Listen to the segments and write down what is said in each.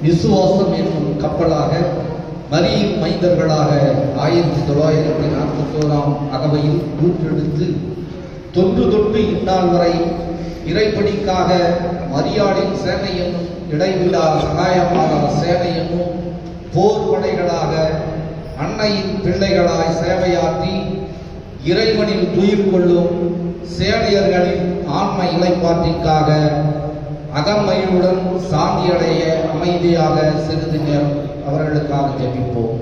விசுவாசம் என்னும் கப்பலாக மரியின் மைந்தர்களாக 1941 அகவையில் ஊற்றெடுத்து தொன்று தொட்டு இந்நாள் வரை இறைப்பணிக்காக மரியாளின் சேனை என்னும் இடைவிடா சகாயமான சேனை என்னும் போர் படைகளாக அன்னையின் பிள்ளைகளாய் சேவையாற்றி இறைவனில் துயில் கொள்ளும் சேனையர்களின் ஆன்ம இலைப்பாற்றிற்காக அகமகிழ்வுடன் சாந்தியடைய அமைதியாக சிறிது நேரம் அவர்களுக்காக ஜெபிப்போம்.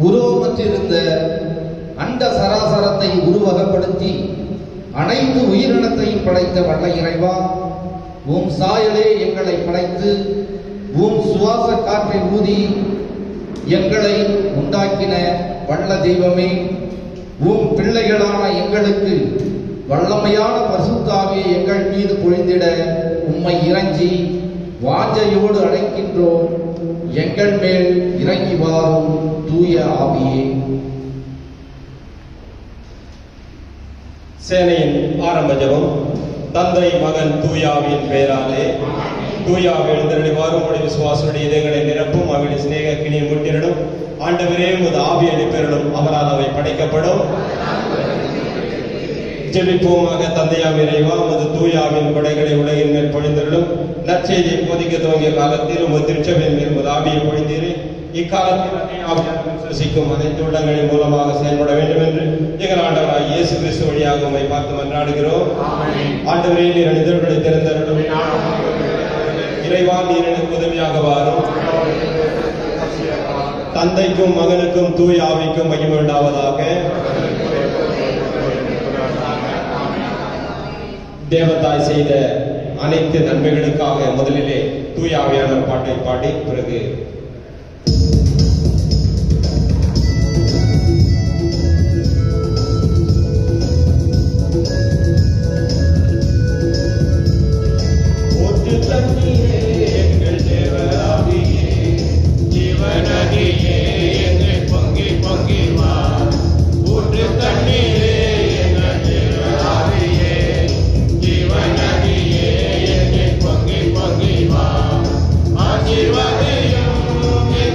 உருவமற்றிருந்த அண்ட சராசரத்தை உருவகப்படுத்தி அனைத்து உயிரினத்தையும் படைத்த வல்ல இறைவா, உம் சாயலே எங்களை படைத்து உம் சுவாச காற்றை ஊதி எங்களை உண்டாக்கின வல்ல தெய்வமே, உம் பிள்ளைகளான எங்களுக்கு வல்லமையான பரிசுத்தாவே எங்கள் மீது பொழிந்திட உம்மை இறைஞ்சி வாஞ்சையோடு அழைக்கின்றோம். எங்கள் மேல் இறங்கி வாரும் தூய ஆவியே. சேனையின் ஆரம்ப ஜெபம். தந்தை மகன் தூயாவின் பெயராலே. தூயாவை எழுந்தருளி வாரும்படி விசுவாசனுடைய இதயங்களை நிரப்பும், அவருடைய சிநேக கிணியை முட்டிரிடும். ஆண்டவரே, உமது ஆவி அளிப்பெறலும், அவரால் அவை படைக்கப்படும். ஜெபிப்போமாக. தந்தையாம் இறைவா, உமது தூயாவின் கொடைகளை உலகின் மேல் பொழிந்தருளும். நற்செய்தியை போதிக்க துவங்கிய காலத்தில் உமது திருச்சபையின் மேல் உமது ஆவியை பொழிந்தீரே. இக்காலத்தில் விசுவசிக்கும் அனைத்து உள்ளங்களின் மூலமாக செயல்பட வேண்டும் என்று எங்கள் ஆண்டவராய் இயேசு கிறிஸ்து வழியாக உம்மை பார்த்து மன்றாடுகிறோம். ஆண்டவரே, நீர் இதழ்களை திறந்தருளும். இறைவா, நீர் எனக்கு உதவியாக வாரும். தந்தைக்கும் மகனுக்கும் தூய ஆவிக்கும் மகிமை உண்டாவதாக. தேவதாய் செய்த அனைத்து நன்மைகளுக்காக முதலிலே தூய ஆவியானவர் பாட்டை பாடி பிறகு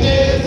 Give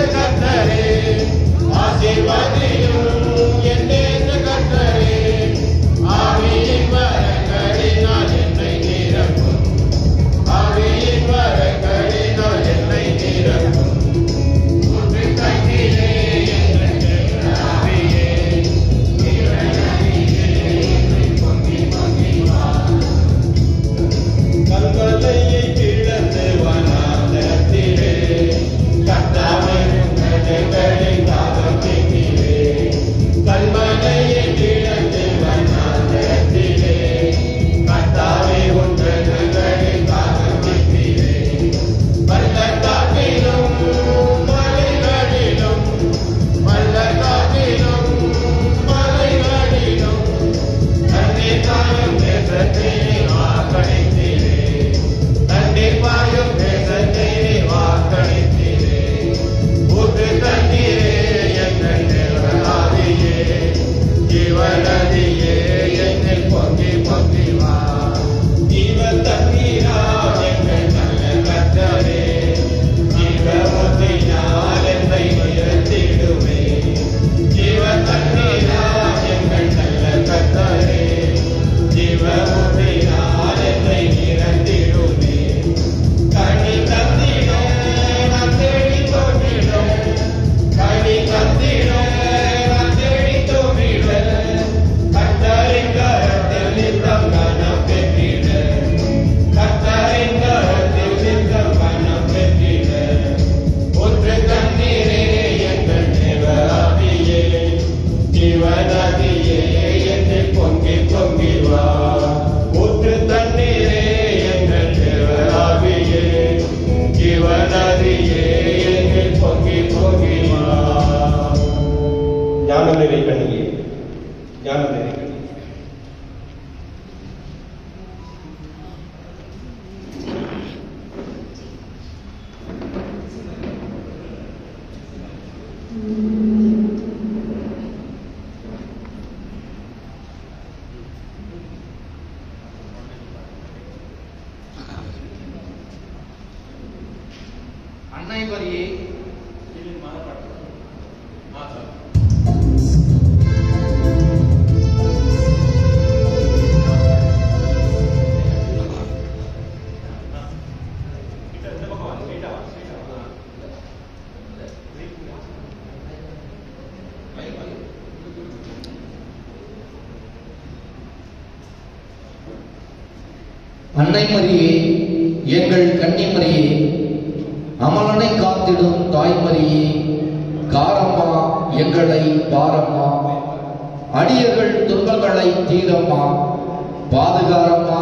மரியே அன்னை மரியே எங்கள் கன்னிமரியே அமலனை காத்திடும் தாய்மரியே காரம்மா எங்களை பாரம்மா அடியர்கள் துன்பங்களை தீரம்மா பாதுகாரம்மா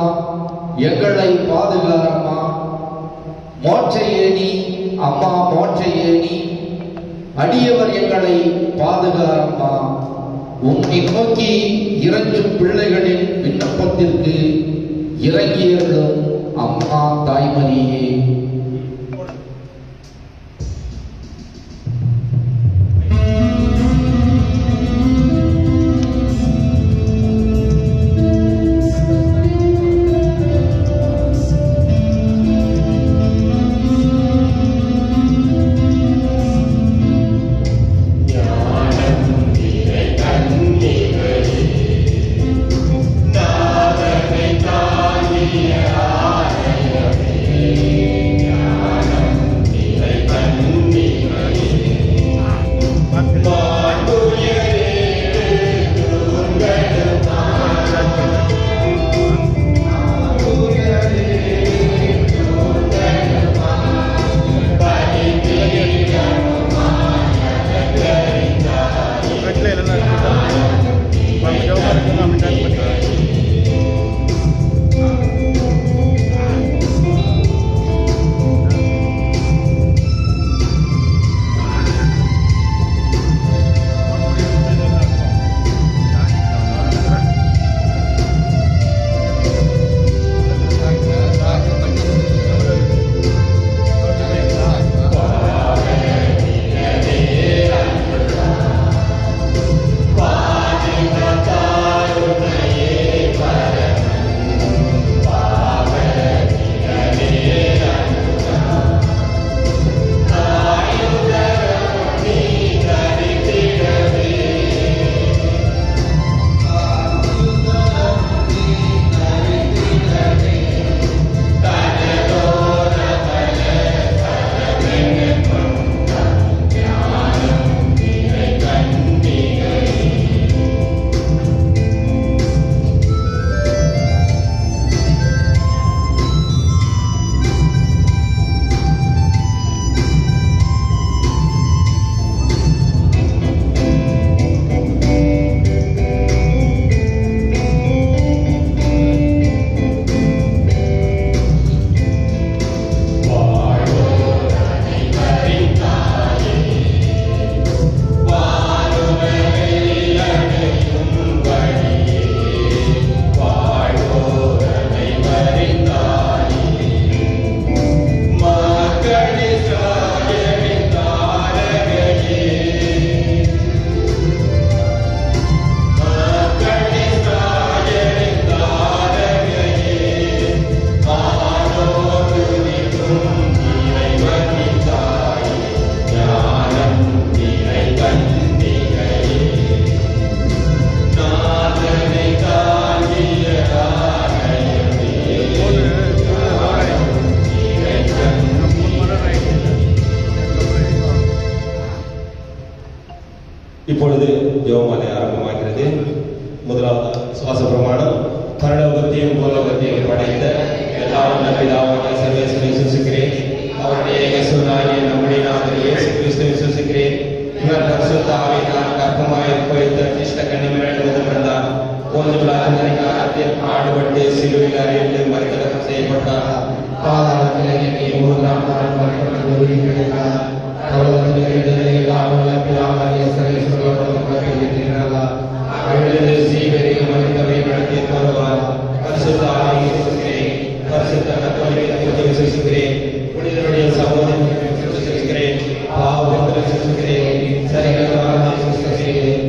எங்களை பாதுகாரம்மா மோட்சையேனி அம்மா மோட்சையேனி அடியவர் எங்களை பாதுகாரம்மா உம்மை நோக்கி இறஞ்சும் பிள்ளைகளின் விண்ணப்பத்திற்கு இறங்கியர்களும் அம்மா தாய்மரியே. இப்பொழுது ஜெபமாலை ஆரம்பமாகிறது. முதலாவது சுவாச பிரமாணம். பரலோகத்தையும் பூலோகத்தையும் படைத்த எல்லாவல்ல பிதாவாகிய சர்வேஸ்வரனை விசுவாசிக்கிறேன். அவருடைய ஏகசுதனாகிய நம்முடைய நாமத்தில் இயேசு கிறிஸ்துவை விசுவாசிக்கிறேன். இவர் பரிசுத்த ஆவியினால் கர்ப்பமாய் உட்பவித்த கிறிஸ்த கன்னிமரியிலிருந்து பிறந்தார். போன்று பிலாத்தின் காலத்தில் ஆடுபட்டு சிலுவையில் அறையிட்டு மரித்தடக்கம் செய்யப்பட்டார். பாதாளத்தில் இறங்கி 3ஆம் நாள் மரித்தோர் உயிர்த்தெழுந்தார். பரலோகத்தில் எழுந்தருளி எல்லாவல்ல பிதாவாகிய சர்வேஸ்வரனோடு இருக்கிறார். அவரிலிருந்து சீக்கிரம் மரித்தவரை நடத்தி தருவார். பரிசுத்த ஆவியை விசுவாசிக்கிறேன். பரிசுத்த கத்தோலிக்க விசுவாசிக்கிறேன். புனிதருடைய சகோதரனை விசுவாசிக்கிறேன். பாவத்தை விசுவாசிக்கிறேன். சரியான விசுவாசிக்கிறேன்.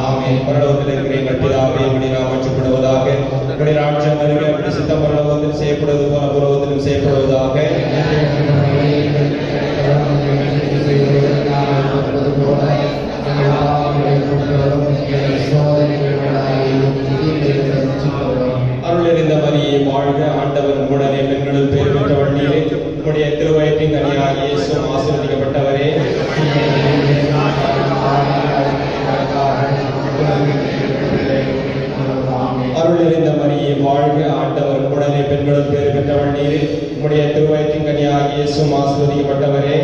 ஆமென். பரலோகத்தில் இருக்கிற எங்கள் பிதாவே, உம்முடைய நாமம் மாற்றப்படுவதாக. உம்முடைய ராஜ்யம் வருக. உம்முடைய சித்தம் பரலோகத்தில் செய்யப்படுவது போல பூலோகத்திலும் செய்யப்படுவதாக. அருள் நிறைந்த மரியே வாழ்க, ஆண்டவர் உடனே பெண்களும் பேறு பெற்றவள் நீரே. உம்முடைய திருவயிற்றின் கனியாகிய இயேசுவும் ஆசீர்வதிக்கப்பட்டவரே.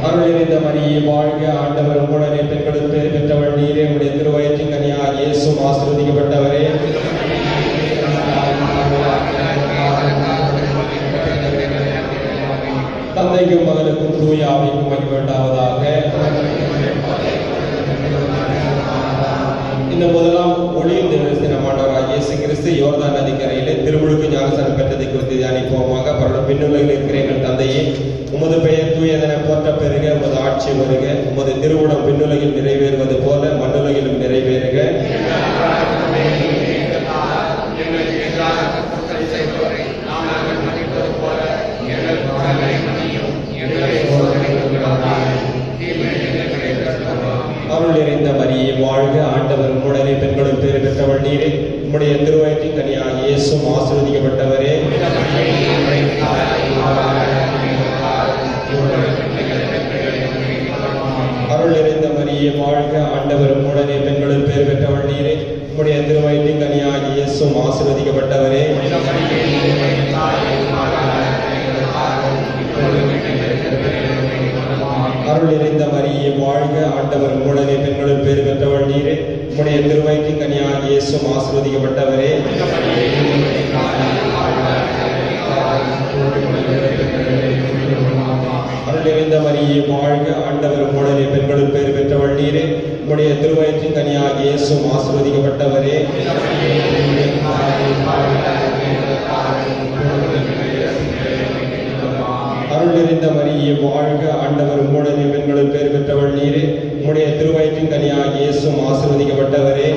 அருள் நிறைந்த மரியே வாழ்க, ஆண்டவர் உடனே பெண்களும் பேறு பெற்றவள் நீரே. உம்முடைய திருவயிற்றின் கனியாகிய இயேசுவும் ஆசீர்வதிக்கப்பட்டவரே. தந்தைக்கும் மகனுக்கும் தூய ஆவிக்கும் மகிமை உண்டாவதாக. இந்த முதலாம் ஒளியின் தினமானவராக இயேசு கிறிஸ்து யோர்தான் நதிக்கரையிலே திருமுழுக்கு ஞானஸ்நானம் பெற்றதை குறித்து தியானிப்போமாக. பரலோக விண்ணுலகில் இருக்கிற எங்கள் தந்தையே, உமது பெயர் தூயதென போற்ற பெறுக, உமது ஆட்சி வருக, உமது திருவுளம் விண்ணுலகில் நிறைவேறுவது போல மண்ணுலகிலும் நிறைவேறுக. அருள் நிறைந்த மரியே வாழ்க, ஆண்டவர் உம்முடனே பெண்களும் பேறு பெற்றவள் நீரே. உம்முடைய திருவயிற்றின் கனியாகிய இயேசுவும் ஆசீர்வதிக்கப்பட்டவரே. அருள் நிறைந்த மரியே வாழ்க, ஆண்டவர் உம்முடனே பெண்களும் பேறு பெற்றவள் நீரே. உம்முடைய திருவயிற்றின் கனியாகிய இயேசுவும் ஆசீர்வதிக்கப்பட்டவரே. அருள் நிறைந்த மரியே வாழ்க, ஆண்டவர் உம்முடனே பெண்களும் பேறு பெற்றவள் நீரே. உம்முடைய திருவயிற்றின் கனியாகிய இயேசுவும் ஆசீர்வதிக்கப்பட்டவரே. அருள் நிறைந்த மரியே வாழ்க, ஆண்டவர் உம்முடனே பெண்களும் பேறு பெற்றவள் நீரே. உம்முடைய திருவயிற்றின் கனியாகிய இயேசுவும் ஆசீர்வதிக்கப்பட்டவரே. அருள் நிறைந்த மரியே வாழ்க, ஆண்டவர் உம்முடனே பெண்களும் பேறு பெற்றவள் நீரே. உம்முடைய திருவயிற்றின் கனியாகிய இயேசுவும் ஆசீர்வதிக்கப்பட்டவரே.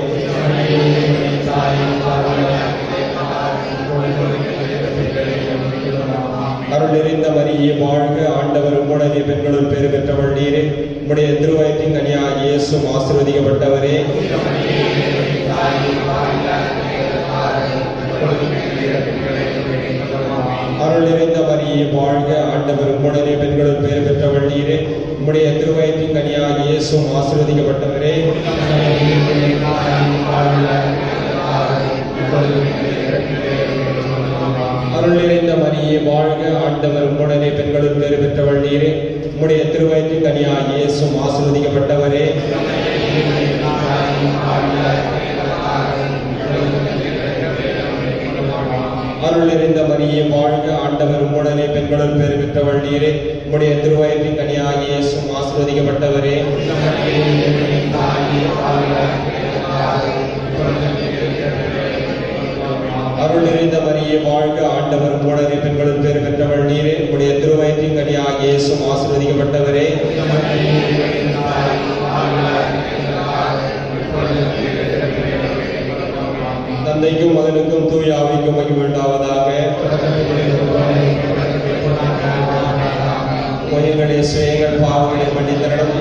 அருள் நிறைந்த மரியே வாழ்க, ஆண்டவர் உம்முடனே பெண்களும் பேறு பெற்றவள் நீரே. உம்முடைய திருவயிற்றின் கனியாகிய இயேசுவும் ஆசீர்வதிக்கப்பட்டவரே. அருள் நிறைந்த மரியே வாழ்க, ஆண்டவர் உம்முடனே பெண்களும் பேறு பெற்றவள் நீரே. உம்முடைய திருவயிற்றின் கனியாகிய இயேசுவும் ஆசீர்வதிக்கப்பட்டவரே. அருள் நிறைந்த மரியே வாழ்க, ஆண்டவர் உம்முடனே பெண்களும் பேறு பெற்றவள் நீரே. உம்முடைய திருவயிற்றின் கனியாகிய இயேசுவும் ஆசீர்வதிக்கப்பட்டவரே. அருள் நிறைந்த மரியே வாழ்க, ஆண்டவர் உம்முடனே பெண்களும் பேறு பெற்றவள் நீரே. உம்முடைய திருவயிற்றின் கனியாகிய இயேசுவும் ஆசீர்வதிக்கப்பட்டவரே. அருள் நிறைந்த மரியே வாழ்க, ஆண்டவர் உம்முடனே பெண்களும் பேறு பெற்றவள் நீரே. உம்முடைய திருவயிற்றின் கனியாகிய இயேசுவும் ஆசீர்வதிக்கப்பட்டவரே. தந்தைக்கும் மகனுக்கும் தூய ஆவிக்கும் மகிமை உண்டாவதாக. எங்களுடைய சுயங்கள் பாவங்களை மன்னித்தரணும்,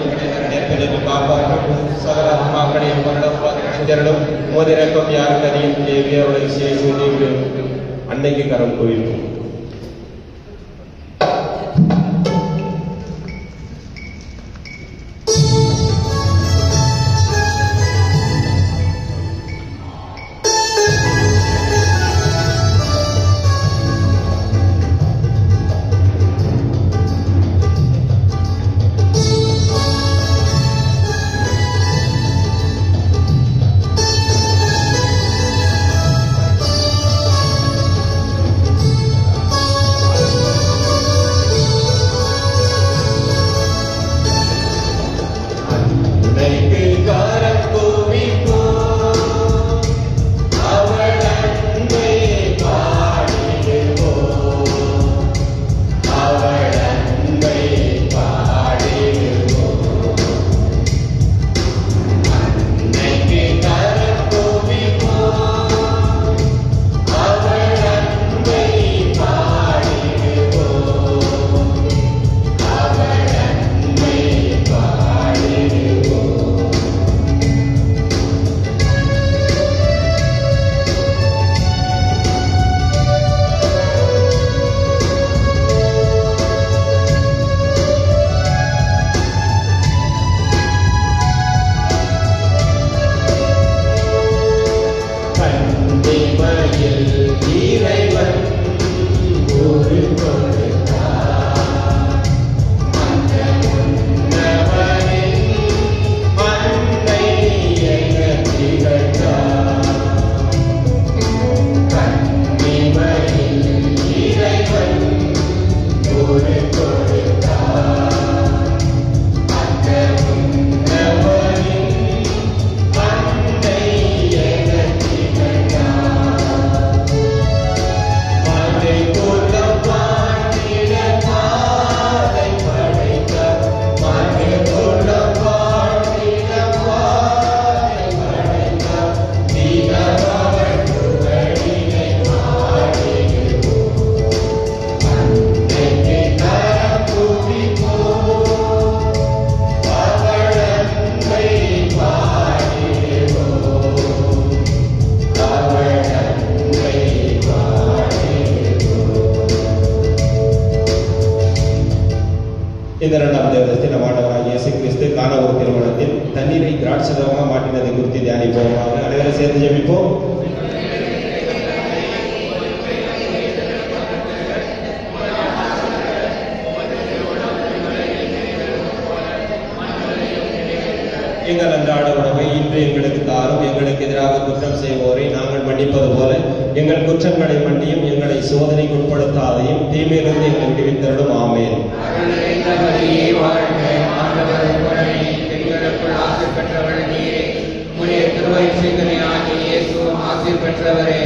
காப்பாற்றும் சகல ஆத்மாக்களையும் மரணம் மோதிரக்கம் யாருக்கு அதிகம் தேவையோ அவருடைய சேவை அன்னைக்கு கரம் கோயிலும். வருடத்தில் நம் ஆண்டவராகிய இயேசு கிறிஸ்து கானா ஒரு திருமணத்தில் தண்ணீரை திராட்சரமாக மாற்றினதை குறித்து தியானிப்போமாக. அனைவரும் சேர்ந்து ஜெபிப்போம். எங்கள் அன்றாட உணவை இன்று எங்களுக்கு தாரும். எங்களுக்கு எதிராக குற்றம் செய்வோரை நாங்கள் மன்னிப்பது போல எங்கள் குற்றங்களை மன்னியும். எங்களை சோதனைக்கு உட்படுத்தாதையும் தீமையிலிருந்து எங்களை விடுவித்தருளும். ஆமென்.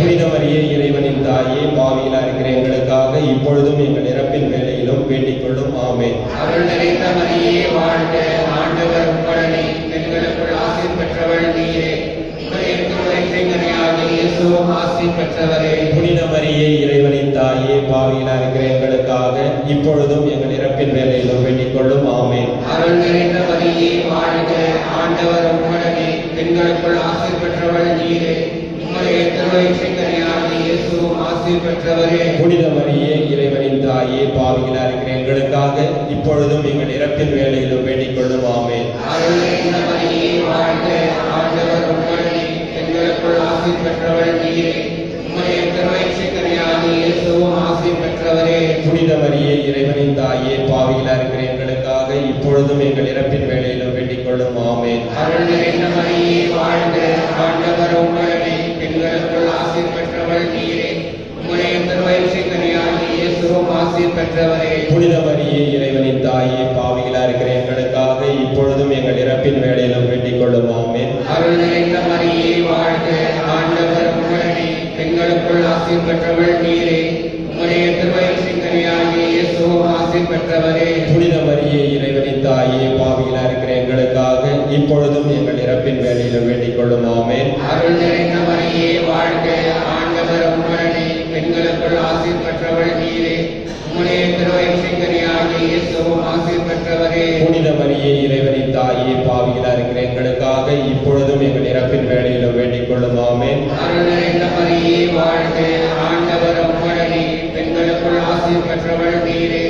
புனித மரியே, இறைவனின் தாயே, பாவியிலா இருக்கிற எங்களுக்காக இப்பொழுதும் எங்கள் இறப்பின் வேளையிலும் வேண்டிக் கொள்ளும். ஆமென். அருள் நிறைந்த மரியே வாழ்க, ஆண்டவர் உம்முடனே, பெண்களுக்குள் ஆசீர் பெற்றவள் நீரே, உம்முடைய திருவயிற்றின்கனியாகிய இயேசுவும் ஆசீர் பெற்றவரே. புனித மரியே, இறைவனின் தாயே, பாவியிலா இருக்கிற எங்களுக்காக இப்பொழுதும் எங்கள் இறப்பின் வேளையிலும் வேண்டிக் கொள்ளும். ஆமென். அருள் நிறைந்த மரியே வாழ்க, ஆண்டவர் உம்முடனே, பெண்களுக்குள் ஆசீர் பெற்றவள் நீரே, உம்முடைய திருவயிற்றின்கனியாகிய இயேசுவும் ஆசீர் பெற்றவரே. புனித மரியே, இறைவனின் தாயே, பாவியிலா இருக்கிற எங்களுக்காக இப்பொழுதும் எங்கள் இறப்பின் வேளையிலும் வேண்டிக் கொள்ளும். ஆமென். அருள் நிறைந்த மரியே வாழ்க, ஆண்டவர் உம்முடனே, பெண்களுக்குள் ஆசீர் பெற்றவள் நீரே, உம்முடைய திருவயிற்றின்கனியாகிய இயேசுவும் ஆசீர் பெற்றவரே. புனித மரியே, இறைவனின் தாயே, பாவியிலா இருக்கிற எங்களுக்காக இப்பொழுதும் எங்கள் இறப்பின் வேளையிலும் வேண்டிக் கொள்ளும். ஆமென். அருள் நிறைந்த மரியே வாழ்க, ஆண்டவர் உம்முடனே, பெண்களுக்குள் ஆசீர் பெற்றவள் நீரே, உம்முடைய திருவயிற்றின்கனியாகிய இயேசுவும் ஆசீர் பெற்றவரே. புனித மரியே, இறைவனின் தாயே, பாவியிலா இருக்கிற எங்களுக்காக இப்பொழுதும் எங்கள் இறப்பின் வேளையிலும் வேண்டிக் கொள்ளும். ஆமென். அருள் நிறைந்த மரியே வாழ்க, ஆண்டவர் உம்முடனே, பெண்களுக்குள் ஆசீர் பெற்றவள் நீரே, உம்முடைய திருவயிற்றின்கனியாகிய இயேசுவும் ஆசீர் பெற்றவரே. புனித மரியே, இறைவனின் தாயே, பாவியிலா இருக்கிற எங்களுக்காக இப்பொழுதும் எங்கள் இறப்பின் வேளையிலும் வேண்டிக் கொள்ளும். ஆமென். அருள் நிறைந்த மரியே வாழ்க, ஆண்டவர் உம்முடனே, பெண்களுக்குள் ஆசீர் பெற்றவள் நீரே, உம்முடைய திருவயிற்றின்கனியாகிய இயேசுவும் ஆசீர் பெற்றவரே. புனித மரியே, இறைவனின் தாயே, பாவியிலா இருக்கிற எங்களுக்காக இப்பொழுதும் எங்கள் இறப்பின் வேளையிலும் வேண்டிக் கொள்ளும். ஆமென். அருள் நிறைந்த மரியே வாழ்க, ஆண்டவர் உம்முடனே, பெண்களுக்குள் ஆசீர் பெற்றவள் நீரே,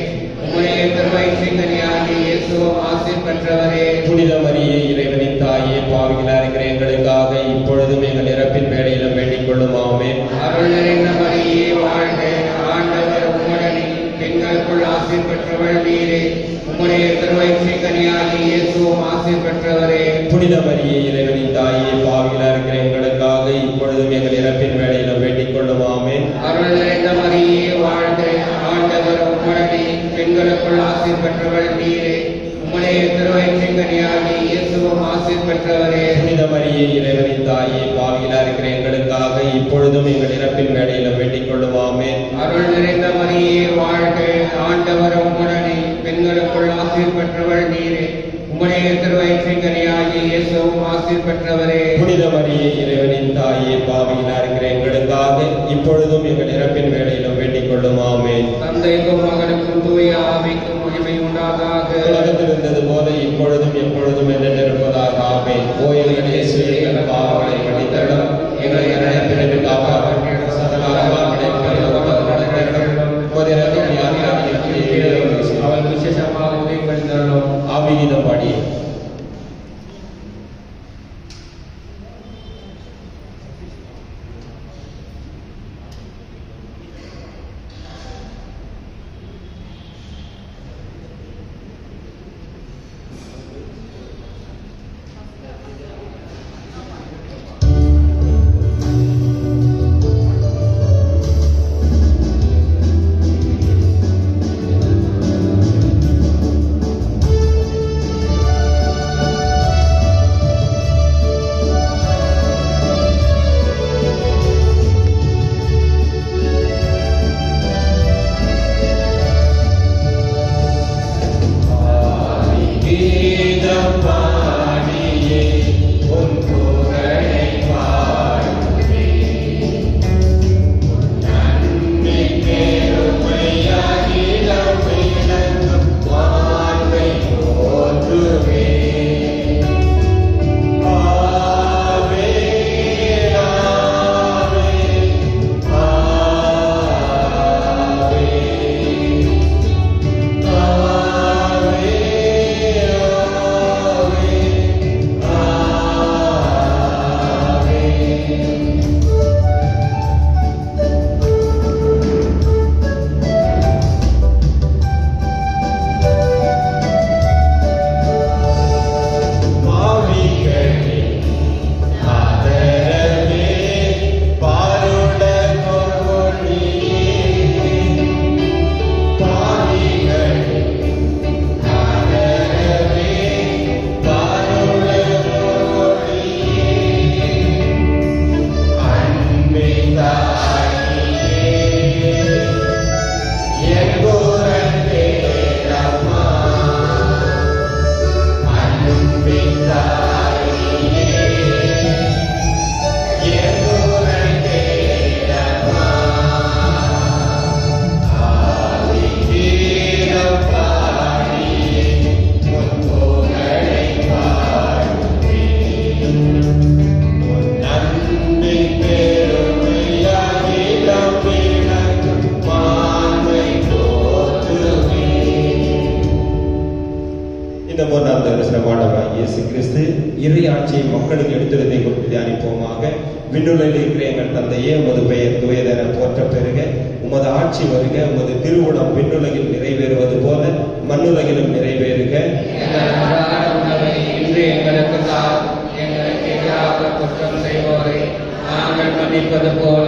உம்முடைய திருவயிற்றின்கனியாகிய இயேசுவும் ஆசீர் பெற்றவரே. புனித மரியே, இறைவனின் தாயே, பாவியிலா இருக்கிற எங்களுக்காக இப்பொழுதும் எங்கள் இறப்பின் வேளையிலும் வேண்டிக் கொள்ளும். ஆமென். அருள் நிறைந்த மரியே வாழ்க, ஆண்டவர் உம்முடனே, பெண்களுக்குள் ஆசீர் பெற்றவள் நீரே, உம்முடைய திருவயிற்றின்கனியாகிய இயேசுவும் ஆசீர் பெற்றவரே. புனித மரியே, இறைவனின் தாயே, பாவியிலா இருக்கிற எங்களுக்காக இப்பொழுதும் எங்கள் இறப்பின் வேளையிலும் வேண்டிக் கொள்ளும். ஆமென். அருள் நிறைந்த மரியே வாழ்க, ஆண்டவர் உம்முடனே, பெண்களுக்குள் ஆசீர் பெற்றவள் நீரே, உம்முடைய திருவயிற்றின்கனியாகிய இயேசுவும் ஆசீர் பெற்றவரே. புனித மரியே, இறைவனின் தாயே, பாவியிலா இருக்கிற எங்களுக்காக இப்பொழுதும் எங்கள் இறப்பின் வேளையிலும் வேண்டிக் கொள்ளும். ஆமென். அருள் நிறைந்த மரியே வாழ்க, ஆண்டவர் உம்முடனே, பெண்களுக்குள் ஆசீர் பெற்றவள் நீரே, உம்முடைய திருவயிற்றின்கனியாகிய இயேசுவும் ஆசீர் பெற்றவரே. புனித மரியே, இறைவனின் தாயே, பாவியிலா இருக்கிற எங்களுக்காக இப்பொழுதும் எங்கள் இறப்பின் வேளையிலும் வேண்டிக் கொள்ளும். ஆமென். தந்தைக்கும் மகனுக்கும் தூய ஆவிக்கும் மகிமை உண்டாதாக. உலகத்தில் இருந்தது போல இப்பொழுதும் எப்பொழுதும் என்றிருப்பதாக. ஆமென். ஓ எங்கள் இயேசுவே, எங்கள் பாவங்களை மன்னித்தருளும். எங்களை பிறகு காப்பாற்றும். சகல ஆத்மாக்களை பரலோகத்தில் நடத்தியருளும். உமது இரக்கம் யாருக்கு அவள் விசேஷமாக உதவி பண்ணித்தருளும். ஆவிகிதம் பாடி மூன்றாம் தரிசனமானவராகிய இயேசு கிறிஸ்து இறை ஆட்சியை மக்களுக்கு எடுத்துள்ளதை குறித்து தியானிப்போமாக. விண்ணுலகில் இருக்கிற எங்கள் தந்தையே, உமது பெயர் தூயதென போற்ற பெறுக. உமது ஆட்சி வருக. உமது திருவுளம் விண்ணுலகில் நிறைவேறுவது போல மண்ணுலகிலும் நிறைவேறுக. இன்று எங்களுக்கு எங்களுக்கு எதிராக குற்றம் செய்வோரை நாங்கள் மன்னிப்பது போல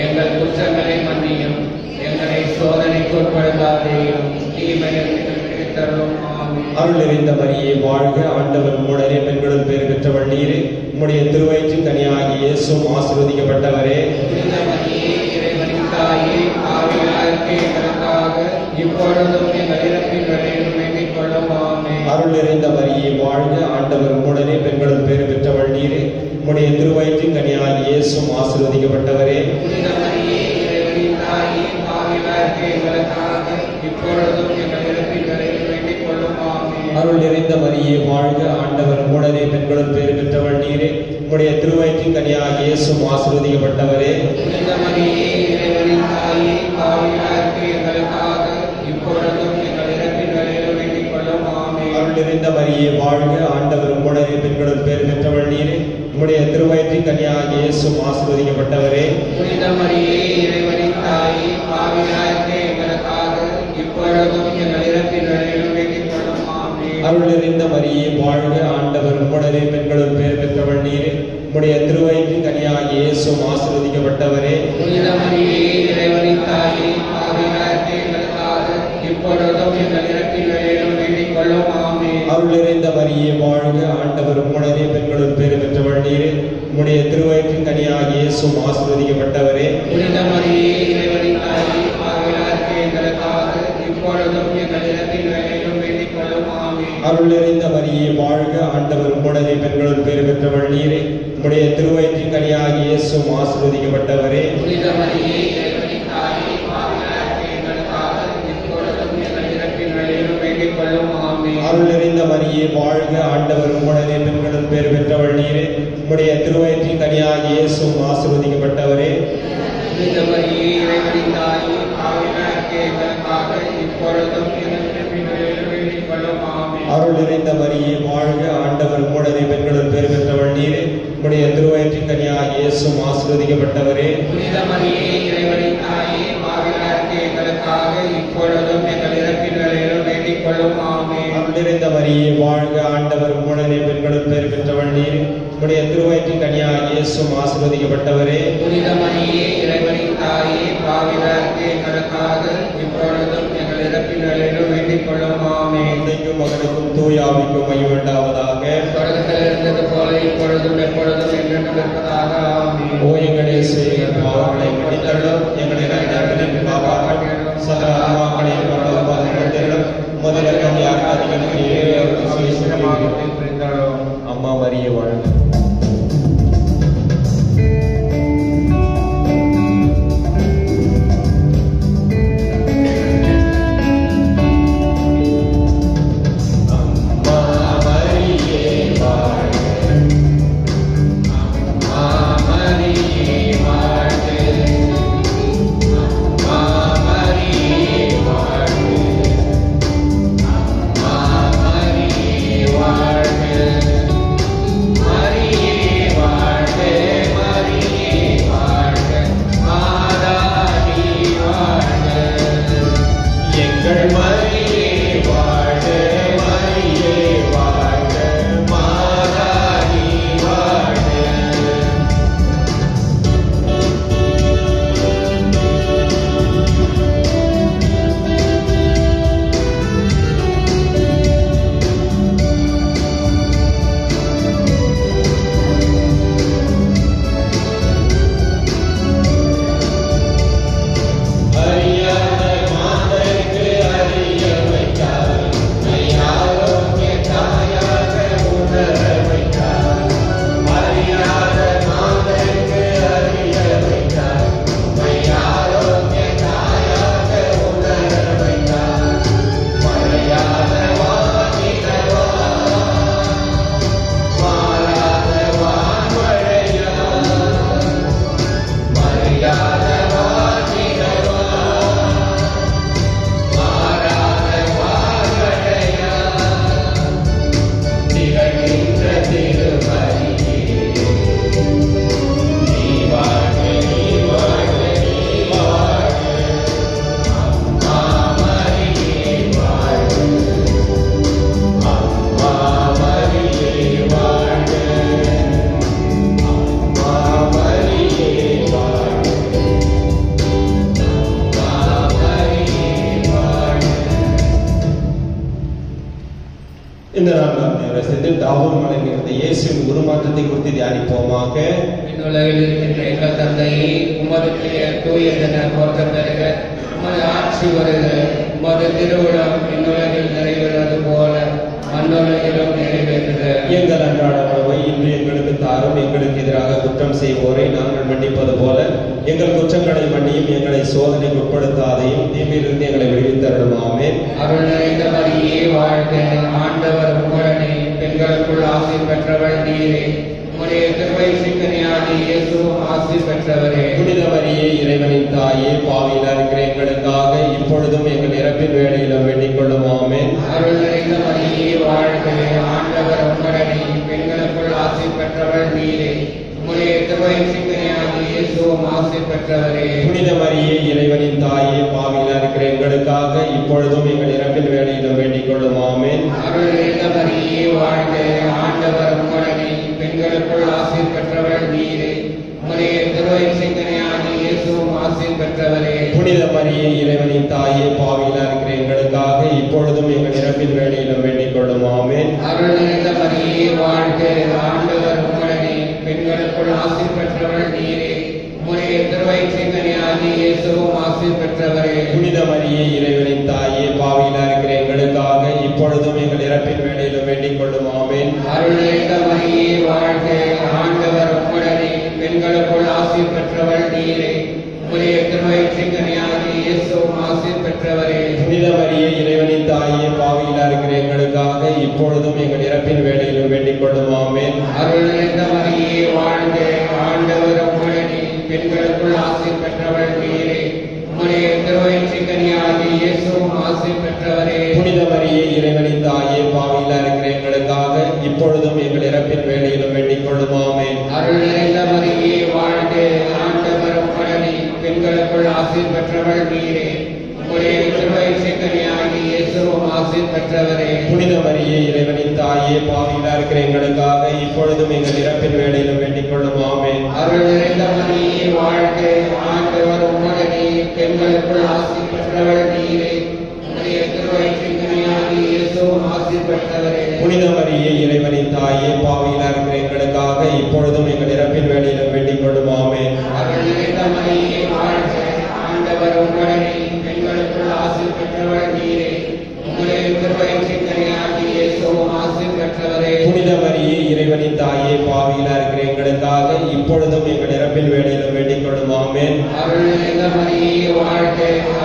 எங்கள் குற்றங்களை மன்னியும். எங்களை சோதனைக்கு உட்படுத்தாதேயும், தீமையிலிருந்து விடுவித்தருளும். ஆமென். அருள் நிறைந்த மரியே வாழ்க. ஆண்டவர் உம்முடனே, பெண்களுள் பேறு பெற்றவள் நீரே. உம்முடைய திருவயிற்றின் கனியாகிய இயேசுவும் ஆசீர்வதிக்கப்பட்டவரே. புனித மரியே, இறைவனின் தாயே, பாவிகளாகிய எங்களுக்காக இப்பொழுதும் எங்கள் இறப்பின் வேளையிலும் வேண்டிக் கொள்ளும். ஆமென். அருள் நிறைந்த மரியே வாழ்க. ஆண்டவர் உம்முடனே, பெண்களுள் பேறு பெற்றவள் நீரே. உம்முடைய திருவயிற்றின் கனியாகிய இயேசுவும் ஆசீர்வதிக்கப்பட்டவரே. புனித மரியே, இறைவனின் தாயே, பாவிகளாகிய எங்களுக்காக இப்பொழுதும் எங்கள் இறப்பின் வேளையிலும் வேண்டிக் கொள்ளும். ஆமென். அருள் நிறைந்த மரியே வாழ்க. ஆண்டவர் உம்முடனே, பெண்களுள் பேறு பெற்றவள் நீரே. உம்முடைய திருவயிற்றின் கனியாகிய இயேசுவும் ஆசீர்வதிக்கப்பட்டவரே. புனித மரியே, இறைவனின் தாயே, பாவிகளாகிய எங்களுக்காக இப்பொழுதும் எங்கள் இறப்பின் வேளையிலும் வேண்டிக் கொள்ளும். ஆமென். அருள் நிறைந்த மரியே வாழ்க. ஆண்டவர் உம்முடனே, பெண்களுள் பேறு பெற்றவள் நீரே. உம்முடைய திருவயிற்றின் கனியாகிய இயேசுவும் ஆசீர்வதிக்கப்பட்டவரே. புனித மரியே, இறைவனின் தாயே, பாவிகளாகிய எங்களுக்காக இப்பொழுதும் எங்கள் இறப்பின் வேளையிலும் வேண்டிக் கொள்ளும். ஆமென். அருள் நிறைந்த மரியே வாழ்க. ஆண்டவர் உம்முடனே, பெண்களுள் பேறு பெற்றவள் நீரே. உம்முடைய திருவயிற்றின் கனியாகிய இயேசுவும் ஆசீர்வதிக்கப்பட்டவரே. புனித மரியே, இறைவனின் தாயே, பாவிகளாகிய எங்களுக்காக இப்பொழுதும் எங்கள் இறப்பின் வேளையிலும் வேண்டிக் கொள்ளும். ஆமென். அருள் நிறைந்த மரியே வாழ்க. ஆண்டவர் உம்முடனே, பெண்களுள் பேறு பெற்றவள் நீரே. உம்முடைய திருவயிற்றின் கனியாகிய இயேசுவும் ஆசீர்வதிக்கப்பட்டவரே. புனித மரியே, இறைவனின் தாயே, பாவிகளாகிய எங்களுக்காக இப்பொழுதும் எங்கள் இறப்பின் வேளையிலும் வேண்டிக் கொள்ளும். ஆமென். அருள் நிறைந்த மரியே வாழ்க. ஆண்டவர் உம்முடனே, பெண்களுள் பேறு பெற்றவள் நீரே. உம்முடைய திருவயிற்றின் கனியாகிய இயேசுவும் ஆசீர்வதிக்கப்பட்டவரே. புனித மரியே, இறைவனின் தாயே, பாவிகளாகிய எங்களுக்காக இப்பொழுதும் எங்கள் இறப்பின் வேளையிலும் வேண்டிக் கொள்ளும். ஆமென். அருள் நிறைந்த மரியே வாழ்க. ஆண்டவர் உம்முடனே, பெண்களுள் பேறு பெற்றவள் நீரே. உம்முடைய திருவயிற்றின் கனியாகிய இயேசுவும் ஆசீர்வதிக்கப்பட்டவரே. புனித மரியே, இறைவனின் தாயே, பாவிகளாகிய எங்களுக்காக இப்பொழுதும் எங்கள் இறப்பின் வேளையிலும் வேண்டிக் கொள்ளும். ஆமென். அருள் நிறைந்த மரியே வாழ்க. ஆண்டவர் உம்முடனே, பெண்களுள் பேறு பெற்றவள் நீரே. உம்முடைய திருவயிற்றின் கனியாகிய இயேசுவும் ஆசீர்வதிக்கப்பட்டவரே. புனித மரியே, இறைவனின் தாயே, பாவிகளாகிய எங்களுக்காக இப்பொழுதும் எங்கள் இறப்பின் வேளையிலும் வேண்டிக் கொள்ளும். ஆமென். அருள் நிறைந்த மரியே வாழ்க. ஆண்டவர் உம்முடனே, பெண்களுள் பேறு பெற்றவள் நீரே. உம்முடைய திருவயிற்றின் கனியாகிய இயேசுவும் ஆசீர்வதிக்கப்பட்டவரே. புனித மரியே, இறைவனின் தாயே, பாவிகளாகிய எங்களுக்காக இப்பொழுதும் எங்கள் இறப்பின் வேளையிலும் வேண்டிக் கொள்ளும். ஆமென். தந்தைக்கும் மகனுக்கும் தூய ஆவிக்கும் மகிமை உண்டாவதாக. தொடக்கத்தில் இருந்தது போல இப்பொழுதும் எப்பொழுதும் என்றென்றும் இருப்பதாக. ஆமென். ஓ எங்கள் இயேசுவே, எங்கள் பாவங்களை மன்னித்தருளும். எங்களை நரகத்திலிருந்து காப்பாற்றும். சகல ஆன்மாக்களையும் பரலோகத்திலும் முதலிடம் யாருக்கு அதிகம் புரிந்தோம். அம்மா மரியே வாழ்க. வாழ்க. மலையிலிருந்து தாவூர் மலையிலிருந்து இயேசுவின் உருமாற்றத்தை குறித்து தியானிப்போமாக. விண்ணுலகில் இருக்கின்ற எங்கள் தந்தையே, உமது பெயர் தூயதென போற்றப் பெறுக. உமது ஆட்சி வருக. உமது திருவுளம் விண்ணுலகில் நிறைவேறுவது போல மண்ணுலகிலும் நிறைவேறுக. எங்கள் அன்றாட உணவை இன்று எங்களுக்கு தாரும். எங்களுக்கு எதிராக குற்றம் செய்வோரை நாங்கள் மன்னிப்பது போல எங்கள் குற்றங்களை மன்னியும். எங்களை சோதனைக்கு உட்படுத்தாதையும் தீமையிலிருந்து எங்களை விடுவித்தருளும். ஆமென். அருள் நிறைந்த மரியே வாழ்க. ஆண்டவர் உம்முடனே, பெண்களுக்குள் ஆசி பெற்றவள் நீரே. உம்முடைய திருவயிற்றின் கனியாகிய இயேசுவும் ஆசி பெற்றவரே. புனித மரியே, இறைவனின் தாயே, பாவியிலா இருக்கிற எங்களுக்காக இப்பொழுதும் எங்கள் இறப்பின் வேளையிலும் வேண்டிக் கொள்ளும். ஆமென். அருள் நிறைந்த மரியே வாழ்க. ஆண்டவர் உம்முடனே, பெண்களுக்குள் ஆசி பெற்றவள் நீரே. உம்முடைய திருவயிற்றின் கனியாகிய இயேசுவும் ஆசி பெற்றவரே. புனித மரியே, இறைவனின் தாயே, பாவியிலா இருக்கிற எங்களுக்காக இப்பொழுதும் எங்கள் இறப்பின் வேளையிலும் வேண்டிக் கொள்ளும். ஆமென். அருள் நிறைந்த மரியே வாழ்க. ஆண்டவர் உம்முடனே, பெண்களுக்குள் ஆசி பெற்றவள் நீரே. உம்முடைய திருவயிற்றின் கனியாகிய இயேசுவும் ஆசி பெற்றவரே. புனித மரியே, இறைவனின் தாயே, பாவியிலா இருக்கிற எங்களுக்காக இப்பொழுதும் எங்கள் இறப்பின் வேளையிலும் வேண்டிக் கொள்ளும். ஆமென். அருள் நிறைந்த மரியே வாழ்க. ஆண்டவர் உம்முடனே, பெண்களுக்குள் ஆசி பெற்றவள் நீரே. உம்முடைய திருவயிற்றின் கனியாகிய இயேசுவும் ஆசி பெற்றவரே. புனித மரியே, இறைவனின் தாயே, பாவியிலா இருக்கிற எங்களுக்காக இப்பொழுதும் எங்கள் இறப்பின் வேளையிலும் வேண்டிக் கொள்ளும். ஆமென். அருள் நிறைந்த மரியே வாழ்க. ஆண்டவர் உம்முடனே, பெண்களுக்குள் ஆசி பெற்றவள் நீரே. உம்முடைய திருவயிற்றின் கனியாகிய இயேசுவும் ஆசி பெற்றவரே. புனித மரியே, இறைவனின் தாயே, பாவியிலா இருக்கிற எங்களுக்காக இப்பொழுதும் எங்கள் இறப்பின் வேளையிலும் வேண்டிக் கொள்ளும். ஆமென். அருள் நிறைந்த மரியே வாழ்க. ஆண்டவர் உம்முடனே, பெண்களுக்குள் ஆசி பெற்றவள் நீரே. உம்முடைய திருவயிற்றின் கனியாகிய இயேசுவும் ஆசி பெற்றவரே. புனித மரியே, இறைவனின் தாயே, பாவியிலா இருக்கிற எங்களுக்காக இப்பொழுதும் எங்கள் இறப்பின் வேளையிலும் வேண்டிக் கொள்ளும். ஆமென். அருள் நிறைந்த மரியே வாழ்க. ஆண்டவர் உம்முடனே, பெண்களுக்குள் ஆசி பெற்றவள் நீரே. உம்முடைய திருவயிற்றின் கனியாகிய இயேசுவும் ஆசி பெற்றவரே. புனித மரியே, இறைவனின் தாயே, பாவியிலா இருக்கிற எங்களுக்காக இப்பொழுதும் எங்கள் இறப்பின் வேளையிலும் வேண்டிக் கொள்ளும். ஆமென். அருள் நிறைந்த மரியே வாழ்க. ஆண்டவர் உம்முடனே, பெண்களுக்குள் ஆசி பெற்றவள் நீரே. உம்முடைய திருவயிற்றின் கனியாகிய இயேசுவும் ஆசி பெற்றவரே. புனித மரியே, இறைவனின் தாயே, பாவியிலா இருக்கிற எங்களுக்காக இப்பொழுதும் எங்கள் இறப்பின் வேளையிலும் வேண்டிக் கொள்ளும். ஆமென். அருள் நிறைந்த மரியே வாழ்க. ஆண்டவர் உம்முடனே, பெண்களுக்குள் ஆசி பெற்றவள் நீரே. உம்முடைய திருவயிற்றின் கனியாகிய இயேசுவும் ஆசி பெற்றவரே. புனித மரியே, இறைவனின் தாயே, பாவியிலா இருக்கிற எங்களுக்காக இப்பொழுதும் எங்கள் இறப்பின் வேளையிலும் வேண்டிக் கொள்ளும். ஆமென். அருள் நிறைந்த மரியே வாழ்க.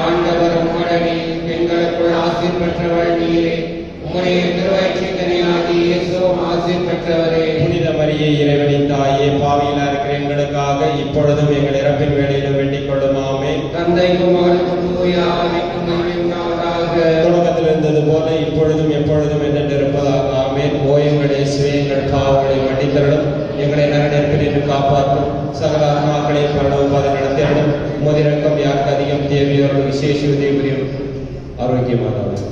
ஆண்டவர் உம்முடனே, பெண்களுக்குள் ஆசி பெற்றவள் நீரே. உம்முடைய திருவயிற்றின் கனியாகிய இயேசுவும் ஆசி பெற்றவரே. புனித மரியே, இறைவனின் தாயே, பாவியிலா இருக்கிற எங்களுக்காக இப்பொழுதும் எங்கள் இறப்பின் வேளையிலும் வேண்டிக் கொள்ளும். ஆமென். தந்தைக்கும் மகனுக்கும் தூய ஆவிக்கும் மகிமை உண்டாவதாக. தொடக்கத்தில் இருந்தது போல இப்பொழுதும் எப்பொழுதும் என்று இருப்பதாக. ஆமென். ஓ எங்கள் இயேசுவே, எங்கள் பாவங்களை மன்னித்தருளும். எங்களை நரநெருப்பிலிருந்து காப்பாற்றும். சகல ஆத்மாக்களை பரலோகபாதை நடத்தியருளும். உமது இரக்கம் யாருக்கு அதிகம் தேவையோ விசேஷ உதவி புரியும். ஆரோக்கியமானவர்.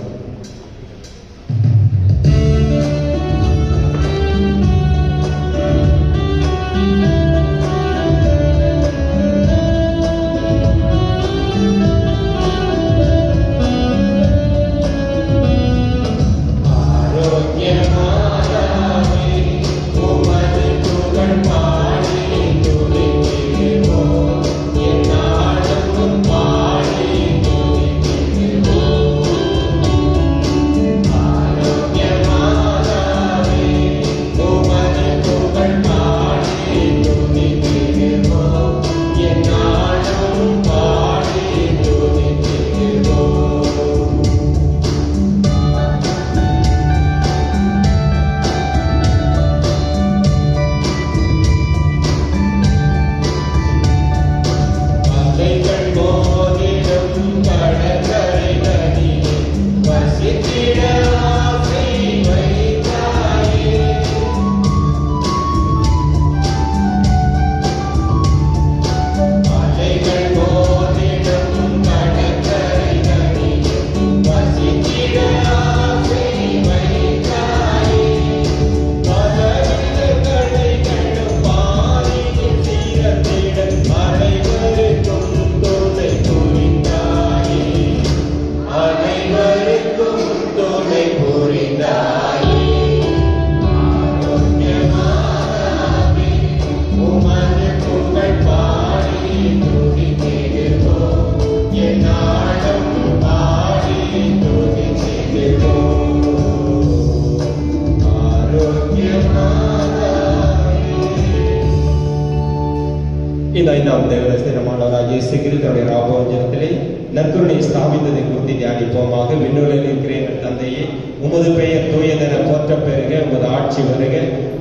பாடி இந்த 5ஆம் தேவதமானவராக இயேசு கிறிஸ்துவின் ராபோஜனத்திலே நற்கருணை ஸ்தாபித்ததை குறித்து தியானிப்போமாக. விண்ணுலகில் இருக்கிற எங்கள் தந்தையே, உமது பெயர் தூயதென போற்றப் பெறுக, உமது ஆட்சி வருக,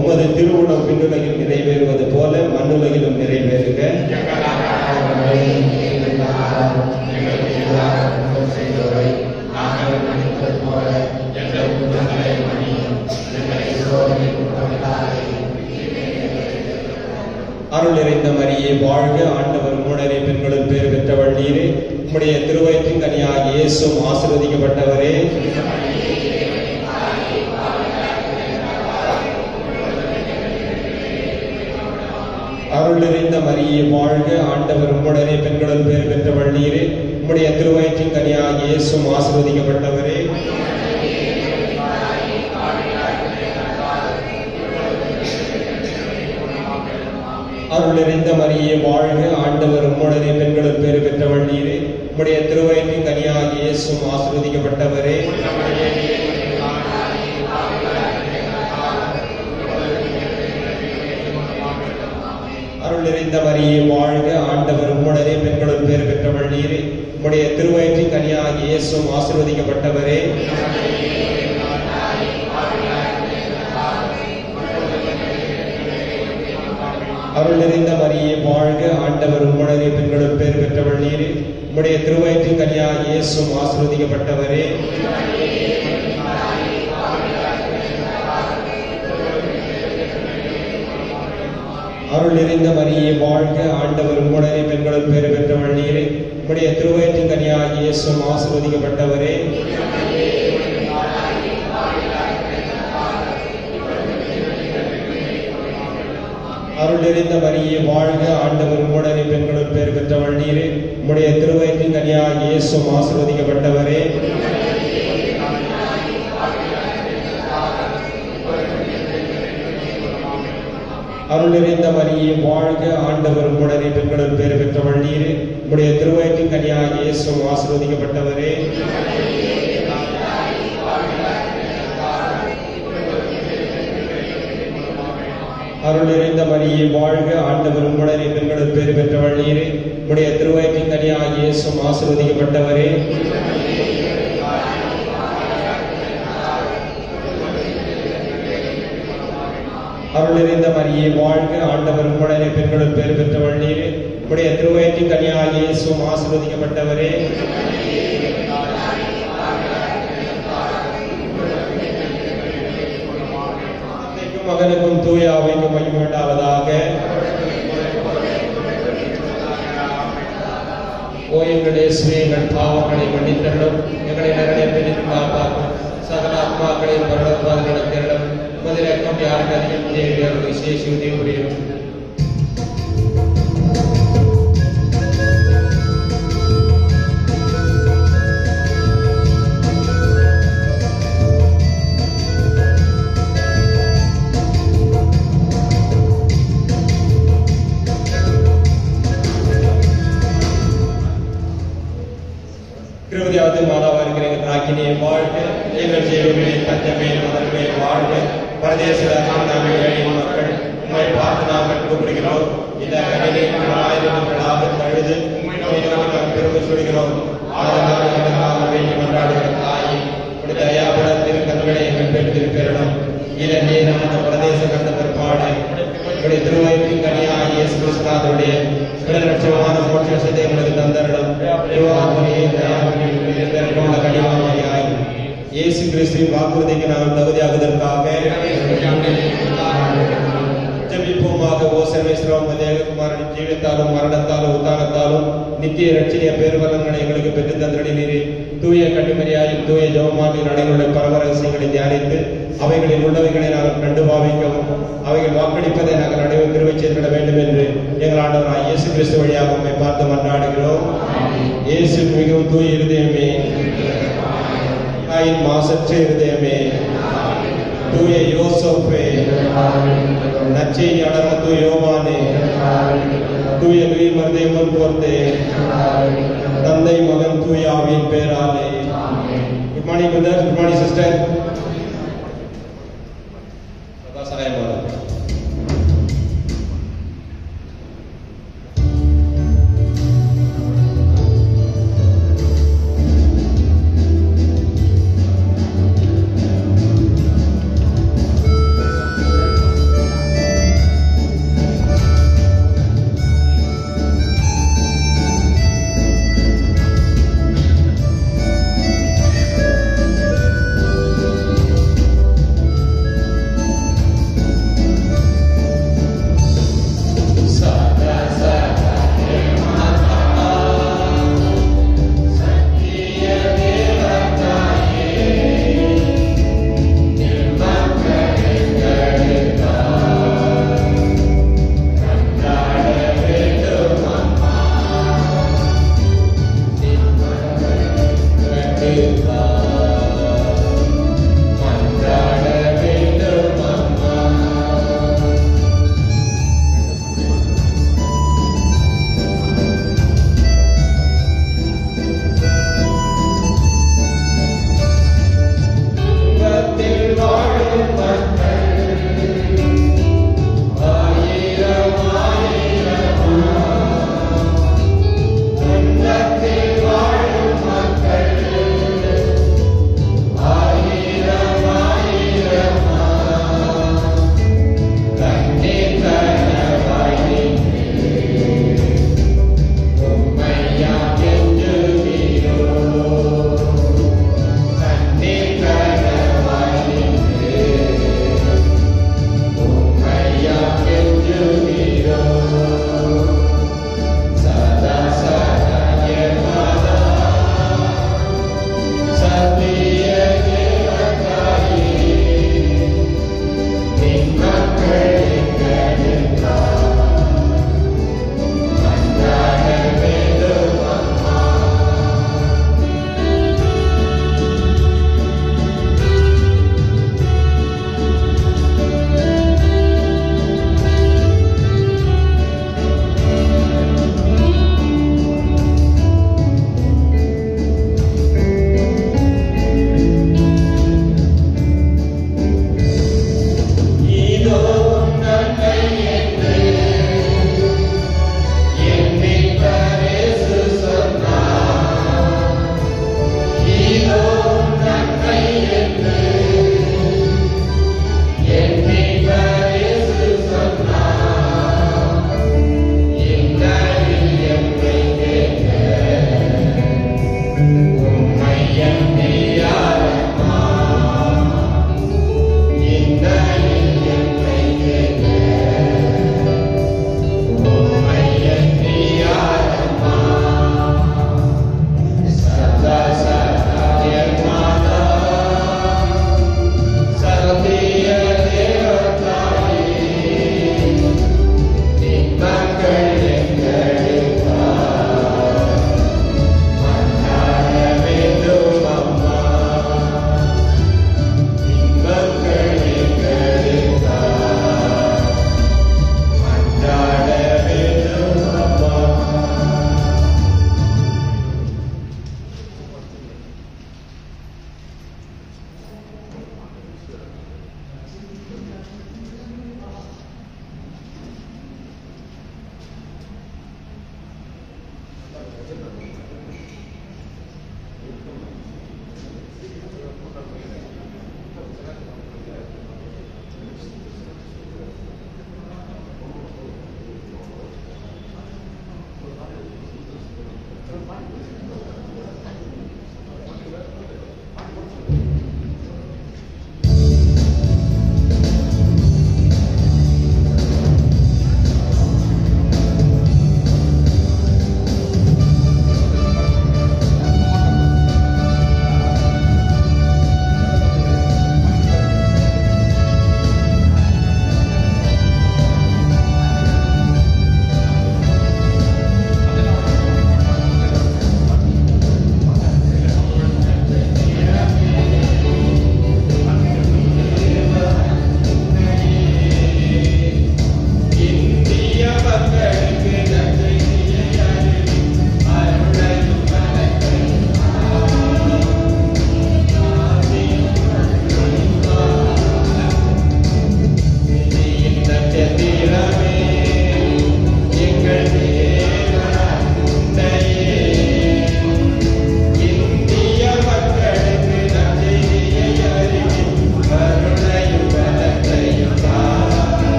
உமது திருவுளம் விண்ணுலகில் நிறைவேறுவது போல மண்ணுலகிலும் நிறைவேறுக. அருள் நிறைந்த மரியே வாழ்க, ஆண்டவர் உம்முடனே பெண்களுள் பேறு பெற்றவள் நீரே, உம்முடைய திருவயிற்றின் கனியாகிய இயேசுவும் ஆசீர்வதிக்கப்பட்டவரே. அருள் நிறைந்த மரியே வாழ்க, ஆண்டவர் உம்முடனே பெண்களுள் பேறு பெற்றவள் நீரே, உம்முடைய திருவயிற்றின் கனியாகிய இயேசுவும் ஆசீர்வதிக்கப்பட்டவரே. அருள் நிறைந்த மரியே வாழ்க, ஆண்டவர் உம்முடனே பெண்களுள் பேறு பெற்றவள் நீரே, உம்முடைய திருவயிற்றின் கனியாகிய இயேசுவும் ஆசீர்வதிக்கப்பட்டவரே. அருள் நிறைந்த மரியே வாழ்க, ஆண்டவர் உம்முடனே பெண்களுள் பேறு பெற்றவள் நீரே, உம்முடைய திருவயிற்றின் கனியாகிய இயேசுவும் ஆசீர்வதிக்கப்பட்டவரே. அருள் நிறைந்த மரியே வாழ்க, ஆண்டவர் உம்முடனே பெண்களுள் பேறு பெற்றவள் நீரே, உம்முடைய திருவயிற்றின் கனியாகிய இயேசுவும் ஆசீர்வதிக்கப்பட்டவரே. அருள் நிறைந்த மரியே வாழ்க, ஆண்டவர் உம்முடனே பெண்களுள் பேறு பெற்றவள் நீரே, உம்முடைய திருவயிற்றின் கனியாகிய இயேசுவும் ஆசீர்வதிக்கப்பட்டவரே. அருள் நிறைந்த மரியே வாழ்க, ஆண்டவர் உம்முடனே பெண்களுள் பேறு பெற்றவள் நீரே, உம்முடைய திருவயிற்றின் கனியாகிய இயேசுவும் ஆசீர்வதிக்கப்பட்டவரே. அருள் நிறைந்த மரியே வாழ்க, ஆண்டவர் உம்முடனே பெண்களுள் பேறு பெற்றவள் நீரே, உம்முடைய திருவயிற்றின் கனியாகிய இயேசுவும் ஆசீர்வதிக்கப்பட்டவரே. அருள் நிறைந்த மரியே வாழ்க, ஆண்டவர் உம்முடனே பெண்களுள் பேறு பெற்றவள் நீரே, உம்முடைய திருவயிற்றின் கனியாகிய இயேசுவும் ஆசீர்வதிக்கப்பட்டவரே. அருள் நிறைந்த மரியே வாழ்க, ஆண்டவர் உம்முடனே பெண்களுள் பேறு பெற்றவள் நீரே, உம்முடைய திருவயிற்றின் கனியாகிய இயேசுவும் ஆசீர்வதிக்கப்பட்டவரே. மகனுக்கும் தூய ஆவிக்கும் மகிமை உண்டாவதாக. ஓ எங்கள் இயேசுவே, எங்கள் பாவங்களை மன்னித்தருளும், எங்களை நரகத்தை விட்டு காப்பாற்றும், சகல ஆத்மாக்களையும் பரலோகத்தில் நடத்தியருளும். உமது இரக்கம் யாருக்கு அதிகம் தேவையோ விசேஷ உதவி புரியும். கிருபையாவது மாதாவா இருக்கிற எங்கள் ராக்கினியை வாழ்க, எங்கள் ஜீவனை பஞ்சமே முதன்மை வாழ்க. பரதேச மக்கள் உண்மை பார்த்து நாங்கள் கூப்பிடுகிறோம். இந்த கணினிகள் ஆயிரங்களாக தழுது திரும்ப சொல்கிறோம். ஆதரவாக வேண்டி கொண்டாடுகிற தாயை தயாபட திருக்கண்களை எங்கள் பெண் திருப்பெறணும். இதன் அந்த பிரதேச கண்ட பிற்பாடு இப்படி திருவயிற்றின் கனியாக இயேசு கிறிஸ்துவுடைய லட்சமான மோட்சத்தை எங்களுக்கு தந்தரிடம் கனிவாய் இயேசு கிறிஸ்துவின் வாக்குறுதிக்கு நாங்கள் தகுதியாகுவதற்காக ஜெபிப்போமாக. ஓ சர்வேஸ்வரம் தேவகுமாரன் ஜீவித்தாலும் மரணத்தாலும் உத்தானத்தாலும் நித்திய ரட்சணிய பேர்வலங்களை எங்களுக்கு பெற்று தந்திரீரே. தூய கட்டுமரியாயும் தூய ஜெபமானின் நடைகளுடைய பரவ ரகசியங்களை தியானித்து அவைகளில் உள்ளவைகளை நாங்கள் கண்டு பாவிக்கவும் அவைகள் வாக்களிப்பதை நாங்கள் அடைவு கிருபை செய்திட வேண்டும் என்று எங்கள் ஆண்டவராய் இயேசு கிறிஸ்து வழியாக உம்மை பார்த்து மன்றாடுகிறோம். இயேசு மிகவும் தூய இருதயமே, தாயின் மாசற்ற இருதயமே, தூய யோசேப்பே, நற்செய்தி அடர்ந்த தூய யோவானே, தூய மருதேவன் போர்த்தே, தந்தை மகன் தூய ஆவியின் பேராலே. Good morning brother, good morning sister.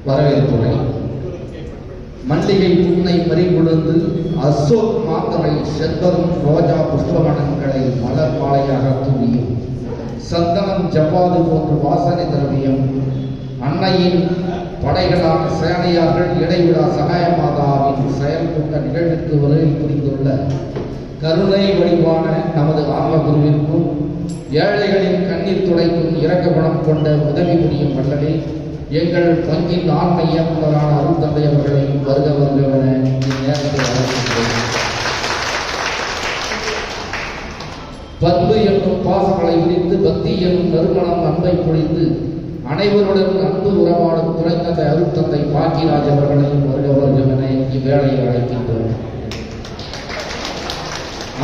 வரவேற்புரை. மல்லிகை புன்னை மறிகுழுந்து அசோக் மாந்தரை செந்தரும் ரோஜா புஷ்பவனங்களை மலர் மாலையாக தூவியும் சந்தனம் ஜவ்வாது போன்ற வாசனை திரவியம் அன்னையின் படைகளான சேனையார்கள் இடைவிடா சகாயமாதாவின் செயல்பட்ட நிகழ்வுக்கு வருகை புரிந்துள்ள கருணை வடிவான நமது ஆன்மகுருவிற்கும் ஏழைகளின் கண்ணீர் துடைக்கும் இரக்க குணம் கொண்ட உதவி புரியும் வல்லலே எங்கள் பங்கின் ஆன்ம இயக்குநரான அருள் தந்தை அவர்களை வருக வருகவென இந்நேரத்தை அழைக்கின்றோம். பண்பு என்னும் பாசங்களை விரித்து பக்தி என்னும் நறுமணம் அன்பை பொழிந்து அனைவருடன் அன்பு உறவாடும் துணைத்தந்தை அருள் தந்தை பாக்கியராஜ் அவர்களையும் வருக வருகவென இவ்வேளையை அழைக்கின்றோம்.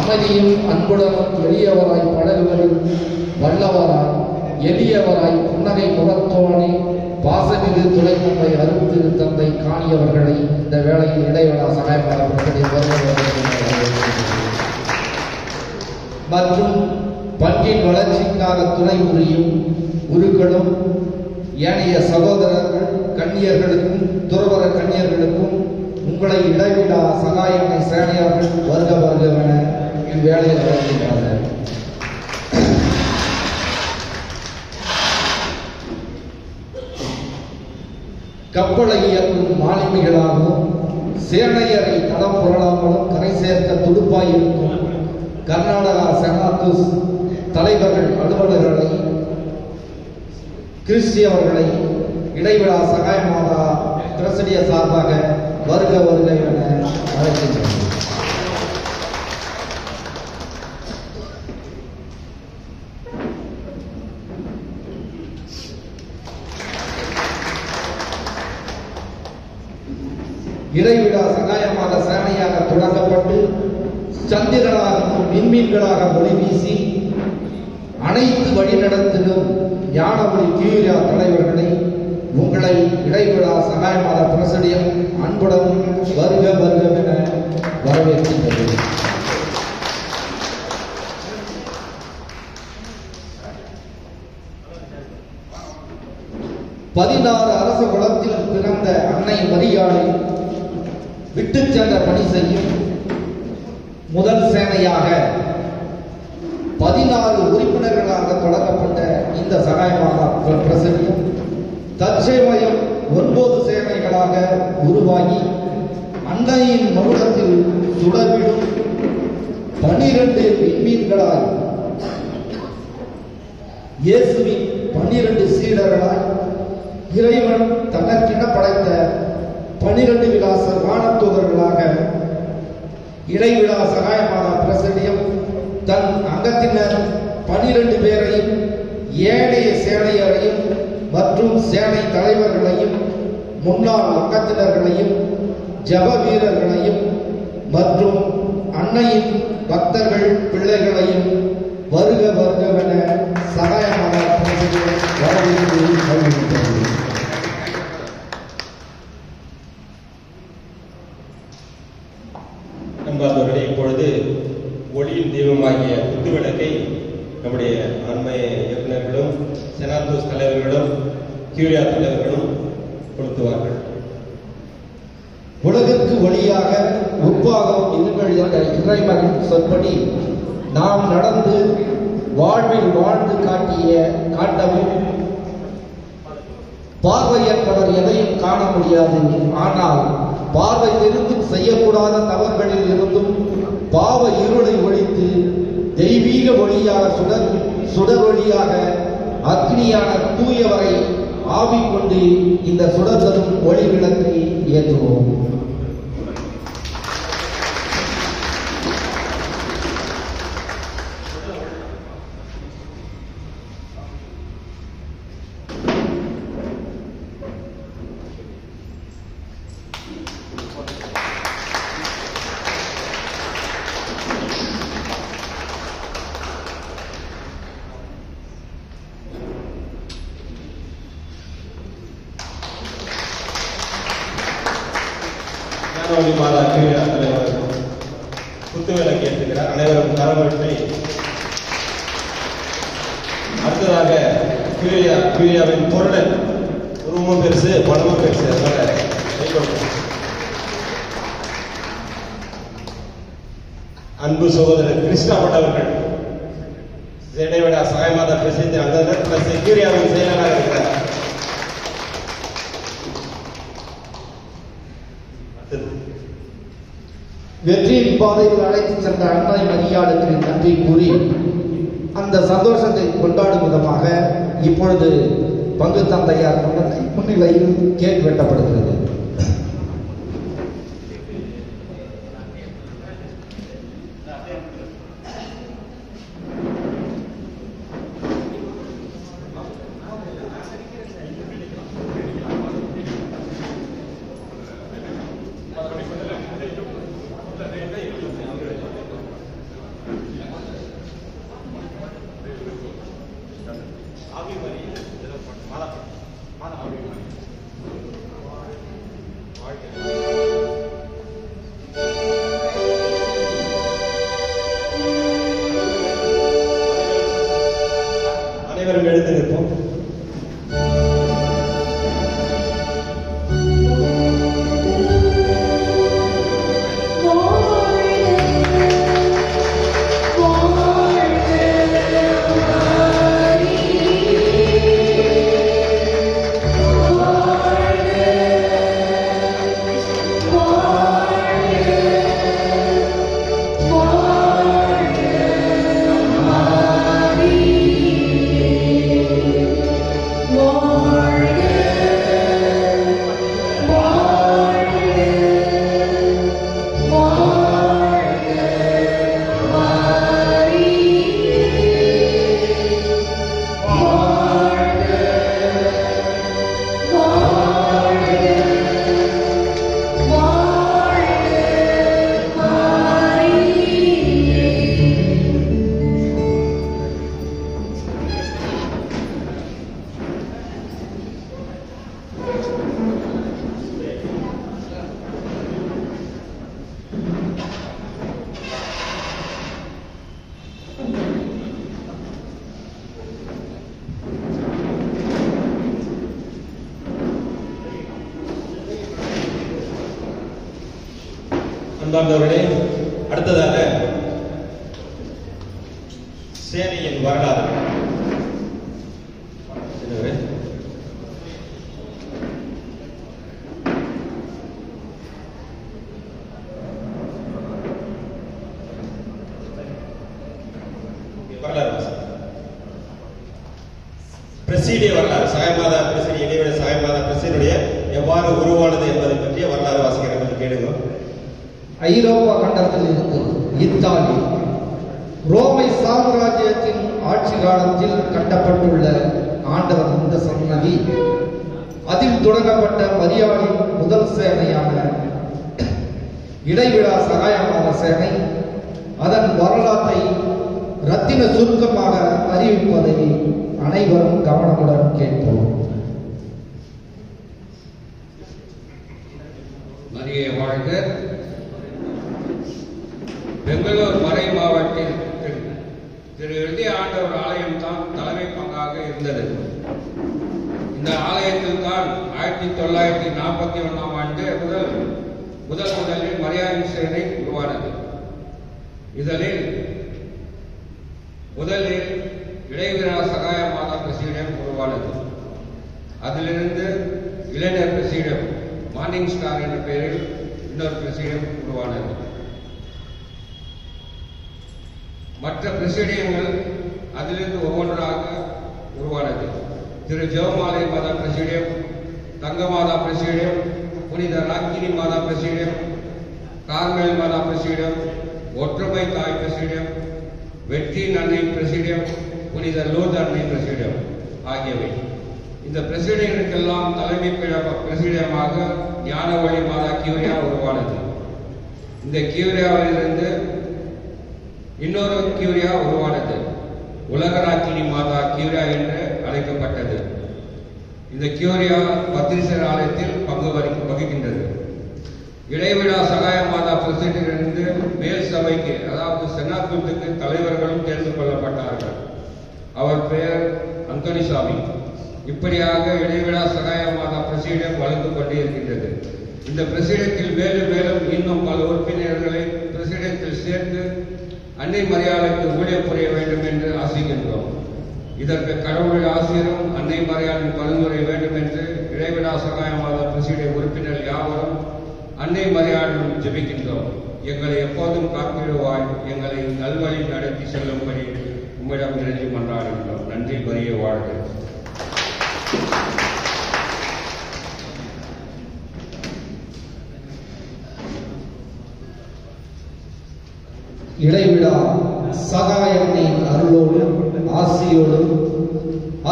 அமைதியும் அன்புடனும் எளியவராய் பழகுவதில் வல்லவராய் எளியவராய் புன்னகை முகத்தோனே பாசமிகு துணைத்தந்தை அருள் திரு தந்தை காணியவர்களை இந்த வேளையில் இடைவெளா சகாயமானவர்களை மற்றும் பங்கின் வளர்ச்சிக்காக துணை புரியும் குருக்களும் ஏனைய சகோதரர்கள் கன்னியர்களுக்கும் துறவர கன்னியர்களுக்கும் உங்களை இடைவிடா சகாயனை சேனையார்கள் வருக வருகவென இவ்வேளையில் வருகின்றார்கள். கப்பலை இயக்கும் மாலுமிகளாகவும் சேனையரை தடம் புரளாமலும் கரை சேர்க்க துடுப்பாயிருக்கும் கர்நாடகா செனாத்துஸ் தலைவர்கள் அலுவலர்களை கிறிஸ்டியவர்களை இடைவிடா சகாயமாதா பிரசிடிய சார்பாக வருக வருக என அழைக்கின்றனர். இடைவிடா சகாயமாக சேனையாக தொடங்கப்பட்டு சந்திரனாகவும் விண்மீன்களாக ஒளி வீசி அனைத்து வழிநடத்திலும் ஞானபுரி கீழா தலைவர்களை உங்களை இடைவிடா சகாயமாத பிரசிடியம் அன்புடன் வருக வருக என வரவேற்கின்றது. பதினாறு அரச குலத்தில் பிறந்த அன்னை மரியாளை விட்டு சென்ற பணி செய்யும் முதல் சேனையாக 14 உறுப்பினர்களாக தொடங்கப்பட்ட இந்த சகாயமாதா பிரசிடியம் தற்சமயம் 9 சேனைகளாக உருவாகி அன்னையின் மகுடத்தில் சுடர்விடும் 12 விண்மீன்களாய் இயேசுவின் 12 சீடர்களாய் இறைவன் தனக்கென படைத்த 12 விலாசர் வானத்தூதர்களாக இடைவிடா சகாயமாதா பிரசிடியம் தன் அங்கத்தினர் 12 பேரையும் ஏனைய சேனையரையும் மற்றும் சேனை தலைவர்களையும் முன்னாள் அங்கத்தினர்களையும் ஜப வீரர்களையும் மற்றும் அன்னையின் பக்தர்கள் பிள்ளைகளையும் வருக வருகவென சகாயமாதா பிரசிடியம் வரவேற்று வருகின்றது. நண்பர்களே, இப்பொழுது ஒளியின் தெய்வமாகிய குத்துவிளக்கை நம்முடைய ஆன்மீக இயக்குநர்களும் செனாத்தோஸ் தலைவர்களும் கியூரியா தலைவர்களும் கொளுத்துவார்கள். உலகிற்கு ஒளியாக உப்பாகவும் இருங்கள் என்ற இறைமகன் சொற்படி நாம் நடந்து வாழ்வில் வாழ்ந்து காட்டவும் பார்வையற்றவர் எதையும் காண முடியாது. ஆனால் பார்வையிலிருந்து செய்யக்கூடாத தவறுகளில் இருந்தும் பாவ இருளை ஒழித்து தெய்வீக ஒளியாக சுடர் ஒளியாக அக்னியான தூயவரை ஆவிக்கொண்டு இந்த சுடர் தரும் ஒளி விளக்கை ஏற்றுவோம். மாதா கியூரியா தலைவர் குத்துவிளக்கு ஏற்றுகிறார். அனைவரும் கரமற்றி அடுத்ததாக கியூரியாவின் பொருளன் ரூமும் பெருசு, பணமும் பெருசு. அதனால அன்பு சகோதரர் கிருஷ்ணாபட் அவர்கள் ஜெடைவிடா சகாயமாதா பிரசித்தி அங்கதர் பிளஸ் செக்யூரியாவின் செயலாளராக இருக்கிறார். வெற்றியின் பாதையில் அழைத்து சென்ற அன்னை மரியாளுக்கு நன்றி கூறி அந்த சந்தோஷத்தை கொண்டாடும் விதமாக இப்பொழுது பங்கு தந்தையார் முன்னிலையில் கேக் வெட்டப்படுகிறது. அனைவரும் எழுந்து நிற்போம். அன்பார்ந்தவர்களே, அடுத்ததாக சேனையின் வரலாறு. பிரசிடிய வரலாறு, சகாயமாதா பிரசிடி, இடைவிட சகாயமாதா பிரசிடியுடைய எவ்வாறு உருவானது என்பதை பற்றிய வரலாறு வாசிக்கிறவர்கள் கேளுங்க. ஐரோப்பா கண்டத்தில் இருந்து இத்தாலி ரோமை சாம்ராஜ்யத்தின் ஆட்சி காலத்தில் கட்டப்பட்டுள்ள ஆண்டவர் இந்த சன்னதி, அதில் தொடங்கப்பட்ட மரியாளின் முதல் சேனையான இடைவிடா சகாயமாத சேனை அதன் வரலாற்றை ரத்தின சுருக்கமாக அறிவிப்பதை அனைவரும் கவனமுடன் கேட்போம். மரியே வாழ்க. பெங்களூர் மறை மாவட்டத்தில் திரு எழுதிய ஆண்டவர் ஆலயம் தான் தலைமை பங்காக இருந்தது. இந்த ஆலயத்தில் தான் 1941ஆம் ஆண்டு முதலில் மரியாளின் சேனை உருவானது. முதலில் இடைவிடா சகாய மாதா பிரசிடம் உருவானது. அதிலிருந்து இளைஞர் பிரசிடம் மார்னிங் ஸ்டார் என்ற பெயரில் இன்னொரு பிரசிடம் உருவானது. மற்ற பிரசிடியங்கள் அதிலிருந்து ஒவ்வொன்றாக உருவானது. திரு ஜெபமாலை மாதா பிரசிடியம், தங்க மாதா பிரசிடியம், புனித ராக்கினி மாதா பிரசிடியம், கார்மேல் மாதா பிரசிடியம், ஒற்றுமை தாய் பிரசிடியம், வெற்றி நன்மை பிரசிடியம், புனித லூர்து அன்னை பிரசிடியம் ஆகியவை. இந்த பிரசிடியங்களுக்கெல்லாம் தலைமை பிரசிடியமாக ஞான ஒளி மாதா கியூரியா உருவானது. இந்த கியூரியாவிலிருந்து இன்னொரு கியூரியா உருவானது. உலகராக்கினி மாதா கியூரியா என்று அழைக்கப்பட்டது. இந்த கியூரியா பத்திரிசர் ஆலயத்தில் பங்கு வகிக்கின்றது. இடைவிடா சகாய மாதா பிரசிடத்திலிருந்து மேல் சபைக்கு, அதாவது செனாத்துக்கு தலைவர்களும் தேர்ந்து கொள்ளப்பட்டார்கள். அவர் பெயர் அந்தோனிசாமி. இப்படியாக இடைவிடா சகாயமாக பிரசிடம் வளர்ந்து கொண்டே இருக்கின்றது. இந்த பிரசிடத்தில் மேலும் மேலும் இன்னும் பல உறுப்பினர்களை பிரசிடத்தில் சேர்த்து அன்னை மரியாதைக்கு ஊழியம் புரிய வேண்டும் என்று ஆசிக்கின்றோம். இதற்கு கடவுளுடைய ஆசிரியரும் அன்னை மரியாதையின் பரிந்துரை வேண்டும் என்று இடைவிடா சகாயமாக பிரசிட உறுப்பினர் யாவரும் அன்னை மரியாதையுடன் ஜெபிக்கின்றோம். எங்களை எப்போதும் காத்திடுவாய், எங்களை நல்வழி நடத்தி செல்லும்படி உம்மிடம் இறைஞ்சி மன்றாடுகின்றோம். நன்றி மரிய வாழ்க. இடைவிடா சகாயத்தின் அருளோடும் ஆசியோடும்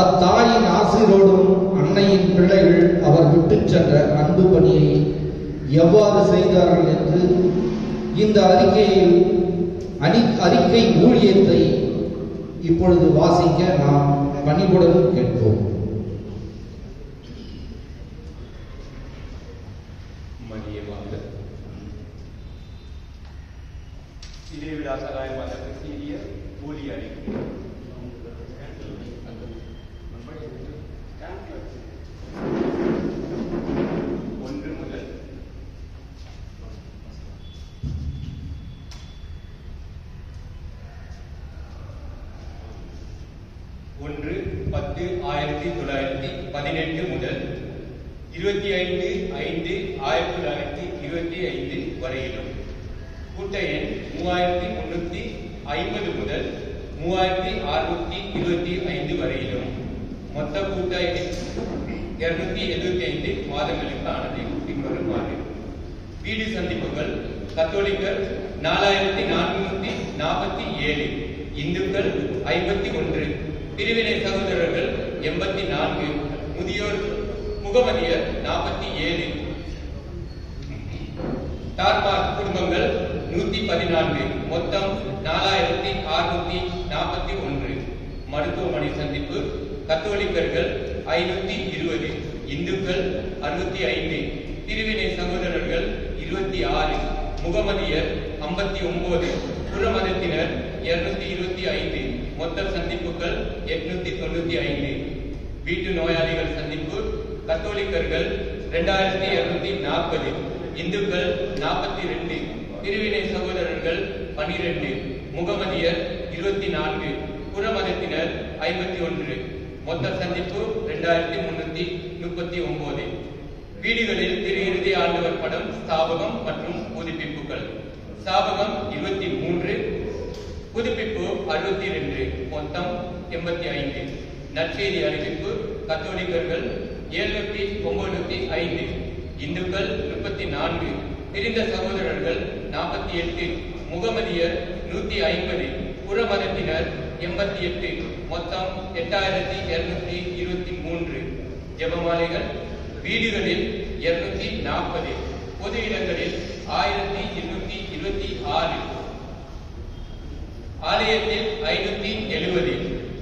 அத்தாயின் ஆசிரோடும் அன்னையின் பிள்ளைகள் அவர் விட்டுச் சென்ற அன்பு பணியை எவ்வாறு செய்தார்கள் என்று இந்த அறிக்கை ஊழியத்தை இப்பொழுது வாசிக்க நாம் பணிவுடன் கேட்போம். இடைவிடா சகாயமாக சீரிய ஊழிய அறிக்கை. 1 முதல் 1/10/1918 முதல் 25/5/1925 வரையிலும் கூட்ட எண் 3350 முதல் 3625 வரையிலும் மொத்த கூட்ட எண் 275 மாதங்களுக்கு ஆனது பின்வருமாறு. வீடு சந்திப்புகள் கத்தோலிக்கர் 4447, இந்துக்கள் 51, பிரிவினை சகோதரர்கள் 84, முதியோர் முகமதியர் 47, டார்மார் குடும்பங்கள் 114, மொத்தம் 4641. மருத்துவமனை சந்திப்பு கத்தோலிக்கர்கள் 520, இந்துக்கள் 65, பிரிவினை சகோதரர்கள் 26, முகமதியர் 59, புற மதத்தினர் 225, மொத்த சந்திப்புகள் 895. வீட்டு நோயாளிகள் சந்திப்பு கத்தோலிக்கர்கள் 2240, இந்துக்கள் 42, பிரிவினை சகோதரர்கள் 12, முகமதியர் 24, புற மதத்தினர் 51, மொத்த சந்திப்பு 2339. வீடுகளில் திரு இறுதி ஆண்டவர் படம் ஸ்தாபகம் மற்றும் புதுப்பிப்புகள். ஸ்தாபகம் 23, புதுப்பிப்பு 62, மொத்தம் 85. நற்செய்தி அறிவிப்பு கத்தோலிக்கர்கள் 795, இந்துக்கள் 34, பிரிந்த சகோதரர்கள் 48, முகமதியர் 150, புற மதத்தினர் 88, மொத்தம் 8223. ஜெபமாலைகள் வீடுகளில் 240, பொது இடங்களில் 1226, ஆலயத்தில் 570,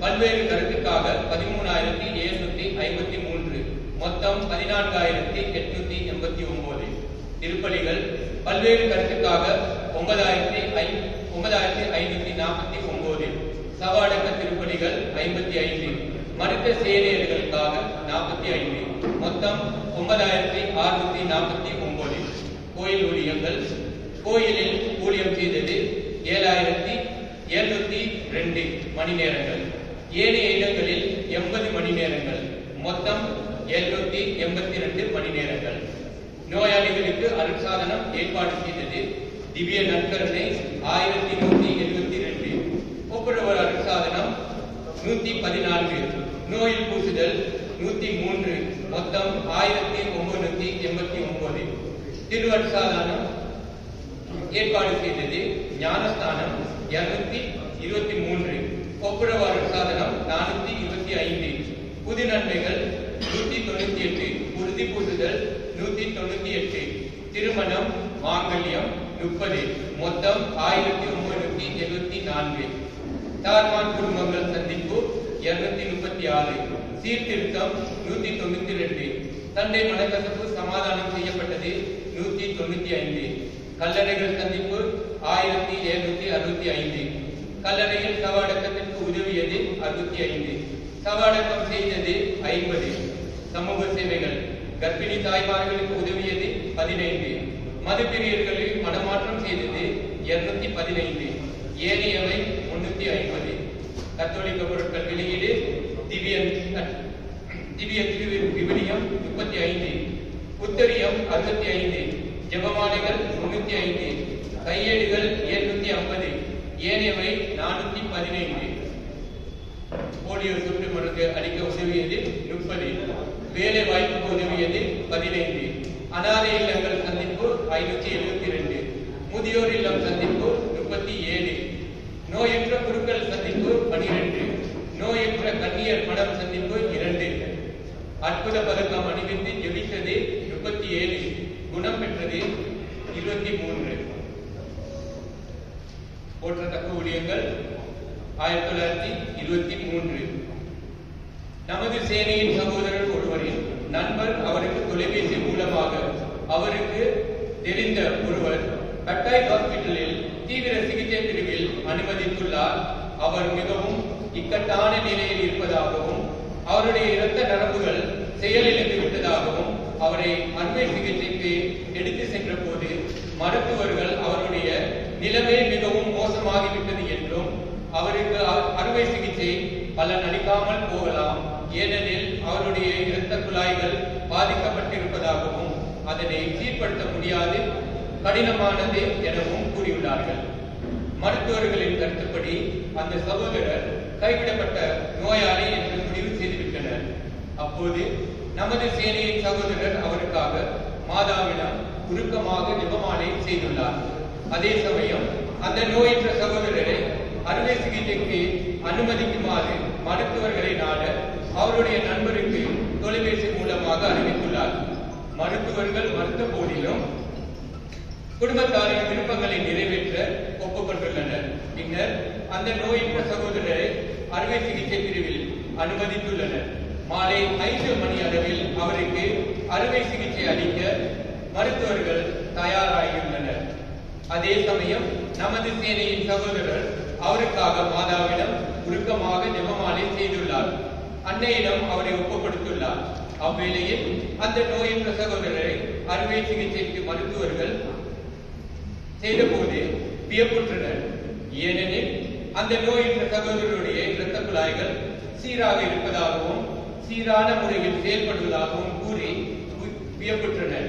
பல்வேறு கருத்துக்காக 13753, மொத்தம் 14889. திருப்பலிகள் பல்வேறு கருத்துக்காக 9549, சவாடக்க திருப்பலிகள் 55, மருத்த சேனையர்களுக்காக 45, மொத்தம் 9649. கோயில் ஊழியங்கள் கோயிலில் ஊழியம் செய்தது 7702 மணி நேரங்கள், ஏனைய இடங்களில் 80 மணி நேரங்கள், மொத்தம் 782 மணி நேரங்கள். நோயாளிகளுக்கு அருட்சாதனம் ஏற்பாடு செய்தது திவ்ய நற்கருணை 1172, ஒப்புரவர் அருட்சாதனம் 114, நோயில் பூசுதல் 103, மொத்தம் 1989. திருவருட்சாதனம் ஏற்பாடு செய்தது ஞானஸ்தானம் 223, ஒப்புரவு அருட்சாதனம் 425, புது நன்மைகள் 198, உறுதி பூசுதல் 198, திருமணம் மாங்கல்யம் 30, மொத்தம் 1974. டார்மான் குடும்பங்கள் சந்திப்பு 236, சீர்திருத்தம் 192, தந்தை மனக்கசப்பு சமாதானம் செய்யப்பட்டது 195, கல்லறைகள் சந்திப்பு 1765, கல்லறையில் சவ அடக்கத்திற்கு உதவியது 65, சவடக்கம் செய்தது 50. சமூக சேவைகள் கர்ப்பிணி தாய்மார்களுக்கு உதவியது 15. மதுப்பிரியர்களில் மனமாற்றம் செய்தது 215. ஏனையவை 350. கத்தோலிக்க பொருட்கள் வெளியீடு திவ்ய விவிலியம் 35. உத்தரியம் 65. ஜெபமாலைகள் 305. கையேடுகள் 750. ஏனையவை 415. போலியோ சொட்டு மருந்து அளிக்க உதவியது 30. வேலை வாய்ப்புக்கு உதவியது 15. அனாதை இல்லங்கள் சந்திப்பு 572. முதியோர் இல்லம் சந்திப்பு 37. நோயற்ற குருக்கள் சந்திப்பு 12. நோயற்ற கன்னியர் மடம் சந்திப்பு 2. அற்புத பதக்கம் அணிவித்து ஜெபித்தது 37. குணம் பெற்றது 23. போற்றத்தக்க ஊழியங்கள் 1923. நமது சேனையின் சகோதரர் ஒருவரின் நண்பர் அவருக்கு தொலைபேசி மூலமாக அவருக்கு தெரிந்த ஒருவர் கட்டாய் ஹாஸ்பிட்டலில் தீவிர சிகிச்சை பிரிவில் அனுமதித்துள்ளார். அவர் மிகவும் இக்கட்டான நிலையில் இருப்பதாகவும் அவருடைய இரத்த நரம்புகள் செயலிழந்து விட்டதாகவும் அவரை அறுவை சிகிச்சைக்கு எடுத்து சென்ற போது மருத்துவர்கள் அவருடைய நிலைமை மிகவும் மோசமாகிவிட்டது என்றும் அவருக்கு அறுவை சிகிச்சை பலன் அளிக்காமல் போகலாம், ஏனெனில் அவருடைய இரத்த குழாய்கள் பாதிக்கப்பட்டிருப்பதாகவும் அதனை சீர்படுத்த முடியாது, கடினமானது எனவும் கூறியுள்ளார்கள். மருத்துவர்களின் கருத்துப்படி அந்த சகோதரர் கைவிடப்பட்ட நோயாளி என்று முடிவு செய்துவிட்டனர். அப்போது நமது சேனையின் சகோதரர் அவருக்காக மாதாவிடம் உருக்கமாக ஜெபமாலை செய்துள்ளார். அதே சமயம் அந்த நோயற்ற சகோதரரை அறுவை சிகிச்சைக்கு அனுமதிக்குமாறு மருத்துவர்களை நாட அவருடைய நண்பருக்கு தொலைபேசி மூலமாக அறிவித்துள்ளார். மருத்துவர்கள் மறுத்த போதிலும் குடும்பத்தாரின் விருப்பங்களை நிறைவேற்ற ஒப்புக்கொண்டுள்ளனர். பின்னர் அந்த நோயற்ற சகோதரரை அறுவை சிகிச்சை பிரிவில் அனுமதித்துள்ளனர். மாலை 5 மணி அளவில் அவருக்கு அறுவை சிகிச்சை அளிக்க மருத்துவர்கள் தயாராகியுள்ளனர். அதே சமயம் நமது சேனையின் சகோதரர் அவருக்காக மாதாவிடம் உருக்கமாக ஜெபமாலை செய்துள்ளார். அன்னையிடம் அவரை ஒப்புக்கொடுத்துள்ளார். அவ்வேளையில் அந்த நோயற்ற சகோதரரை அறுவை சிகிச்சைக்கு மருத்துவர்கள் செய்தபோது வியப்புற்றனர். ஏனெனில் அந்த நோயற்ற சகோதரருடைய இரத்த குழாய்கள் சீராக இருப்பதாகவும் சீரான முறையில் செயல்படுவதாகவும் கூறி வியப்புற்றனர்.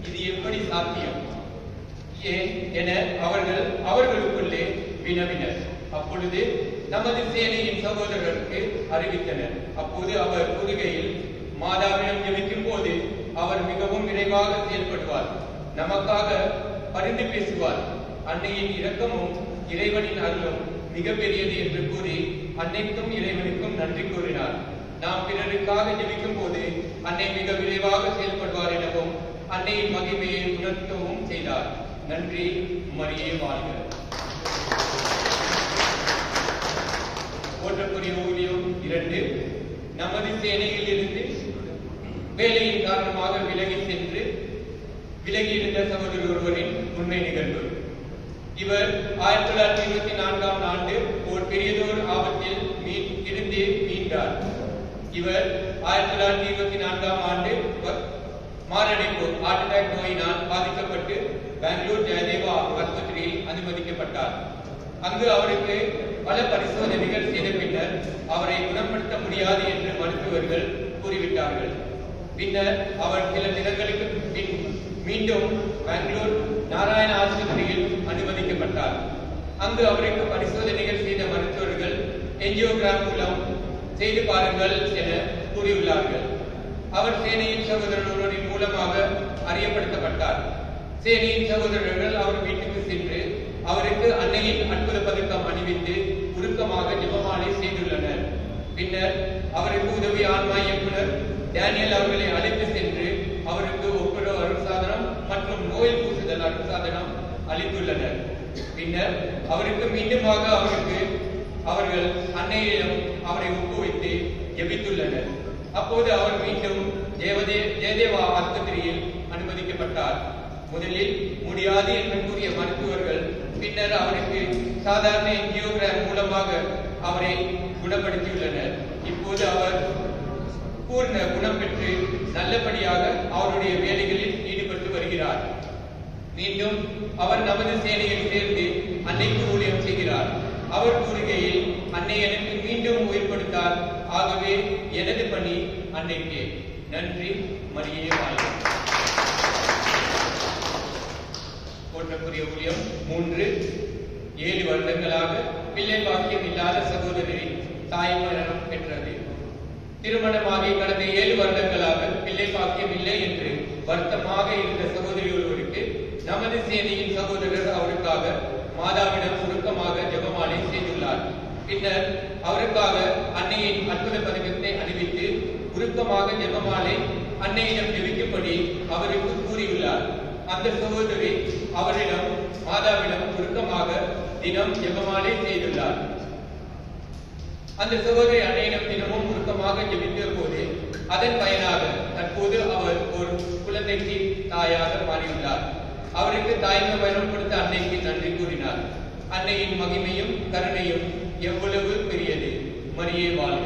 இது எப்படி சாத்தியம் ஏன் என அவர்களுக்குள்ளே வினவினர். அப்பொழுது நமது சேனையின் சகோதரருக்கு அறிவித்தனர். அப்போது அவர் கூறுகையில், மாதாவிடம் ஜெபிக்கும் போது அவர் மிகவும் விரைவாக செயல்படுவார், நமக்காக பரிந்து பேசுவார், அன்னையின் இரக்கமும் இறைவனின் அருளும் மிகப்பெரியது என்று கூறி அன்னைக்கும் இறைவனுக்கும் நன்றி கூறினார். நாம் பிறருக்காக ஜெபிக்கும் போது அன்னை மிக விரைவாக செயல்படுவார் எனவும் அன்னையின் மகிமையை உணர்த்தவும் செய்தார். நன்றி, மரியே வாழ்க. போற்றக்கூடிய ஊழியம் 2. நமது சேனையில் இருந்து வேலையின் காரணமாக விலகியிருந்த சகோதரர் ஒருவரின் உண்மை நிகழ்வு. இவர் 1924ஆம் ஆண்டு ஒரு பெரியதோர் ஆபத்தில் இருந்து மீண்டார். இவர் 1924ஆம் ஆண்டு மாரடைப்பு ஹார்ட் அட்டாக் நோயினால் பாதிக்கப்பட்டு பெங்களூர் ஜெயதேவா ஆஸ்பத்திரியில் அனுமதிக்கப்பட்டார். அங்கு அவருக்கு பல பரிசோதனைகள் செய்த பின்னர் அவரை குணப்படுத்த முடியாது என்று மருத்துவர்கள் கூறிவிட்டார்கள். பின்னர் அவர் சில தினங்களுக்கு பின் மீண்டும் பெங்களூர் நாராயண ஆஸ்பத்திரியில் அனுமதிக்கப்பட்டார். அங்கு அவருக்கு பரிசோதனைகள் செய்த மருத்துவர்கள் என்ஜியோகிராம் மூலம் செய்து பாருங்கள் என கூறியுள்ளார்கள். அவர் சேனையின் சகோதரர்களின் மூலமாக அறியப்படுத்தப்பட்டார். சேனையின் சகோதரர்கள் அவர் வீட்டுக்கு சென்று அவருக்கு அன்னையின் அற்புத பதக்கம் அணிவித்து உருக்கமாக ஜெபமாலை செய்துள்ளனர். பின்னர் அவருக்கு உதவி ஆன்மா இயக்குனர் டேனியல் அவர்களை அழைத்து சென்று அவருக்கு ஒப்புர அருட்சாதனம் மற்றும் நோய் பூசுதல் அருட்சாதனம் அளித்துள்ளனர். பின்னர் அவருக்கு மீண்டுமாக அவர்கள் அன்னையிடம் அவரை ஒப்புவித்து ஜெபித்துள்ளனர். அப்போது அவர் மீண்டும் ஜெயதேவா ஆஸ்பத்திரியில் அனுமதிக்கப்பட்டார். முதலில் முடியாது என்று கூறிய மருத்துவர்கள் பின்னர் அவருக்கு சாதாரண என்ஜியோகிராம் மூலமாக அவரை குணப்படுத்தியுள்ளனர். இப்போது அவர் பூர்ண குணம் பெற்று நல்லபடியாக அவருடைய வேலைகளில் ஈடுபட்டு வருகிறார். மீண்டும் அவர் நமது சேனையில் சேர்ந்து அன்னைக்கு ஊழியம் செய்கிறார். அவர் கூறுகையில், அன்னை எனக்கு மீண்டும் உயிர் கொடுத்தார், ஆகவே எனது பணி அன்னைக்கு. நன்றி, மரியே வாழ்க. போற்றக்கூடிய ஊழியம் 7 வருடங்களாக பிள்ளை பாக்கியம் இல்லாத சகோதரின் தாய்மரணம் பெற்றது. திருமணமாகி கடந்த 7 வருடங்களாக பிள்ளை பாக்கியம் இல்லை என்று வருத்தமாக இருந்த சகோதரி ஒருவருக்கு நமது சேனையின் சகோதரர் அவருக்காக மாதாவிடம் சுருக்கமாக ஜெபமாலை செய்துள்ளார். பின்னர் அவருக்காக அன்னையின் அற்புத பதக்கத்தை அணிவித்து உருக்கமாக ஜெபமாலை அன்னையிடம் ஜெபிக்கும்படி அவருக்கு கூறியுள்ளார். அந்த சகோதரி அவரிடம் மாதாவிடம் சுருக்கமாக தினம் ஜெபமாலை செய்துள்ளார். அந்த சகோதரி அன்னையிடம் தினமும் உருக்கமாக ஜெபித்த போது அதன் பயனாக தற்போது அவர் ஒரு குழந்தைக்கு தாயாக மாறியுள்ளார். அவருக்கு தாய்மை வரம் கொடுத்த அன்னைக்கு நன்றி கூறினார். அன்னையின் மகிமையும் கருணையும் எவ்வளவு பெரியது. மரியே வாழ்க.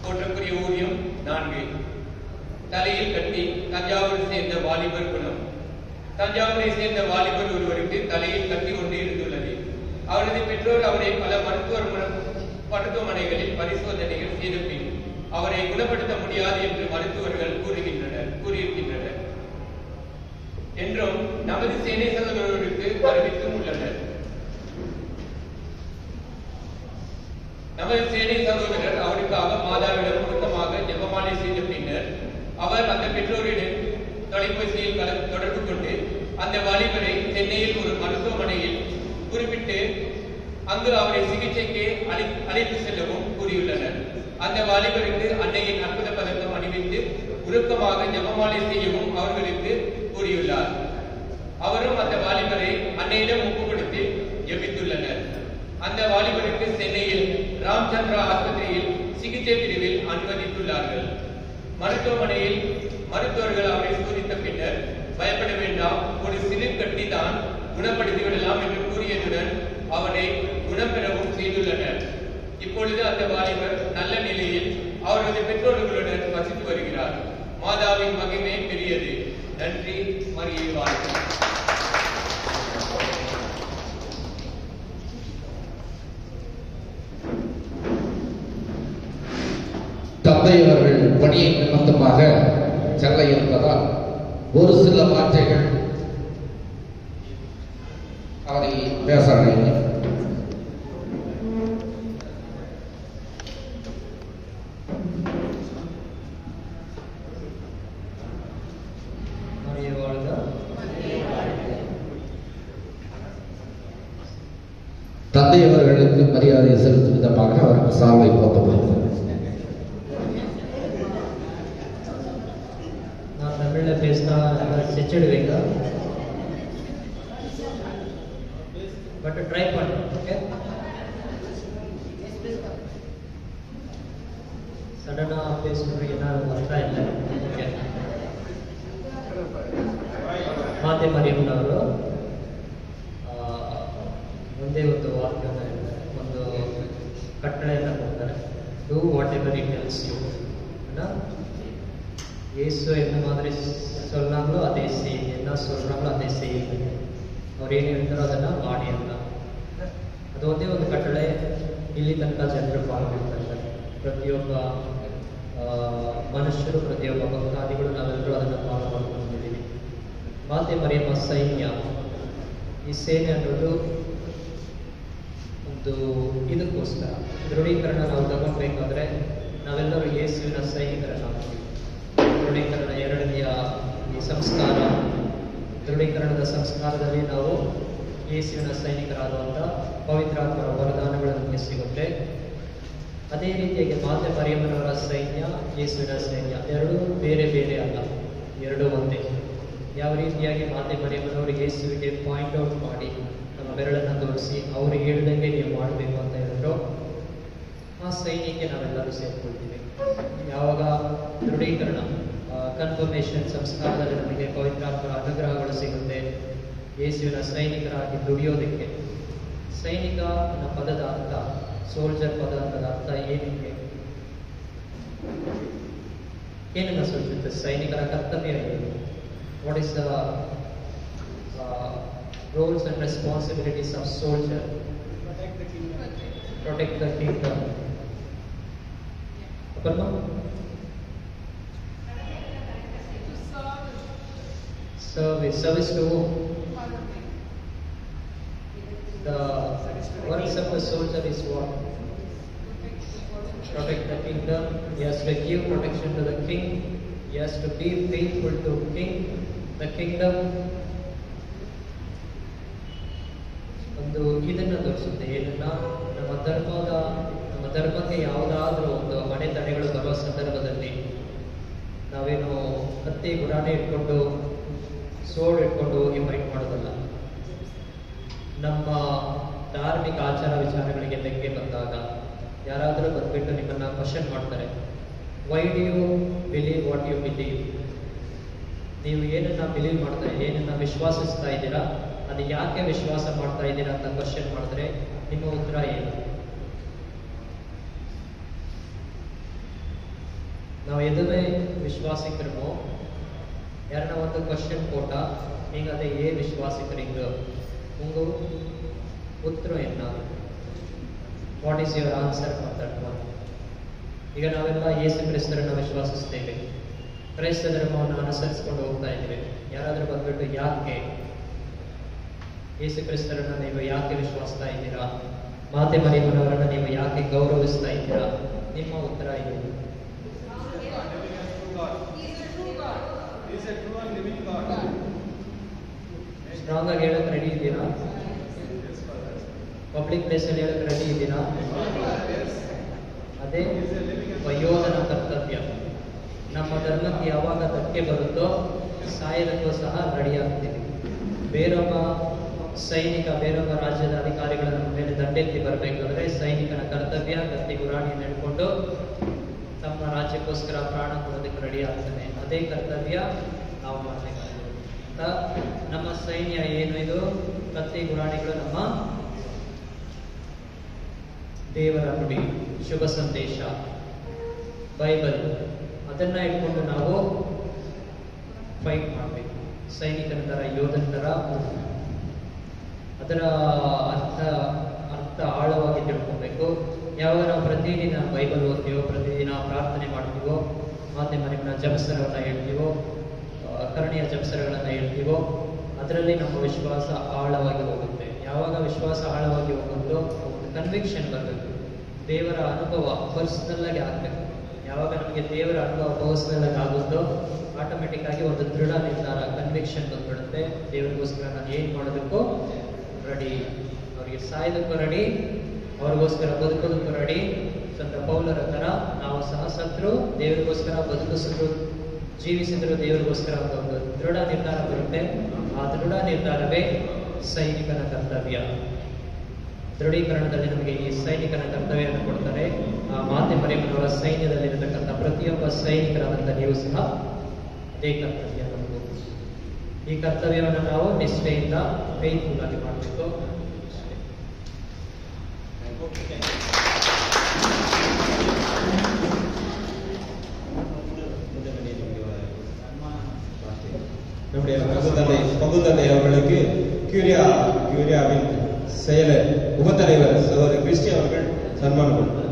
போற்றக்கூடிய ஊழியம் 4. தலையில் கட்டி தஞ்சாவூரை சேர்ந்த வாலிபர் குணம். தஞ்சாவூரை சேர்ந்த வாலிபர் ஒருவருக்கு தலையில் கட்டி ஒன்று இருந்துள்ளது. அவரது பெற்றோர் அவரை பல மருத்துவமனைகளில் பரிசோதனைகள் செய்த பின் அவரை குணப்படுத்த முடியாது என்று மருத்துவர்கள் கூறியிருக்கின்றனர் என்றும் நமது சேனை சகோதரருக்கு அறிவித்தும் உள்ளனர். நமது சேனை சகோதரர் அவருக்காக மாதாவிடம் முழுக்கமாக ஜெபமாலை செய்த பின்னர் அவர் அந்த பெற்றோரிடம் தொலைபேசியில் தொடர்பு கொண்டு அந்த வாலிபரை சென்னையில் ஒரு மருத்துவமனையில் குறிப்பிட்டு அங்கு அவரை சிகிச்சைக்கு அழைத்து செல்லவும் கூறியுள்ளனர். அந்த வாலிபருக்கு அன்னையின் அற்புத பதக்கம் அணிவித்து உருக்கமாக ஜெபமாலை செய்யவும் அவர்களுக்கு கூறியுள்ளார். அவரும் அந்த வாலிபரை அன்னையிடம் ஒப்புக்கொடுத்து ஜெபித்துள்ளனர். அந்த வாலிபருக்கு சென்னையில் ராம்சந்திரா ஆஸ்பத்திரியில் சிகிச்சை பிரிவில் அனுமதித்துள்ளார்கள். மருத்துவமனையில் மருத்துவர்கள் அவரை சோதித்த பின்னர் பயப்பட வேண்டாம், ஒரு சிறு கட்டி தான், குணப்படுத்தி விடலாம் என்று கூறியதுடன் அவனை குணப்பெறவும் செய்துள்ளனர். இப்பொழுது அந்த வாலிபர் நல்ல நிலையில் அவரது பெற்றோர்களுடன் வசித்து வருகிறார். மாதாவின் மகிமை பெரியது. நன்றி, மரியே வாழ்க. தந்தை அவர்கள் பணியின் நிமித்தமாக செல்ல இருப்பதால் ஒரு சில வார்த்தைகள் அவரை பேச அழைக்கிறேன். தந்தை அவர்களுக்கு மரியாதை செலுத்தும் விதமாக அவருக்கு சால்வை போத்தப்படுகிறது. நான் தமிழ்ல பேசினா செச்சிடுவீங்க, பட் ட்ரை பண்ணுங்க. ஓகே, சடனா பேசுறீங்கன்னா ಅರ್ಥ ಇಲ್ಲ. ಓಕೆ, ಮಾತೆ ಮರಿಯಮ್ಮನವರು ಮುಂದೆ ಒಂದು ವಾಕ್ಯವನ್ನು ಹೇಳ್ತಾರೆ, ಒಂದು ಕಟ್ಟಳೆಯನ್ನು ಕೊಡ್ತಾರೆ. Do whatever it tells you. இயேசு என்ன மாதிரி சொன்னாங்களோ அதை செய், என்ன சொல்றாங்களோ அதை செய்யுங்க, ಅವ್ರು ಏನು ಹೇಳ್ತಾರೋ ಅದನ್ನು ಮಾಡಿ ಅಂತ. ಅದು ಒಂದೇ ಒಂದು ಕಟ್ಟಳೆ ಇಲ್ಲಿ ತನಕ ಜನರು ಪಾಲ್ಗೊಳ್ತಾರೆ. ಪ್ರತಿಯೊಬ್ಬ ಮನುಷ್ಯರು, ಪ್ರತಿಯೊಬ್ಬ ಭಕ್ತಾದಿಗಳು ನಾವೆಲ್ಲರೂ ಅದನ್ನು ಪಾಲ್ಗೊಂಡಿದ್ದೀವಿ. ಮಾತೆ ಮರಿಯಮ್ಮ ಸೈನ್ಯ, ಈ ಸೇನೆ ಅನ್ನೋದು ಒಂದು ಇದಕ್ಕೋಸ್ಕರ ದೃಢೀಕರಣ ನಾವು ತಗೊಳ್ಬೇಕಾದ್ರೆ ನಾವೆಲ್ಲರೂ ಯೇಸುವಿನ ಸೈನಿಕರನ್ನಾಗ್ತೀವಿ. ದೃಢೀಕರಣ ಎರಡನೆಯ ಈ ಸಂಸ್ಕಾರ, ದೃಢೀಕರಣದ ಸಂಸ್ಕಾರದಲ್ಲಿ ನಾವು ಯೇಸುವಿನ ಸೈನಿಕರಾದಂಥ ಪವಿತ್ರಾತ್ಮರ ವರದಾನಗಳು ನಮಗೆ ಸಿಗುತ್ತೆ. ಅದೇ ರೀತಿಯಾಗಿ ಮಾತೆ ಮರಿಯಮ್ಮನವರ ಸೈನ್ಯ, ಯೇಸುವಿನ ಸೈನ್ಯ ಎರಡೂ ಬೇರೆ ಬೇರೆ ಅಲ್ಲ, ಎರಡೂ ಒಂದೇ. ಯಾವ ರೀತಿಯಾಗಿ ಮಾತೆ ಮರಿಯಮ್ಮನವರು ಯೇಸುವಿಗೆ ಪಾಯಿಂಟ್ ಔಟ್ ಮಾಡಿ ನಮ್ಮ ಬೆರಳನ್ನು ತೋರಿಸಿ ಅವ್ರಿಗೆ ಹೇಳಿದಂಗೆ ನೀವು ಮಾಡಬೇಕು ಅಂತ ಹೇಳಿದ್ರು, ಆ ಸೈನ್ಯಕ್ಕೆ ನಾವೆಲ್ಲರೂ ಸೇರ್ಕೊಳ್ತೀವಿ. ಯಾವಾಗ ದೃಢೀಕರಣ, ಕನ್ಫರ್ಮೇಷನ್ ಸಂಸ್ಕಾರದಲ್ಲಿ ನಮಗೆ ಪವಿತ್ರಾತ್ಮರ ಅನುಗ್ರಹಗಳು ಸಿಗುತ್ತೆ ಯೇಸುವಿನ ಸೈನಿಕರಾಗಿ ದುಡಿಯೋದಕ್ಕೆ. ಸೈನಿಕ ಅನ್ನೋ ಪದದ ಅರ್ಥ, ಸೋಲ್ಜರ್ ಪದದ ಅರ್ಥ ಏನಿದೆ, ಏನನ್ನ ಸೂಚಿಸುತ್ತೆ? ಸೈನಿಕರ ಕರ್ತವ್ಯ ಏನು? What is the roles and responsibilities of soldier? Protect the kingdom. Aparna? Service to whom? The works of the soldier is what? Protect the kingdom. He has to give protection to the king. He has to be faithful to king. The kingdom ಒಂದು ಇದನ್ನ ತೋರಿಸುತ್ತೆ. ಏನನ್ನ? ನಮ್ಮ ಧರ್ಮಕ್ಕೆ ಯಾವುದಾದ್ರೂ ಒಂದು ಅಡೆತಡೆಗಳು ಬರುವ ಸಂದರ್ಭದಲ್ಲಿ ನಾವೇನು ಕತ್ತಿ ಗುರಾಣಿ ಇಟ್ಕೊಂಡು ಸೋಡ್ ಇಟ್ಕೊಂಡು ಹೋಗಿ ಫೈಟ್ ಮಾಡೋದಲ್ಲ. ನಮ್ಮ ಧಾರ್ಮಿಕ ಆಚಾರ ವಿಚಾರಗಳಿಗೆ ಲೆಕ್ಕೆ ಬಂದಾಗ ಯಾರಾದರೂ ಬಂದ್ಬಿಟ್ಟು ನಿಮ್ಮನ್ನ ಕ್ವಶನ್ ಮಾಡ್ತಾರೆ, why do you believe what you believe? ನೀವು ಏನನ್ನ ಬಿಲೀವ್ ಮಾಡ್ತಾ, ಏನನ್ನ ವಿಶ್ವಾಸಿಸ್ತಾ ಇದ್ದೀರಾ, ಅದು ಯಾಕೆ ವಿಶ್ವಾಸ ಮಾಡ್ತಾ ಇದ್ದೀರಾ ಅಂತ ಕ್ವಶನ್ ಮಾಡಿದ್ರೆ ನಿಮ್ಮ ಉತ್ತರ ಏನು? ನಾವು எதுவே விசுவாசிக்கிறோமோ, யாரனா வந்து क्वेश्चन போட்டா நீங்க அதை ஏன் விசுவாசிக்கிறீங்க, உங்க உத்தரம் என்ன? What is your answer for that one? ಈಗ ನಾವೆಲ್ಲ ಯೇಸು ಕ್ರಿಸ್ತರನ್ನು ವಿಶ್ವಾಸಿಸ್ತೇವೆ, ಕ್ರೈಸ್ತ ಧರ್ಮವನ್ನು ಅನುಸರಿಸಿಕೊಂಡು ಹೋಗ್ತಾ ಇದ್ದೇವೆ. ಯಾರಾದರೂ ಬಂದ್ಬಿಟ್ಟು ಯಾಕೆ ಯೇಸು ಕ್ರಿಸ್ತರನ್ನು ನೀವು ಯಾಕೆ ವಿಶ್ವಾಸಿಸ್ತಾ ಇದ್ದೀರಾ, ಮಾತೆ ಮರಿಯಮ್ಮನವರನ್ನು ನೀವು ಯಾಕೆ ಗೌರವಿಸ್ತಾ ಇದ್ದೀರಾ, ನಿಮ್ಮ ಉತ್ತರ ಏನು? ಸ್ಟ್ರಾಂಗ್ ಆಗಿ ಹೇಳಕ್ ರೆಡಿ ಇದ್ದೀರಾ? ಪಬ್ಲಿಕ್ ಪ್ಲೇಸ್ ಅಲ್ಲಿ ಹೇಳಕ್ ರೆಡಿ ಇದ್ದೀರಾ? ಅದೇ ವಯೋಧನ ಕರ್ತವ್ಯ. ನಮ್ಮ ಧರ್ಮಕ್ಕೆ ಯಾವಾಗ ಧಕ್ಕೆ ಬರುತ್ತೋ ಸಾಯಲಕ್ಕೂ ಸಹ ರೆಡಿ ಆಗ್ತೀವಿ. ಬೇರೊಬ್ಬ ಸೈನಿಕ, ಬೇರೊಬ್ಬ ರಾಜ್ಯದ ಅಧಿಕಾರಿಗಳ ನಮ್ಮ ಮೇಲೆ ದಂಡೆತ್ತಿ ಬರಬೇಕಾದ್ರೆ ಸೈನಿಕನ ಕರ್ತವ್ಯ ಕತ್ತಿ ಗುರಾಣಿಯನ್ನು ಹಿಡ್ಕೊಂಡು ತಮ್ಮ ರಾಜ್ಯಕ್ಕೋಸ್ಕರ ಪ್ರಾಣ ಕೊಡೋದಕ್ಕೆ ರೆಡಿ ಆಗ್ತಾನೆ. ಅದೇ ಕರ್ತವ್ಯ ನಾವು ಮಾಡಬೇಕಾಗಿದೆ ಅಂತ. ನಮ್ಮ ಸೈನ್ಯ ಏನು, ಇದು ಕತ್ತಿ ಗುರಾಣಿಗಳು ನಮ್ಮ ದೇವರ ನುಡಿ, ಶುಭ ಸಂದೇಶ, ಬೈಬಲ್, ಅದನ್ನ ಇಟ್ಕೊಂಡು ನಾವು ಫೈಟ್ ಮಾಡಬೇಕು. ಸೈನಿಕನ ತರ, ಯೋಧನ ತರ ಅದರ ಅರ್ಥ ಆಳವಾಗಿ ತಿಳ್ಕೊಬೇಕು. ಯಾವಾಗ ನಾವು ಪ್ರತಿದಿನ ಬೈಬಲ್ ಓದ್ತೀವೋ, ಪ್ರತಿದಿನ ಪ್ರಾರ್ಥನೆ ಮಾಡ್ತೀವೋ, ಮಾತೆ ಮರಿಯಮ್ಮನ ಜಪಸರವನ್ನು ಹೇಳ್ತೀವೋ, ಕರುಣೆಯ ಜಪಸರಗಳನ್ನು ಹೇಳ್ತೀವೋ, ಅದರಲ್ಲಿ ನಮ್ಮ ವಿಶ್ವಾಸ ಆಳವಾಗಿ ಹೋಗುತ್ತೆ. ಯಾವಾಗ ವಿಶ್ವಾಸ ಆಳವಾಗಿ ಹೋಗುತ್ತೋ ಕನ್ವಿಕ್ಷನ್ ಬರಬೇಕು. ದೇವರ ಅನುಭವ ಪರ್ಸನಲ್ ಆಗಿ ಆಗಬೇಕು. ಯಾವಾಗ ನಮಗೆ ದೇವರ ಅನುಭವ ಪರ್ಸನಲ್ ಆಗಿ ಆಗುತ್ತೋ ಆಟೋಮೆಟಿಕ್ ಆಗಿ ಒಂದು ದೃಢ ನಿರ್ಧಾರ, ಕನ್ವಿಕ್ಷನ್ ಬಂದ್ಬಿಡುತ್ತೆ. ದೇವರಿಗೋಸ್ಕರ ನಾನು ಏನು ಮಾಡೋದಕ್ಕೂ ರೆಡಿ, ಅವರಿಗೆ ಸಾಯೋದಕ್ಕೂ ರೆಡಿ, ಅವ್ರಿಗೋಸ್ಕರ ಬದುಕೋದಕ್ಕೂ ರೆಡಿ. ಸಂತ ಪೌಲರ ತರ ನಾವು ಸಹ ಸತ್ರು ದೇವರಿಗೋಸ್ಕರ, ಬದುಕಿಸಿದ್ರು ಜೀವಿಸಿದ್ರು ದೇವರಿಗೋಸ್ಕರ ಒಂದು ದೃಢ ನಿರ್ಧಾರ ಬರುತ್ತೆ. ಆ ದೃಢ ನಿರ್ಧಾರವೇ ಸೈನಿಕನ ಕರ್ತವ್ಯ. ದೃಢೀಕರಣದಲ್ಲಿ ನಮಗೆ ಈ ಸೈನಿಕನ ಕರ್ತವ್ಯವನ್ನು ಕೊಡ್ತಾರೆ. ಆ ಮಾತೆ ಮರಿಯಮ್ಮನವರ ಸೈನ್ಯದಲ್ಲಿರತಕ್ಕಂಥ ಪ್ರತಿಯೊಬ್ಬ ಸೈನಿಕರಾದಂಥ ನೀವು ಸಹ ಅದೇ ಕರ್ತವ್ಯ ನಮಗೂ. ಈ ಕರ್ತವ್ಯವನ್ನು ನಾವು ನಿಷ್ಠೆಯಿಂದ ಫೇತ್ಫುಲ್ ಆಗಿ ಮಾಡಬೇಕು. நம்முடைய பங்குத்தந்தை அவர்களுக்கு கியூரியாவின் செயலர் உபத்தலைவர் சகோதரர் கிறிஸ்டி அவர்கள் சன்மானம் கொடுத்தார்.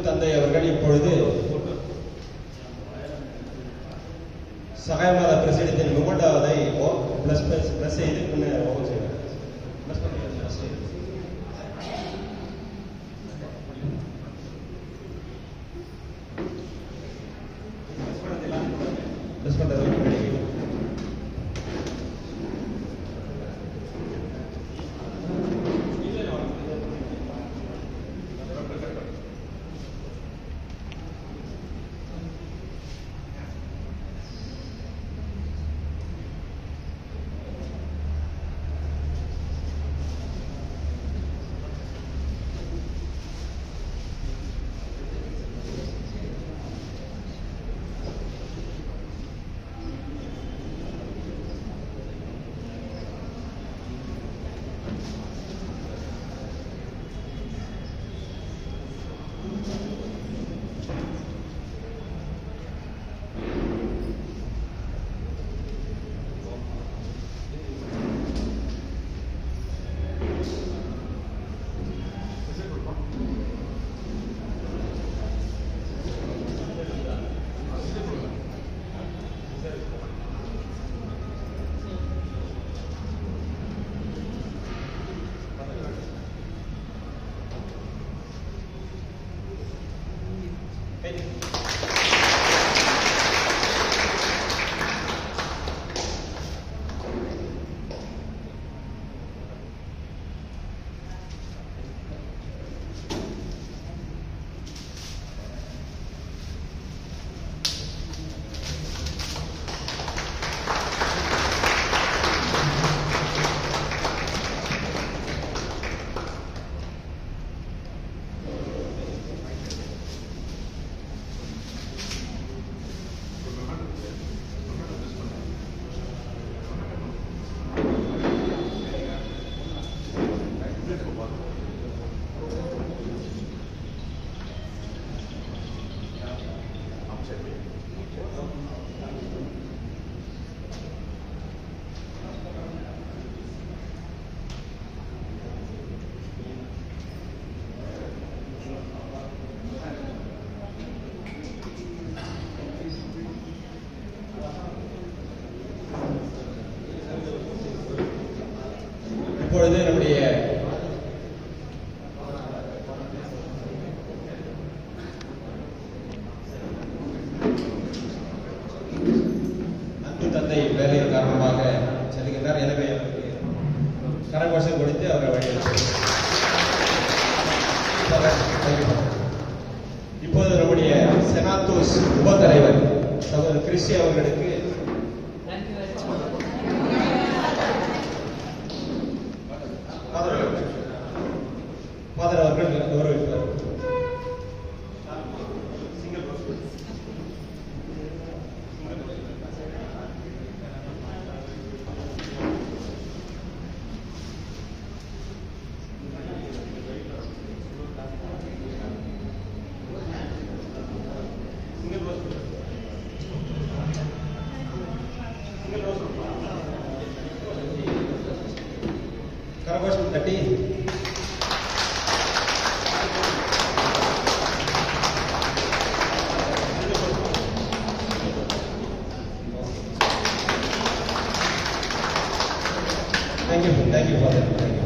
தந்தை அவர்கள் இப்பொழுது சகாயமாத பிரசிடத்தின் மூன்றாவதை பிளஸ் செய்து முன்னேற செய்வார். பிளஸ் பண்றது இப்பொழுது நம்முடைய அன்பு தந்தை வேலையின் காரணமாக செல்கின்றார். எனவே கரகோஷம் கொடுத்து அவரை வழிநடத்துகிறார். இப்போது நம்முடைய செனாத்தோஸ் உபத்தலைவர் சகோதரர் கிறிஸ்டி அவர்களுக்கு ஃபாதர் அவர்கள் கௌரவிப்பார். கரகோஷம் தட்டி Thank you, Father. Thank you.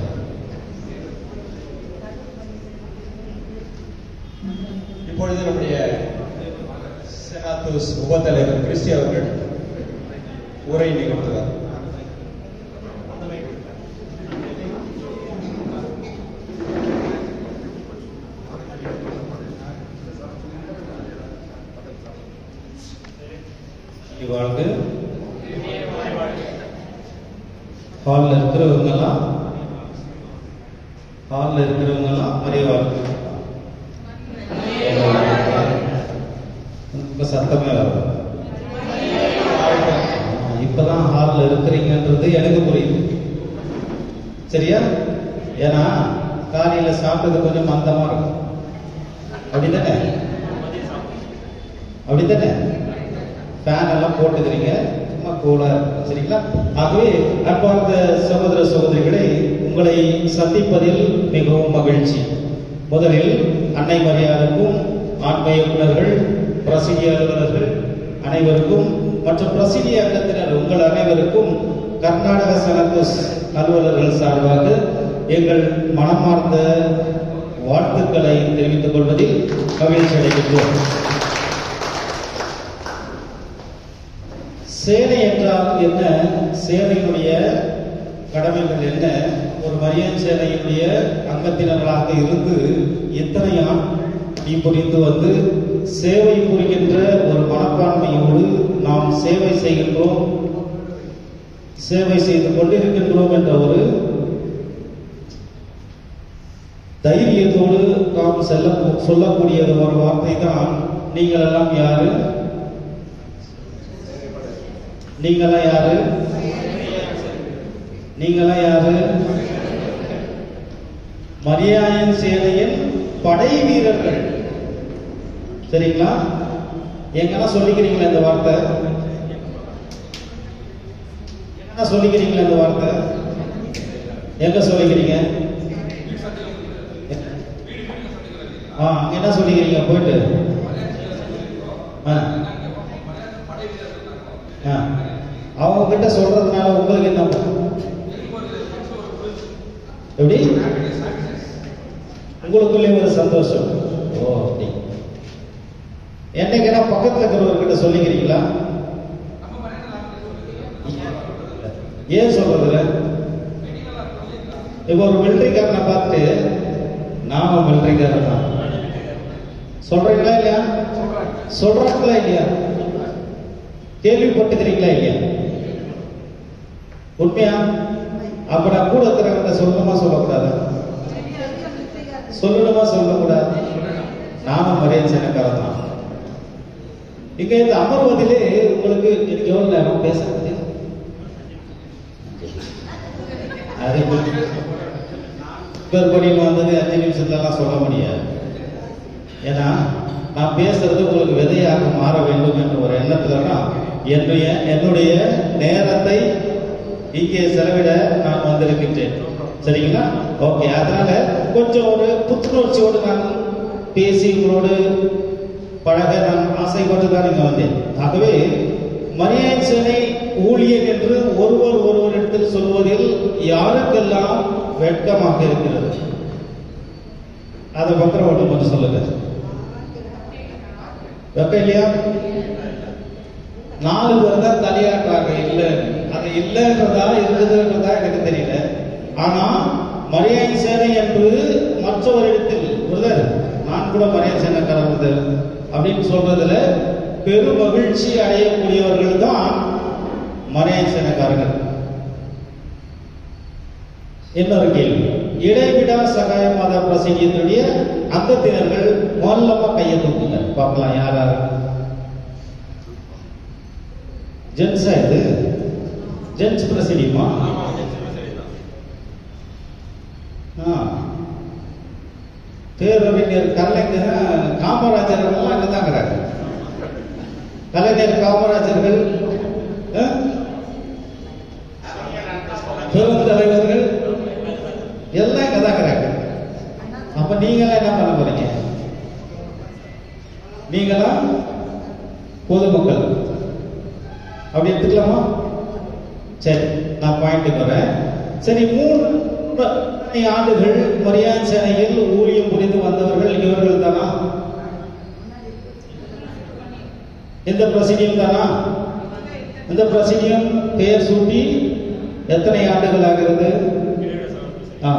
இப்பொழுது நம்முடைய செனாத்தோஸ் உபத்தலைவர் கிறிஸ்டி அவர்கள் உரை நிகழ்த்துவார். வாழ்க. ஹாலில் இருக்கிறவங்கெல்லாம் மறைவாழ்க. இப்ப சத்தமே வரும். இப்பதான் ஹாலில் இருக்கிறீங்கன்றது எனக்கு புரியுது. சரியா? ஏன்னா காலையில சாப்பிட்டது கொஞ்சம் மந்தமா இருக்கும். அப்படித்தானே? ஃபேன் எல்லாம் போட்டுக்கிறீங்க, சும்மா கூலா இருக்கும். சரிங்களா? ஆகவே அன்பார்ந்த சகோதர சகோதரிகளை, உங்களை சந்திப்பதில் மிகவும் மகிழ்ச்சி. முதலில் அன்னை மரியாதைக்கும் ஆன்ம இயக்குநர்கள், பிரசிடி அலுவலர்கள் அனைவருக்கும் மற்றும் பிரசிடி அங்கத்தினர் உங்கள் அனைவருக்கும் கர்நாடக செனத்தோஸ் அலுவலர்கள் சார்பாக எங்கள் மனமார்ந்த வாழ்த்துக்களை தெரிவித்துக் கொள்வதில் மகிழ்ச்சி அடைகின்றோம். சேனை என்றால் என்ன? சேனையினுடைய கடமைகள் என்ன? ஒரு மரியாதை சேனையினுடைய அங்கத்தினர்களாக இருந்து எத்தனை ஆண்டு புரிந்து வந்து சேவை புரிகின்ற ஒரு மனப்பான்மையோடு நாம் சேவை செய்கின்றோம், சேவை செய்து கொண்டிருக்கின்றோம் என்ற ஒரு தைரியத்தோடு நாம் சொல்லக்கூடிய ஒரு வார்த்தை தான் நீங்கள் எல்லாம் யாரு? நீங்களாம் யாரு? மரியாயன் சேனையின் படை வீரர்கள். சரிங்களா? எங்கெல்லாம் சொல்லிக்கிறீங்களா இந்த வார்த்தை? சொல்லிக்கிறீங்களா இந்த வார்த்தை? எங்க சொல்லிக்கிறீங்க? அங்க என்ன சொல்லிக்கிறீங்க? போயிட்டு அவங்க கிட்ட சொல்றதுனால உங்களுக்கு என்ன? எப்படி? உங்களுக்குள்ளே ஒரு சந்தோஷம். ஓ, அப்படி. என்னைக்குன்னா பக்கத்துல இருக்கிறவர்கிட்ட சொல்லிக்கிறீங்களா? ஏன் சொல்றதுல? இப்ப ஒரு மிலிட்டரிக்காரனை பார்த்துட்டு நாம மிலிட்டரிக்காரன் தான் சொல்றீங்களா இல்லையா? சொல்றாங்களா இல்லையா? கேள்விப்பட்டுக்கிறீங்களா இல்லையா? உண்மையா? அப்ப நான் கூட இருக்கிறவங்க சொல்லணுமா சொல்லக்கூடாது? சொல்லணுமா சொல்லக்கூடாது? நானும் மரியாதை சேனக்காரன் தான். இங்க இந்த அமர்வதிலே உங்களுக்கு எனக்கு எவ்வளவு நேரம் பேசுறது? வந்தது 5 நிமிஷத்துல எல்லாம் சொல்ல முடியாது. ஏன்னா நான் பேசுறது உங்களுக்கு விதையாக மாற வேண்டும் என்ற ஒரு எண்ணத்துல தான் என்னுடைய நேரத்தை இங்கே செலவிட நான் வந்திருக்கின்றேன். சரிங்களா? ஓகே. அதனால கொஞ்சம் ஒரு புத்துணர்ச்சியோடு நான் பேசி உங்களோடு பழக நான் ஆசைப்பட்டு தான் இங்க வந்தேன். ஆகவே மரியாதை சேனை ஊழியர் என்று ஒருவரிடத்தில் சொல்வதில் யாருக்கெல்லாம் வெட்கமாக இருக்கிறது? அதை பத்திரம் ஒன்று கொஞ்சம் சொல்லுங்க. வெட்கம் இல்லையா? 4 பேர் தான் தலையாட்டாங்க. இல்லை, அது இல்லைன்றதா இருக்குதுன்றதா எனக்கு தெரியல. ஆனா மரியாதை சேனை என்று மற்றவரிடத்தில் நான் கூட மரியாதை சேனைக்காரர்கள் அப்படின்னு சொல்றதுல பெரும் மகிழ்ச்சி அடையக்கூடியவர்கள் தான் மரியாதை சேனைக்காரர்கள். இன்னொரு கேள்வி, இடைவிடா சகாய மாதா பிரசங்கியத்துடைய அங்கத்தினர்கள் மொல்லமா கையை தூக்குங்க பார்க்கலாம். யாரா ஜென்ஸா? இது ஜென்ஸ் பிரசிடியுமா? பேரறிஞர் கலைஞர் காமராஜர் எல்லாம் அங்கதாங்கிறாங்க. கலைஞர் காமராஜர்கள், பெருந்தலைவர்கள் எல்லாம் இங்கதாங்கிறாங்க. அப்ப நீங்களாம் என்ன பண்ண போறீங்க? நீங்களாம் பொதுமக்கள் அப்படி எடுத்துக்கலாமா? சரி, நான் பாயிண்ட்டுக்கு வரேன். சரி, 3 ஆண்டுகள் மரியாதை சேனையில் ஊழியம் புரிந்து வந்தவர்கள் இவர்கள் தானா? இந்த பிரசிடியம் தானா? இந்த பிரசிடியம் பெயர் சூட்டி எத்தனை ஆண்டுகள் ஆகிறது? 1981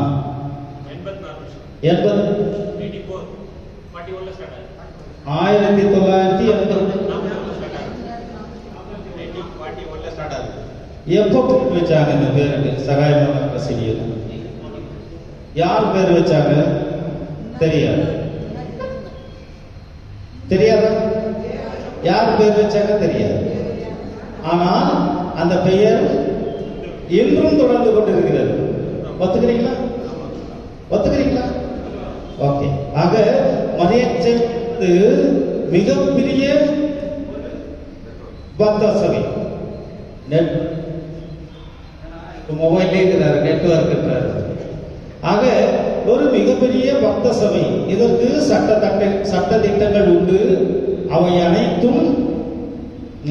எப்போ பேர் வச்சாங்க இந்த பேருக்கு? சகாயமான பிரசிடியம் யார் பேர் வச்சாங்க? தெரியாது. தெரியாதா? யார் பேர் வச்சாங்க தெரியாது. ஆனால் அந்த பெயர் இன்றும் தொடர்ந்து கொண்டிருக்கிறது. ஒத்துக்கிறீங்களா? ஒத்துக்கிறீங்களா? ஓகே. ஆக மரியாதை மிகப்பெரிய பக்த சபை. மொபைல்லே இருக்கிறாரு, நெட்வொர்க் இருக்கிறாரு. ஆக ஒரு மிகப்பெரிய பக்த சபை. இதற்கு சட்ட திட்டங்கள் உண்டு. அவை அனைத்தும்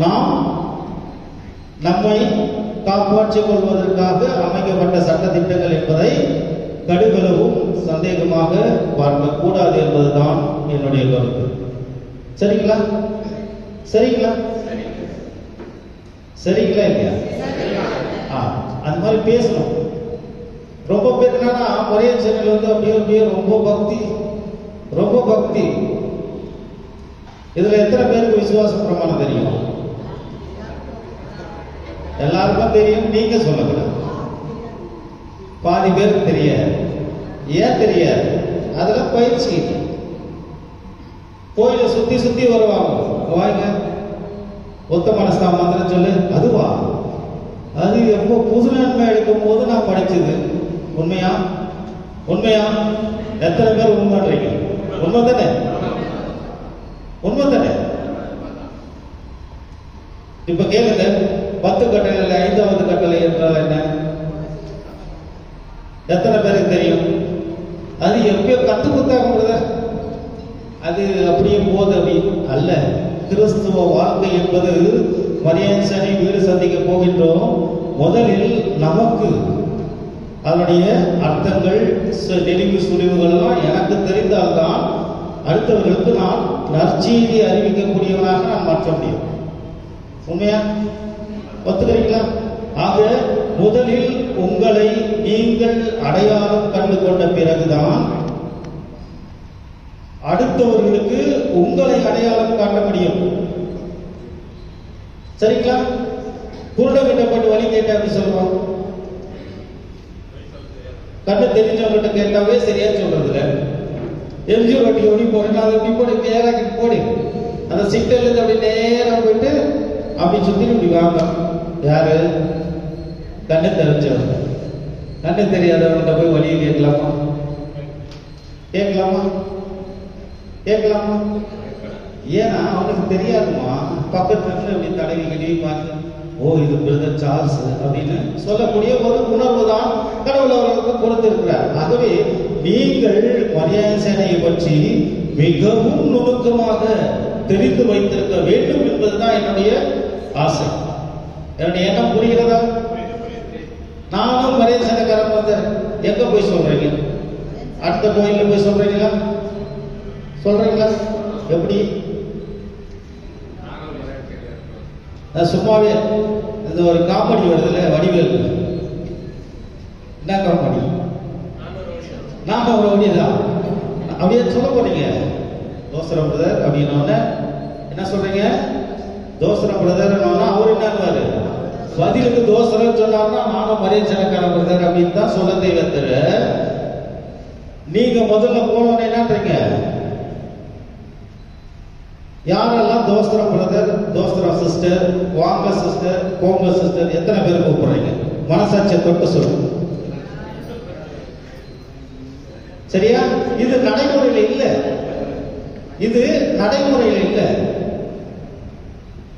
நாம் நம்மை காப்பாற்றிக் கொள்வதற்காக அமைக்கப்பட்ட சட்ட திட்டங்கள் என்பதை கடுகளவும் சந்தேகமாக பார்க்க கூடாது என்பதுதான் என்னுடைய கருத்து. சரிங்களா? சரிங்களா? சரிங்களா இல்லையா? அது மாதிரி பேசணும். ரொம்ப பேர் என்னன்னா மரியாதை சேனல் வந்து அப்படியே ரொம்ப பக்தி. இதுல எத்தனை பேருக்கு விசுவாச பிரமாணம் தெரியும்? எல்லாருக்கும் தெரியும். நீங்க சொல்லக்கூடாது. பாதி பேருக்கு தெரியாது. ஏன் தெரியாது? அதுல பயிற்சி. கோயில சுத்தி வருவாங்க. வாங்க, ஒத்த மனஸ்தா மந்திரம் சொல்லு. அதுவா? அது எப்போ புது நன்மை எடுக்கும் போது நான் படிச்சது. உண்மையா? எத்தனை பேர் உண்மைன்றீங்க? உண்மை தானே? இப்ப கேளுங்க, 10 கட்டளையில் 5வது கட்டளை என்றால் என்ன? எத்தனை பேருக்கு தெரியும்? அது எப்பயோ கத்து குத்தாங்க. அது அப்படியே போது அப்படி அல்ல. கிறிஸ்துவ வாழ்க்கை என்பது மரியாதை சேனை வீடு சந்திக்க போகின்றோம். முதலில் நமக்கு அதனுடைய அர்த்தங்கள், நெறிவு சுழிவுகள் எல்லாம் எனக்கு தெரிந்தால்தான் அடுத்தவர்களுக்கு நான் நற்செய்தி அறிவிக்கக்கூடியவனாக நான் மாற்ற முடியும். உண்மையா? ஒத்துக்கிறீங்களா? ஆக முதலில் உங்களை நீங்கள் அடையாளம் கண்டு கொண்ட பிறகுதான் அடுத்தவர்களுக்கு உங்களை அடையாளம் காட்ட முடியும். சரிங்களா? குருட கிட்டப்பட்டு வழி கேட்டா அப்படி சொல்றோம். கண்ணு தெரிஞ்சவங்கிட்ட கேட்டாவே சரியா சொல்றதுல எம்ஜி வட்டி ஓடி போறேன், அதை எப்படி போடு, நேராக போடு. அந்த சிக்னல் இருந்து அப்படி நேரா போயிட்டு அப்படி சுத்தி இப்படி வாங்க. யாரு? கண்ணு தெரிஞ்சவங்க. கண்ணு தெரியாதவங்கிட்ட போய் வழியை கேட்கலாமா? ஏன்னா அவனுக்கு தெரியாதுமா, பக்கத்துல இருந்து அப்படி தடவி கிடவி பார்த்து, ஓ இது பிரதர் சார்ல்ஸ் அப்படின்னு சொல்லக்கூடிய ஒரு உணர்வு தான் கடவுள் அவர்களுக்கு கொடுத்திருக்கிறார். ஆகவே நீங்கள் மரியாதை சேனையை பற்றி மிகவும் நுணுக்கமாக தெரிந்து வைத்திருக்க வேண்டும் என்பதுதான் என்னுடைய ஆசை. என்னுடைய எண்ணம் புரிகிறதா? நானும் மரியாதை சேனைக்காரன் வந்தேன். எங்க போய் சொல்றீங்க? அடுத்த கோயில்ல போய் சொல்றீங்களா? சொல்றீங்களா? எப்படி? சும்மாவே இந்த ஒரு காமெடி வருதுல்ல, வடிவேல். என்ன காமெடி? நாம ஒரு வழிதான் அப்படியே சொல்ல போறீங்க. தோசரம் பிரதர் அப்படின்னா என்ன சொல்றீங்க? தோசரம் பிரதர் அவர் என்னன்னு பதிலுக்கு தோசரம் சொன்னார்னா நானும் மரியாதை சேனைக்கார பிரதர் அப்படின்னு தான் சொல்ல தெய்வத்தர். நீங்க முதல்ல போனோன்னு என்னன்றீங்க? யாரெல்லாம் தோஸ்தரம் பிரதர், தோஸ்தரம் சிஸ்டர், வாங்க சிஸ்டர், போங்க சிஸ்டர், எத்தனை பேர் கூப்பிடுறீங்க? மனசாட்சியை தொட்டு சொல்லுங்க. சரியா? இது நடைமுறையில இல்ல, இது நடைமுறையில இல்ல.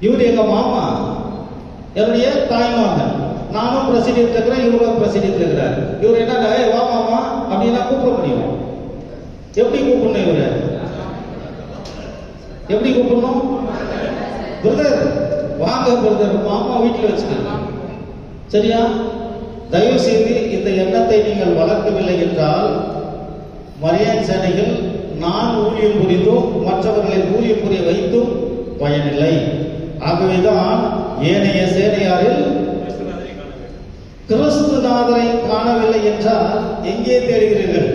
இவர் எங்க மாமா, என்னுடைய தாய்மாமன். நானும் பிரசிடென்ட் இருக்கிறேன், இவரும் பிரசிடென்ட் இருக்கிறார். இவர் என்ன வா மாமா அப்படின்னா கூப்பிட முடியும்? எப்படி கூப்பிடணும்? இவரு எப்படி கூப்பிடணும்? பிரதர் வாங்க பிரதர், மாமா வீட்டில் வச்சுக்க. சரியா? தயவு செய்து இந்த எண்ணத்தை நீங்கள் வளர்க்கவில்லை என்றால் மரியாதை சேனைகள் நான் ஊழியம் புரிந்தும் மற்றவர்களை ஊழியம் புரிய வைத்தும் பயனில்லை. ஆகவேதான் ஏனைய சேனையாரில் கிறிஸ்துநாதரை காணவில்லை என்றால் எங்கே தேடுகிறீர்கள்?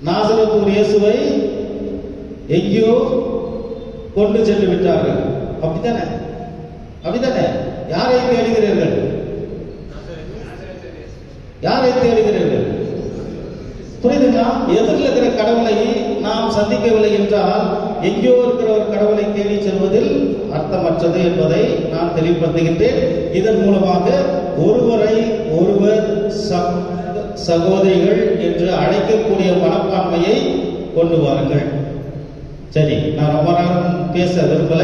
நாசரேத்து இயேசுவை எங்கேயோ கொண்டு சென்று விட்டார்கள். அப்படித்தானே? அப்படித்தானே? யாரை தேடுகிறீர்கள்? யாரை தேடுகிறீர்கள்? புரியுதுங்களா? எதிரில் இருக்கிற கடவுளை நாம் சந்திக்கவில்லை என்றால் எங்கேயோ இருக்கிற ஒரு கடவுளை தேடி செல்வதில் அர்த்தமற்றது என்பதை நான் தெளிவுபடுத்துகின்றேன். இதன் மூலமாக ஒருவரை ஒருவர் சகோதரிகள் என்று அழைக்கக்கூடிய மனப்பான்மையை கொண்டு வாருங்கள். சரி, நான் ரொம்ப நேரம் பேச விரும்பல.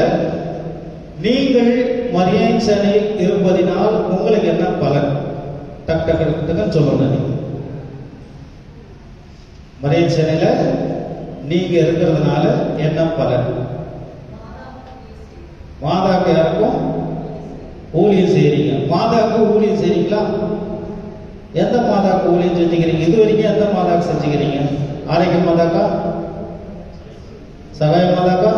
நீங்கள் மரியாதை சேனையில் இருப்பதினால் உங்களுக்கு என்ன பலன்? டக் டக் டக்குன்னு சொல்லணும். நீங்க மரியாதை சேனையில நீங்க இருக்கிறதுனால என்ன பலன்? மாதாக்கு யாருக்கும் ஊழியம் செய்யறீங்க. மாதாக்கு ஊழியம் செய்றீங்களா? எந்த மாதாக்கு ஊழியம் செஞ்சுக்கிறீங்க? இது வரைக்கும் எந்த மாதாக்கு செஞ்சுக்கிறீங்க? ஆரோக்கிய மாதாக்கா? சகாய மாதாக்கா?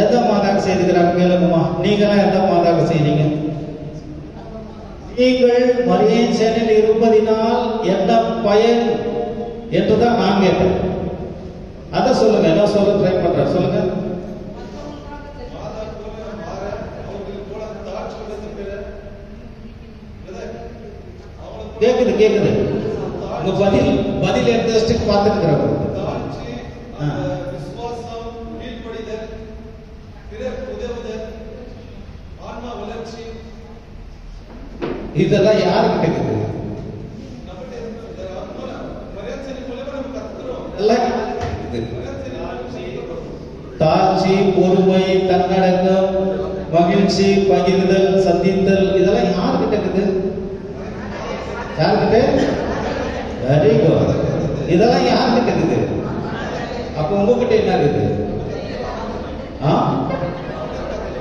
எந்த மாதாக்கு செய்துக்கிறாங்க? கேளுங்கம்மா, நீங்களாம் எந்த மாதாக்கு செய்றீங்க? நீங்கள் மரியாதை சேனையில் இருப்பதினால் என்ன பயன் என்றுதான் நான் கேட்டேன். அதை சொல்லுங்க. என்ன சொல்ல ட்ரை பண்ற? சொல்லுங்க. கேக்குது கேக்குது. உங்க பதில் எடுத்து பார்த்துட்டு இதெல்லாம் யாருக்கு கேக்குது? தாழ்ச்சி, பொறுமை, தன்னடக்கம், மகிழ்ச்சி, பகிர்தல், சந்தித்தல், இதெல்லாம் யாருக்கிட்ட இருக்குது? யாருக்கிட்ட? Very good. இதெல்லாம் யாருக்கிட்ட இருக்குது? அப்ப உங்ககிட்ட என்ன இருக்குது?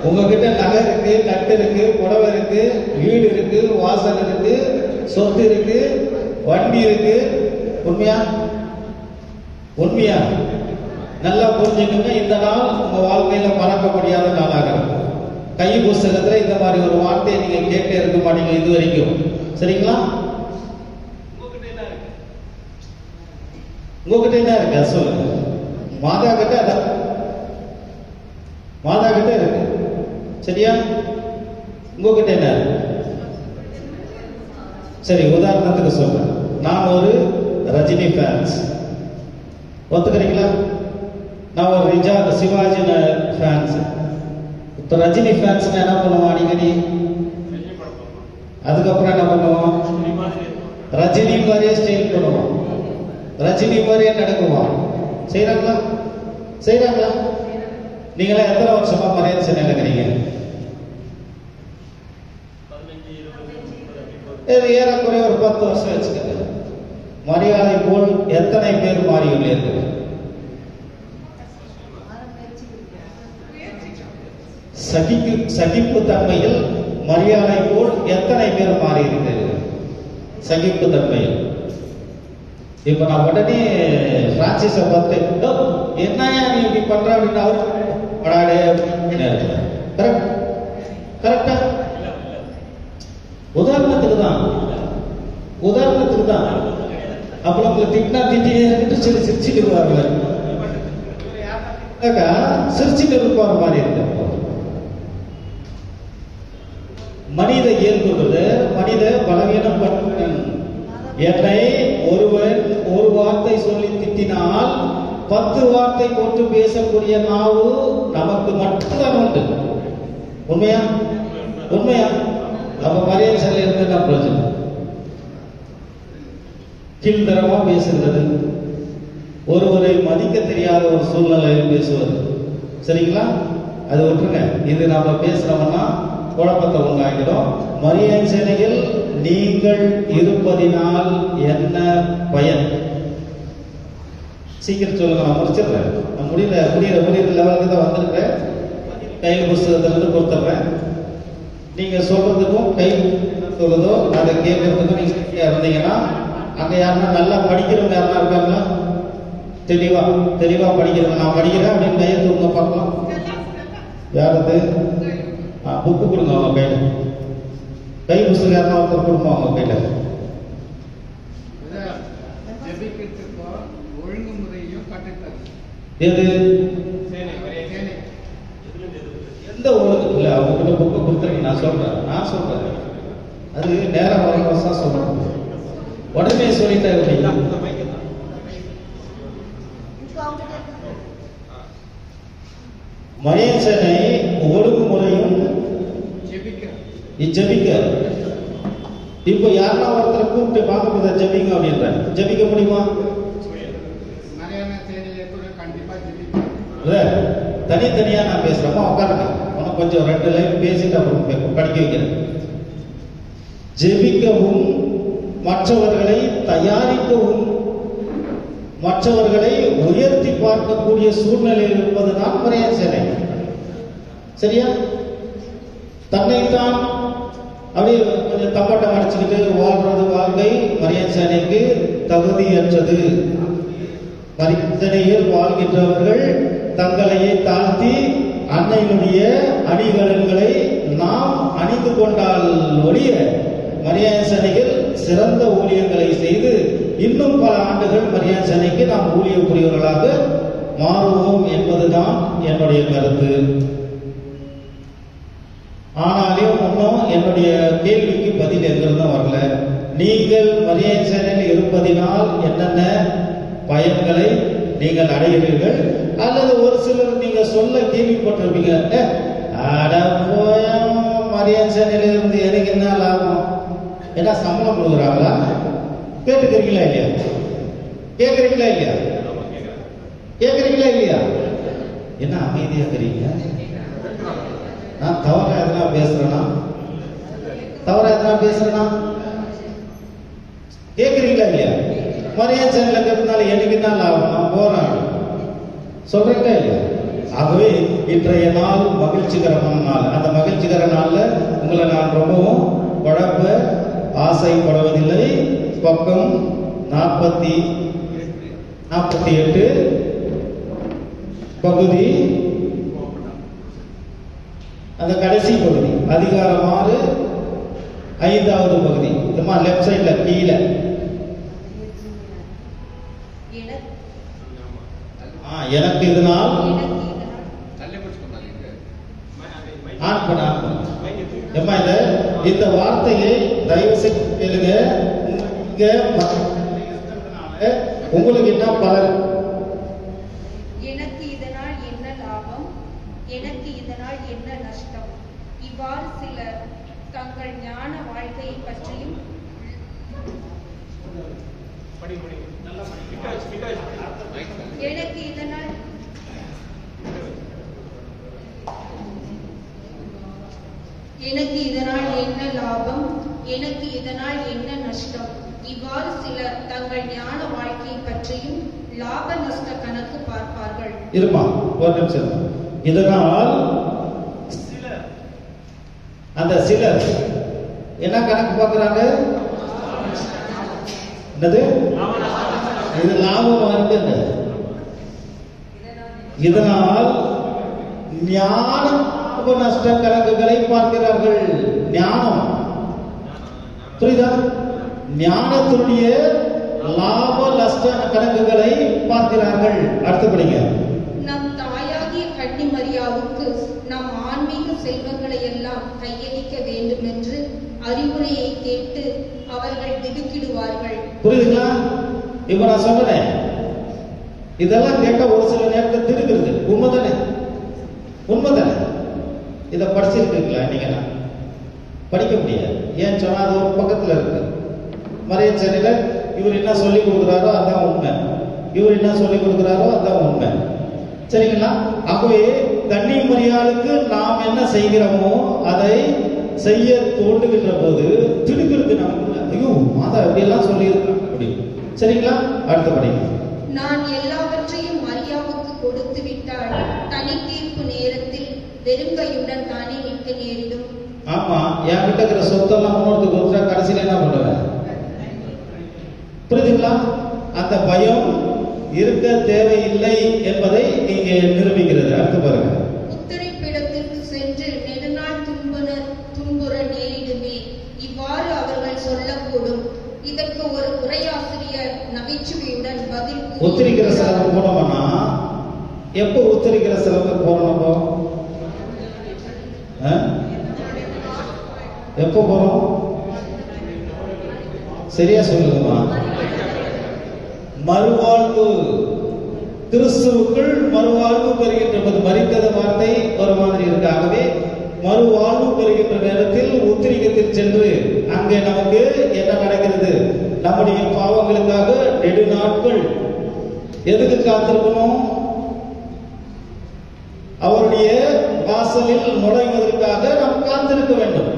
உங்ககிட்ட நகை இருக்கு, நட்டு இருக்கு, புடவை இருக்கு, வீடு இருக்கு, வாசல் இருக்கு, சொத்து இருக்கு, வண்டி இருக்கு. உண்மையா? உண்மையா? நல்லா புரிஞ்சுக்கோங்க. இந்த நாள் உங்க வாழ்க்கையில மறக்க முடியாத நாளாக இருக்கும். கை புஸ்தகத்துல இந்த மாதிரி ஒரு வார்த்தையை நீங்க கேட்டே இருக்க மாட்டீங்க இது வரைக்கும். சரிங்களா? உங்ககிட்ட என்ன இருக்கு? சொல்லுங்க. மாதா கிட்ட மாதா கிட்ட இருக்கு. சரியா? உங்ககிட்ட என்ன? சரி, உதாரணத்துக்கு சொல்றேன். நான் ஒரு ரஜினி ஃபேன்ஸ், ஒத்துக்கிறீங்களா? நான் ஒரு சிவாஜி ஃபேன்ஸ். இப்ப ரஜினி ஃபேன்ஸ் என்ன பண்ணுவோம்? அடிக்கடி அதுக்கப்புறம் என்ன பண்ணுவோம்? ரஜினி மாதிரியே ஸ்டைல் பண்ணுவோம், ரஜினி மாதிரியே நடக்குவோம். செய்யறாங்களா? செய்யறாங்களா? நீங்களா எத்தனை வருஷமா மரியாதை சேனையில இருக்கிறீங்க? ஏறக்குறைய ஒரு 10 வருஷம் வச்சுக்கோங்க. மரியாதை போல் எத்தனை பேர் மாறியுள்ளீர்கள்? சகிப்பு தன்மையில் மரியாதை போல் எத்தனை பேர் மாறி இருக்கிறீர்கள்? சகிப்பு தன்மையில். இப்ப நான் உடனே பிரான்சிஸை பார்த்து என்னையா நீ இப்படி பண்ற அப்படின்னு கரெக்டா? உதாரணத்துக்கு தான் அப்புறம் உங்களை திட்டினா திட்டி சொல்லி சிரிச்சுட்டு இருப்பாங்க. சிரிச்சுட்டு இருப்பார் மாதிரி இருக்கு. மனித இயல்புகள், மனித பலவீனம் என்னை ஒருவன் ஒரு வார்த்தை சொல்லி திட்டினால் 10 வார்த்தை போட்டு பேசக்கூடிய நாவு நமக்கு மட்டும்தான் உண்டு. உண்மையா? அப்ப மரியாதை சேனையில இருந்து என்ன பிரச்சனை? கீழ்தரமா பேசுகிறது, ஒருவரை மதிக்க தெரியாத ஒரு சூழ்நிலையில் பேசுவது. சரிங்களா? அது விட்டுருங்க. இது நாம பேசுறோம்னா குழப்பத்தை உண்டாகிறோம். மரியாதை சேனையில் நீங்கள் இருப்பதினால் என்ன பயன்? சீக்கிரம் சொல்லுங்க, நான் முடிச்சிடுறேன். நான் முடிகிற லெவலுக்கு தான் வந்திருக்கேன். கையில் புஸ்தகத்திலிருந்து கொடுத்துட்றேன். நீங்க சொல்றதுக்கும் கை சொல்றதோ அதை கேட்கறதுக்கும் நீங்க இருந்தீங்கன்னா, அங்க யாருன்னா நல்லா படிக்கிறவங்க யாருன்னா இருக்காங்களா? தெளிவா படிக்கிறவங்க, நான் படிக்கிறேன் அப்படின்னு கையை தூங்க பார்க்கலாம். யாரது? புக்கு கொடுங்க அவங்க கையில. கை புஸ்தகம் யாருன்னா ஒருத்தர் கொடுப்போம் அவங்க கையில. எது? எந்த ஒழுங்கு இல்லை? அவங்ககிட்ட புக்கு கொடுத்துருங்க. நான் சொல்றேன். அது நேரம் வரவசா சொல்றேன். உடனே சொல்லிட்டேன். மரியாதை சேனை ஒழுங்குமுறையும் ஜெபிக்க. இப்ப யாருன்னா ஒருத்தரை கூப்பிட்டு பார்க்க ஜெபிங்க அப்படின்ற ஜெபிக்க முடியுமா? தனித்தனியா நான் பேசுறப்ப உட்காருங்க. உனக்கு கொஞ்சம் 2 லைன் பேசிட்டு அப்புறம் படிக்க வைக்கிறேன். ஜெபிக்கவும், மற்றவர்களை தயாரிக்கவும், மற்றவர்களை உயர்த்தி பார்க்கக்கூடிய சூழ்நிலையில் இருப்பதுதான் மரியாதை சேனை. சரியா? தன்னைத்தான் அப்படியே கொஞ்சம் தம்பட்டம் அடிச்சுக்கிட்டு வாழ்றது வாழ்க்கை மரியாதை சேனைக்கு தகுதியற்றது. மரியாதையில் வாழ்கின்றவர்கள் தங்களையே தாழ்த்தி அன்னையினுடைய அணிகலன்களை நாம் அணிந்து கொண்டால் ஒழிய மரியாதை சேனையில் சிறந்த ஊழியங்களை செய்து இன்னும் பல ஆண்டுகள் மரியாதை சேனைக்கு நாம் ஊழிய புரியவர்களாக மாறுவோம் என்பதுதான் என்னுடைய கருத்து. ஆனாலும் இன்னும் என்னுடைய கேள்விக்கு பதில் எங்கிருந்தும் வரல. நீங்கள் மரியாதை சேனையில் இருப்பதினால் என்னென்ன பயன்களை நீங்கள் அடைகிறீர்கள்? அல்லது ஒரு சிலர் நீங்க சொல்ல கேள்விப்பட்டிருப்பீங்க, மரியாதை சேனையில இருந்து எனக்கு என்ன லாபம்? ஏன்னா சம்பளம் கொடுக்குறாங்களா? கேட்டுக்கிறீங்களா இல்லையா? கேட்கறீங்களா இல்லையா? என்ன அமைதியா இருக்கிறீங்க? நான் தவறா எதனா பேசுறேனா? கேட்கறீங்களா இல்லையா? மரியாதை சேனல கேட்டனால எனக்கு என்ன லாபம்? நான் போறேன் சொல்றீங்களா இல்லையா? ஆகவே இன்றைய நாள் மகிழ்ச்சிகரமான நாள். அந்த மகிழ்ச்சிகர நாள்ல உங்களை நான் ரொம்பவும் குழப்ப ஆசைப்படுவதில்லை. பக்கம் 48 பகுதி, அந்த கடைசி பகுதி, அதிகாரம் 6 5வது பகுதி. லெப்ட் சைட்ல கீழே எனக்கு இதனால் இந்த வார்த்தையை தயவு செய்து கேளுங்க. உங்களுக்கு என்ன பலன்? எனக்கு இதனால் என்ன லாபம், எனக்கு இதனால் என்ன நஷ்டம்? இவ்வாறு சிலர் தங்கள் ஞான வாழ்க்கையை பற்றியும் எனக்கு இதனால் எனக்கு இதனால் என்ன லாபம், எனக்கு இதனால் என்ன நஷ்டம், இவ்வாறு சிலர் தங்கள் ஞான வாழ்க்கையை பற்றியும் லாப நஷ்ட கணக்கு பார்ப்பார்கள். இருமா ஒரு நிமிஷம். இதனால் அந்த சிலர் என்ன கணக்கு பார்க்கறாங்க? என்னது? இது லாபம் இருக்குங்க. இதனால் ஞான நஷ்ட கணக்குகளை பார்க்கிறார்கள். ஞானம் புரியுதா? ஞானத்துடைய லாப நஷ்ட கணக்குகளை பார்க்கிறார்கள். அடுத்தபடிங்க, நம் தாயாகிய கன்னிமரியாவுக்கு நம் ஆன்மீக செல்வங்களை எல்லாம் கையளிக்க வேண்டும் என்று அறிவுரையை கேட்டு அவர்கள் திடுக்கிடுவார்கள். புரியுதுங்களா? இப்ப நான் சொல்றேன், இதெல்லாம் கேட்ட ஒரு சில நேரத்தில் திடுக்கிறது. உண்மைதானே? உண்மைதானே? இதை படிச்சிருக்கீங்களா? நீங்க படிக்க முடியாது. ஏன் சொன்னா அது ஒரு பக்கத்துல இருக்கு. மறையச்சனில இவர் என்ன சொல்லி கொடுக்குறாரோ அதான் உண்மை, இவர் என்ன சொல்லி கொடுக்குறாரோ அதான் உண்மை. சரிங்களா? ஆகவே கன்னிமரியாளுக்கு நாம் என்ன செய்கிறோமோ அதை செய்ய தோண்டுகின்ற போது திடுக்கிறது நமக்கு. ஐயோ, மாதா எப்படியெல்லாம் சொல்லியிருக்காங்க அப்படி. சரிங்களா? அடுத்தபடி, நான் எல்லாவற்றையும் மரியாவுக்கு கொடுத்து விட்டால் தனி தீர்ப்பு நேரத்தில் வெறுங்கையுடன் தானே நிற்க நேரிடும். ஆமா, என் கிட்ட இருக்கிற சொத்தெல்லாம் இன்னொருத்துக்கு கொடுத்தா கடைசியில என்ன பண்ணுவேன்? புரியுதுங்களா? அந்த பயம் இருக்க தேவையில்லை என்பதை இங்கே நிரூபிக்கிறது. அடுத்து பாருங்க, உத்தரைப்பிடத்திற்கு சென்று நெடுநாள் துன்புற நேரிடுமே, இவ்வாறு அவர்கள் சொல்லக்கூடும். இதற்கு ஒரு உரையாசிரியர் நகைச்சுவையுடன் பதில் உத்தரிக்கிற செலவு போனோம்னா எப்போ உத்தரிக்கிற செலவு போறோம்? எப்போ போறோம்? சரியா சொல்லுங்கம்மா. மறுவாழ்வு, கிறிஸ்துவுக்குள் மறுவாழ்வு பெறுகின்ற போது, மரித்தத வார்த்தை ஒரு மாதிரி இருக்கு. ஆகவே மறுவாழ்வு பெறுகின்ற நேரத்தில் உத்திரிகத்தில் சென்று அங்கே நமக்கு என்ன நடக்கிறது? நம்முடைய பாவங்களுக்காக நெடுநாட்கள் எதுக்கு காத்திருக்கணும்? அவருடைய வாசலில் நுழைவதற்காக நாம் காத்திருக்க வேண்டும்.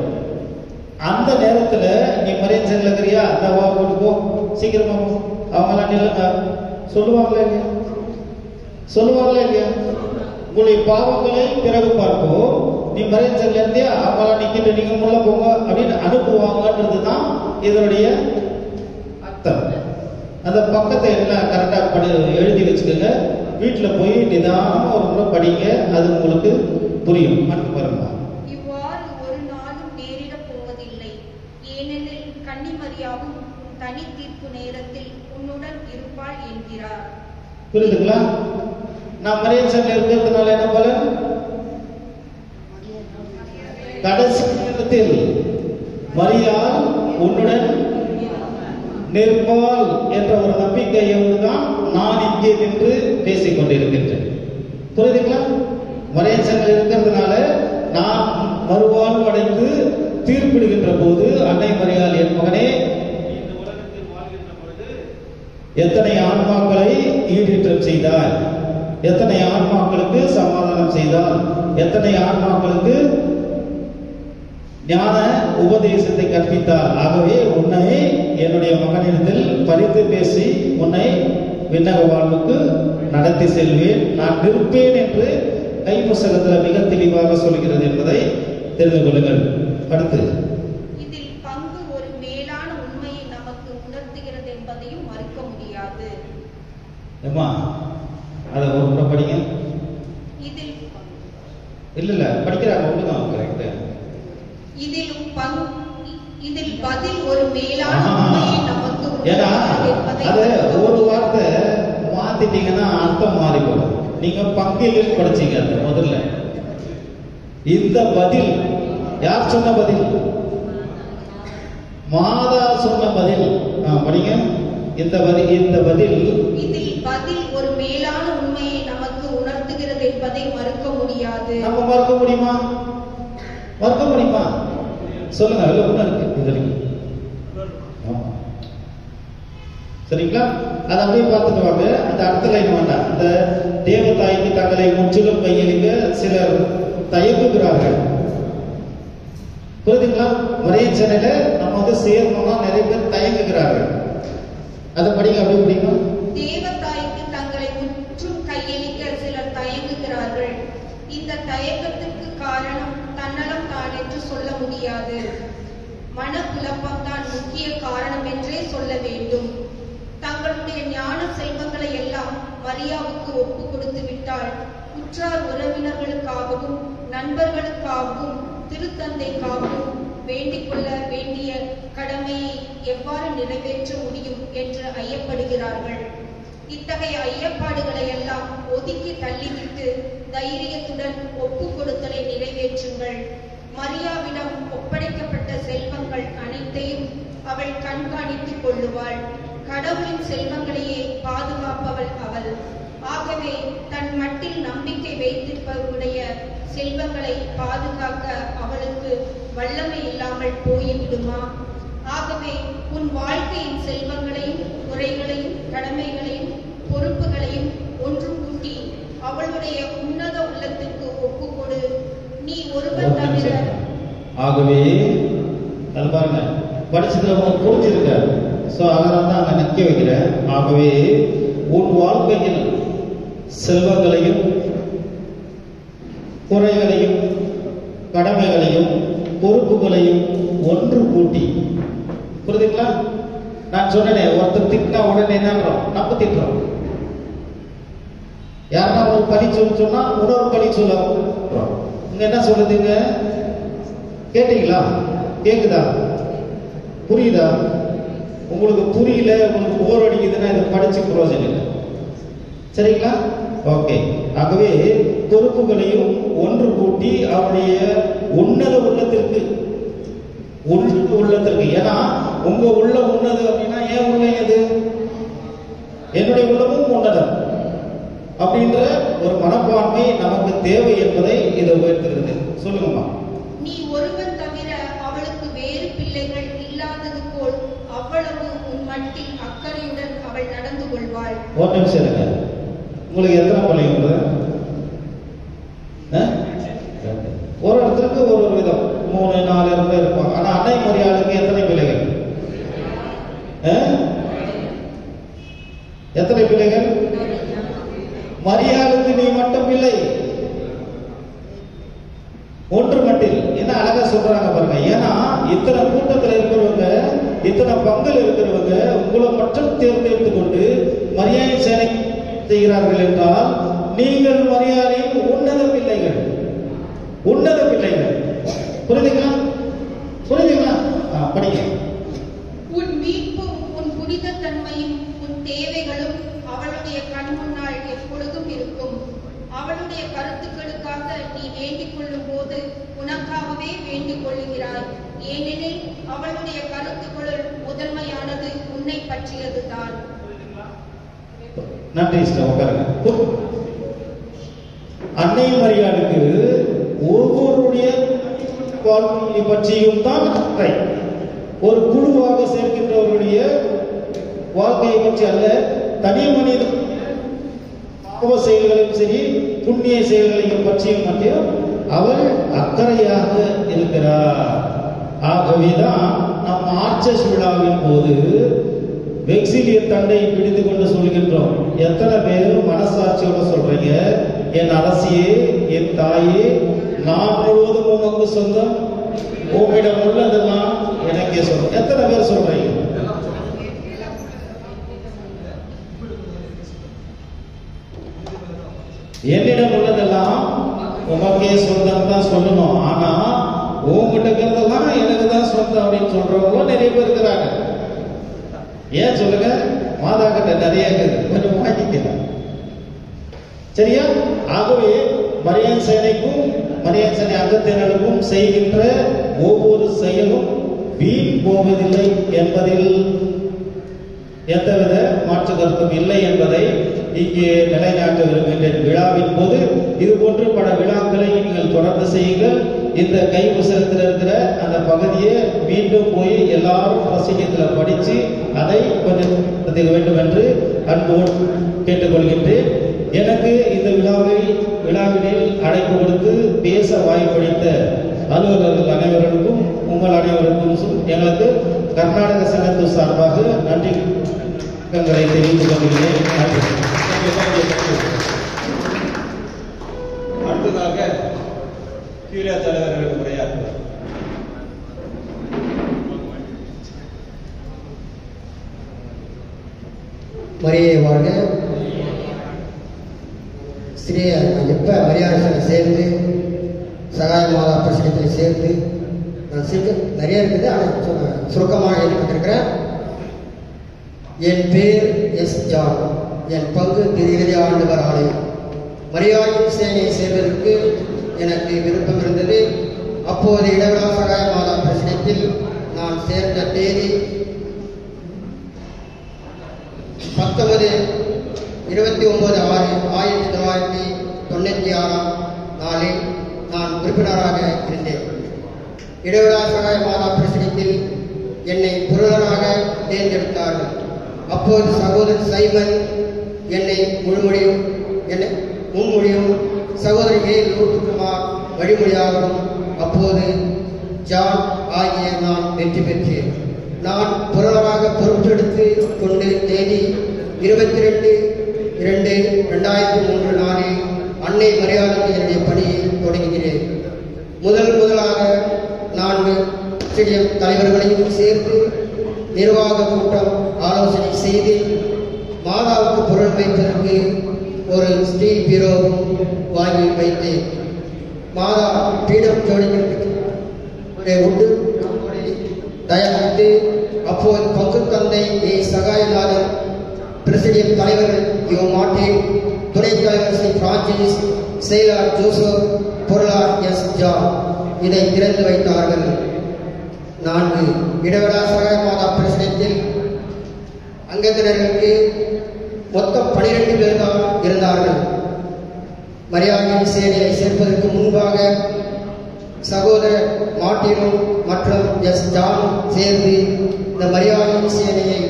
அந்த நேரத்துல நீ மறைஞ்சல் இருக்கிறியா, அந்த கூட்டு போ, சீக்கிரமா போ. அவங்களாம் நில்லுங்க சொல்லுவாங்களா இல்லையா? சொல்லுவாங்களா இல்லையா? உங்களுடைய பாவங்களை பிறகு பார்ப்போம். நீ மறைஞ்சல் இருந்தியா, அவங்களாம் நிக்கிட்டு நீங்க முள்ள போங்க அப்படின்னு அனுப்புவாங்கன்றது தான் இதனுடைய அர்த்தம். அந்த பக்கத்தை எல்லாம் கரெக்டா எழுதி வச்சுக்கோங்க. வீட்டுல போய் நிதானமா ஒரு முறை படிங்க, அது உங்களுக்கு புரியும். அடுத்து பாருங்க, இவ்வாறு ஒரு நாளும் நேரிட போவதில்லை, ஏனெனில் கன்னிமரியாவும் தனி தீர்ப்பு நேரத்தில் உன்னுடன் இருப்பாள் என்கிறார். புரியுதுங்களா? நான் மரியன்சன்ல இருக்கிறதுனால என்ன பலன்? கடைசி நேரத்தில் மரியாள் உன்னுடன் நிற்பாள் என்ற ஒரு நம்பிக்கையோடு தான் நான் இங்கே நின்று பேசிக் கொண்டிருக்கின்றேன். புரியுதுங்களா? மரியன்சன்ல இருக்கிறதுனால நான் மறுவாழ்வு அடைந்து தீர்ப்பிடுகின்ற போது அன்னை மரியாள் என் மகனே, இந்த உலகத்தில் வாழ்கின்ற பொழுது எத்தனை ஆன்மாக்களை ஈடேற்றம் செய்தால், எத்தனை ஆன்மாக்களுக்கு சமாதானம் செய்தால், எத்தனை ஆன்மாக்களுக்கு ஞான உபதேசத்தை கற்பித்தார். ஆகவே உன்னை என்னுடைய மகனிடத்தில் பரிந்து பேசி உன்னை விண்ணக வாழ்வுக்கு நடத்தி செல்வேன், நான் நிற்பேன் என்று கை புஸ்தகத்தில் மிக தெளிவாக சொல்கிறது என்பதை தெரிந்து கொள்ளுங்கள். அடுத்து, இதில் பங்கு ஒரு மேலான உண்மையை நமக்கு உணர்த்துகிறது என்பதையும் மறுக்க முடியாது. ஏமா அதை ஒரு முறை படிங்க. இதில் இல்ல படிக்கிறாங்க, ஒண்ணுதான் கரெக்ட். இதில் பதில் ஒரு மேலான உண்மையை நமக்கு உணர்த்துகிறது என்பதை அது ஒரு வார்த்தை மாத்திட்டீங்கன்னா அர்த்தம் மாறி போகும். நீங்க பங்கில் படிச்சீங்க அந்த முதல்ல. இந்த பதில் யார் சொன்ன பதில்? மாதா சொன்ன பதில். படிங்க. இந்த பதில் இதில் பதில் ஒரு மேலான உண்மையை நமக்கு உணர்த்துகிறது என்பதை மறுக்க முடியாது. நம்ம மறுக்க முடியுமா? மறுக்க முடியுமா? சொல்லுங்க. அதுல ஒண்ணு இருக்கு. சரிங்களா? அதை அப்படியே பார்த்துட்டு வாங்க. அந்த அடுத்த லைன் வேண்டாம். அந்த தேவதாய்க்கு தங்களை முற்றிலும் கையளிக்க சிலர் தயங்குகிறார்கள். புரியுதுங்களா? மரியாதை சேனையில நம்ம வந்து சேரணும்னா நிறைய பேர் தயங்குகிறார்கள். அதை படிங்க, அப்படி படிங்க. தேவதாய்க்கு தங்களை முற்றும் கையளிக்க சிலர் தயங்குகிறார்கள். இந்த தயக்கத்திற்கு காரணம் தன்னலம் தான் என்று சொல்ல முடியாது. மனக்குழப்பம் தான் முக்கிய காரணம் என்றே சொல்ல வேண்டும். தங்களுடைய ஞான செல்வங்களை எல்லாம் மரியாவுக்கு ஒப்பு கொடுத்து விட்டால் உற்றார் உறவினர்களுக்காகவும் நண்பர்களுக்காகவும் திருத்தந்தைக்காகவும் வேண்டிக் கொள்ள வேண்டிய கடமையை எவ்வாறு நிறைவேற்ற முடியும் என்று ஐயப்படுகிறார்கள். இத்தகைய ஐயப்பாடுகளை எல்லாம் ஒதுக்கி தள்ளிவிட்டு தைரியத்துடன் ஒப்பு கொடுத்தலை நிறைவேற்றுங்கள். மரியாவிடம் ஒப்படைக்கப்பட்ட செல்வங்கள் அனைத்தையும் அவள் கண்காணித்துக் கொள்ளுவாள். கடவுளின் செல்வங்களையே பாதுகாப்பவள் அவள். ஆகவே தன் மட்டில் நம்பிக்கை வைத்திருப்பவருடைய செல்வங்களை பாதுகாக்க அவளுக்கு வல்லமை இல்லாமல் போய்விடுமா? ஆகவே உன் வாழ்க்கையின் செல்வங்களையும் முறைகளையும் கடமைகளையும் பொறுப்புகளையும் ஒன்று கூட்டி அவளுடைய உன்னத உள்ளத்துக்கு ஒப்புக்கொடு. நீ ஒருவன் தவிர. ஆகவே அது பாருங்க, படிச்சதுல உங்களுக்கு புரிஞ்சிருக்க. சோ அதனால தான் அங்க நிக்க வைக்கிறேன். ஆகவே உன் வாழ்க்கையில் செல்வங்களையும் குறைகளையும் கடமைகளையும் பொறுப்புகளையும் ஒன்று கூட்டி, புரியுதுங்களா? நான் சொன்னேன், ஒருத்தர் திட்டினா உடனே என்ன நம்ம திட்டுறோம். யாருன்னா ஒரு பழி சொன்னா இன்னொரு பழி சொல்ல இங்க என்ன சொல்லுதுங்க? கேட்டீங்களா? கேக்குதா? புரியுதா? உங்களுக்கு புரியல, உங்களுக்கு போர் அடிக்குதுன்னா இதை படிச்சு பிரயோஜனம் இல்லை. சரிங்களா? ஓகே. ஆகவே பொறுப்புகளையும் ஒன்று கூட்டி அவருடைய உன்னத உள்ளத்திற்கு ஏன்னா உங்க உள்ள உன்னது அப்படின்னா ஏன் உள்ள எது? என்னுடைய உள்ளமும் உன்னதம் அப்படின்ற ஒரு மனப்பான்மை நமக்கு தேவை என்பதை இதை உயர்த்துகிறது. சொல்லுங்கம்மா. நீ ஒருவன் தவிர அவளுக்கு வேறு பிள்ளைகள் இல்லாதது போல் அவ்வளவு உன் மட்டில் அக்கறையுடன் அவள் நடந்து கொள்வாள். ஒரு நிமிஷம் இருங்க. உங்களுக்கு எத்தனை பிள்ளைங்க? ஒரு இடத்துக்கு ஒரு ஒரு விதம், 3-4 பேர் இருப்பாங்க. ஆனா அன்னை மரியாளுக்கு எத்தனை பிள்ளைகள்? எத்தனை பிள்ளைகள்? மரியாளுக்கு நீ மட்டும் பிள்ளை ஒன்று மட்டில். என்ன அழகா சொல்றாங்க பாருங்க. ஏன்னா இத்தனை கூட்டத்தில் இருக்கிறவங்க, இத்தனை பங்கில் இருக்கிறவங்க உங்களை மட்டும் தேர்ந்தெடுத்துக் கொண்டு மரியாதை சேனை செய்கிறார்கள் என்றால் நீங்கள் மரியாதையின் உன்னத பிள்ளைகள். உன்னத பிள்ளைகள். புரியுதுங்களா? புரியுதுங்களா? படிங்க. உன் மீட்பும் உன் புனித தன்மையும் உன் தேவைகளும் அவளுடைய கண் முன்னால் எப்பொழுதும் இருக்கும். அவளுடைய கருத்துக்களுக்காக நீ வேண்டிக் கொள்ளும் போது உனக்காகவே வேண்டிக் கொள்ளுகிறாய். ஏனெனில் அவளுடைய கருத்துக்களுள் முதன்மையானது உன்னை பற்றியதுதான். நன்றி. அன்னை மரியாளுக்கு ஒவ்வொருடைய வாழ்க்கையை பற்றியும் தான் ஒரு குழுவாக சேர்க்கின்றவருடைய வாழ்க்கையை பற்றி அல்ல, தனி மனித பாவ செயல்களையும் சரி புண்ணிய செயல்களையும் பற்றியும் மட்டும் அவள் அக்கறையாக இருக்கிறார். ஆகவேதான் நம் ஆர்ச்சஸ் விழாவின் போது வெக்சிலிய தண்டை பிடித்துக் கொண்டு சொல்கின்றோம். எத்தனை பேர் மனசாட்சியோட சொல்றீங்க, என் அரசியே, என் தாயே, நான் முழுவதும் உமக்கு சொந்தம், உம்மிடம் உள்ளதெல்லாம் எனக்கே சொந்தம். எத்தனை பேர் சொல்றீங்க? என்னிடம் உள்ளதெல்லாம் உமக்கே சொந்தம் தான் சொல்லணும். ஆனா உங்ககிட்ட இருக்கிறதெல்லாம் எனக்கு தான் சொந்தம் அப்படின்னு சொல்றவங்களும் நிறைய பேர் இருக்கிறாங்க. ஏன் சொல்லுங்க? மாதா கிட்ட நிறைய கொஞ்சம் வாங்கிக்கலாம். சரியா? ஆகவே மரியாதை சேனைக்கும் மரியாதை சேனை அங்கத்தினருக்கும் செய்கின்ற ஒவ்வொரு செயலும் வீண் போவதில்லை என்பதில் எந்தவித மாற்று கருத்தும் இல்லை என்பதை இங்கே நிலைநாட்ட விரும்புகின்றேன். விழாவின் போது இது போன்று பல விழாக்களை நீங்கள் தொடர்ந்து செய்யுங்கள். இந்த கைப்புசகத்தில் இருக்கிற அந்த பகுதியை மீண்டும் போய் எல்லாரும் ரசிகத்தில் படித்து அதை கொஞ்சம் வேண்டும் என்று அன்போடு கேட்டுக்கொள்கின்றேன். எனக்கு இந்த விழாவினில் அழைப்பு கொடுத்து பேச வாய்ப்பளித்த அலுவலர்கள் அனைவருக்கும் எங்களுக்கு கர்நாடக சங்கத்து சார்பாக நன்றிகளை தெரிவித்துக் கொள்கிறேன். நன்றி. அடுத்ததாக கீழே தலைவர்களுக்கு உரையாற்றுவார். மரியை வாழ்க. ஸ்ரீ எப்போ மரியாதை சேர்ந்து சகாய மாதா பிரசனத்தில் சேர்ந்து நான் நிறைய இருக்குது, ஆனால் சுருக்கமாக எழுதியிருக்கிறேன். என் பேர் எஸ். ஜான். என் பங்கு இறுதி ஆண்டவர் ஆலயம். மரியாயின் சேனையை சேர்வதற்கு எனக்கு விருப்பம் இருந்தது. அப்போது இடவிழா சகாய மாதா பிரசனத்தில் நான் சேர்ந்த தேதி 19/6/1996 நாளில் நான் உறுப்பினராக இருந்தேன். இடவிழா சகாய மாதா பிரசனத்தில் என்னை பொருளராக தேர்ந்தெடுத்தார்கள். அப்போது சகோதரர் சைமன் என்னை முன்மொழியும் சகோதரர் ஏ. லூர்துகுமார் வழிமொழியாகவும் அப்போது ஜான் ஆகிய நான் வெற்றி பெற்றேன். நான் பொருளராக பொறுப்பெடுத்து கொண்டு தேதி 22/2/2003 நாளில் அன்னை மரியாதைக்கு என்னுடைய பணியை தொடங்குகிறேன். முதலாக 4 ஸ்டேடியம் தலைவர்களையும் சேர்த்து நிர்வாக கூட்டம் ஆலோசனை செய்து மாதாவுக்கு பொருள் வைப்பதற்கு ஒரு ஸ்டீல் பீரோ வாங்கி வைத்தேன். மாதா பீடம் ஜோடிகளுக்கு உண்டு தயாரித்து அப்போது பங்கு தந்தை ஏ. சகாயநாதன், பிரசிடென்ட் தலைவர்கள் யோ. மார்டின், துணைத் தலைவர் ஸ்ரீ பிரான்சிஸ், செயலாளர் ஜோசப், பொருளாளர் எஸ். ஜான் இதை திறந்து வைத்தார்கள். 4 இடவிழா சகாய மாதா பிரசிடென்டில் அங்கத்தினர்களுக்கு மொத்தம் 12 பேர் தான் இருந்தார்கள். மரியாதையின் சேனையை சேர்ப்பதற்கு முன்பாக சகோதரர் மார்டினும் மற்றும் எஸ். ஜானும் சேர்ந்து இந்த மரியாதையின் சேனையை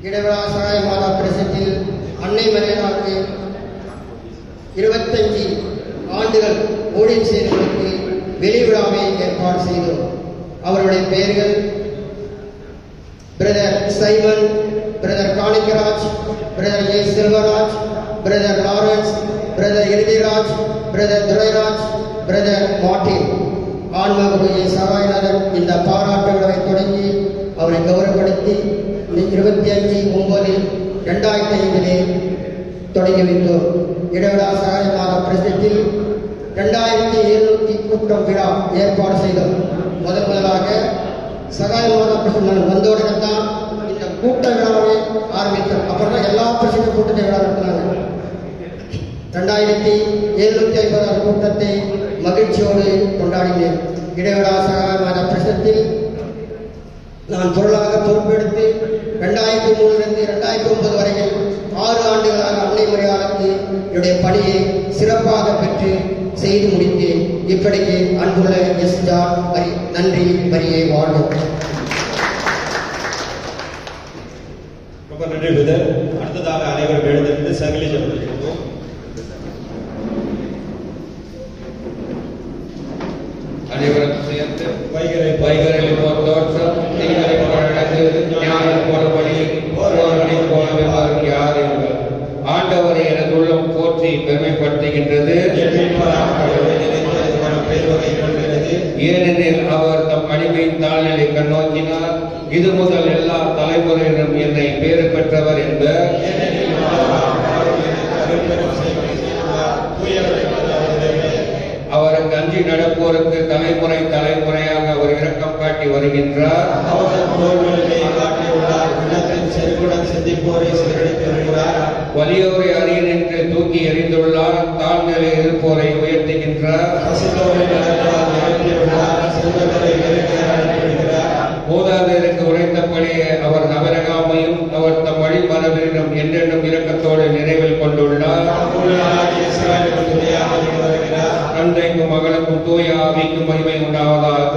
இடவிழா சகாய மாதா பிரசத்தில் அன்னை மரியாதைக்கு 25 ஆண்டுகள் ஊழியம் செய்தவர்களுக்கு வெளிவிழாவை ஏற்பாடு செய்தோம். அவருடைய பெயர்கள் brother Simon, brother Kanikkaraj, brother A. Selvaraj, brother Lawrence, brother Iruthiraj, brother Durairaj, brother Martin. ஆன்மகுரு சகாயநாதன் இந்த பாராட்டு விழாவை தொடங்கி அவரை கௌரவப்படுத்தி 25/9/2005 தொடங்கி வைத்தோம். இடவிழா சகாய மாத பிரசத்தில் 2700 கூட்டம் விழா ஏற்பாடு செய்தோம். முதலாக சகாய மாத பிரசனம் வந்தவுடனே தான் இந்த கூட்ட விழாவை ஆரம்பித்தோம். அப்புறம் தான் எல்லா பிரசன கூட்டத்தை விழா நடத்தினாங்க. 2756 கூட்டத்தை மகிழ்ச்சியோடு கொண்டாடினேன். இடைவிழா சகாய மாத பிரசனத்தில் நான் பொருளாக பொறுப்பெடுத்து 2003 2009 வரையில் 6 ஆண்டுகளாக அன்னை மரியாதைக்கு என்னுடைய பணியை சிறப்பாக பெற்று செய்து முடித்தேன். இப்படிக்கு அன்புள்ள எஸ். ஜான் நன்றி. மரியை வாழ்வோம். ரொம்ப நன்றி பிரதர். அடுத்ததாக அனைவரும் எழுந்திருந்து சங்கிலி ஜெபம் செய்வோம். அனைவரும் சேர்ந்து வைகரை தோற்றம் தீங்களை போலடங்கு ஞானம் போலபடி ஒருவனை போலவே வரும் யார் என்பவர் ஆண்டவரை எனது உள்ளம் போற்றி பெருமைப்படுத்துகின்றது. ஏனெனில் அவர் தம் அடிமையின் தாழ்நிலை கண்ணோக்கினார். இது முதல் எல்லா தலைமுறையினரும் என்னை பேறு பெற்றவர் என்பர். அவருக்கு அஞ்சி நடப்போருக்கு தலைமுறை தலைமுறையாக அவர் இரக்கம் காட்டி வருகின்றார். வலியோரை அரியன் என்று தூக்கி எறிந்துள்ளார். தாழ்நிலை இருப்போரை உயர்த்துகின்றார். மூதாதையருக்கு உரைத்தபடியே அவர் நவரகாமையும் அவர் தம் வழிமரபினரும் என்றென்றும் இரக்கத்தோடு நிறைவில் கொண்டுள்ளார். தந்தைக்கும் மகளுக்கும் தூய ஆவிக்கும் மகிமை உண்டாவதாக.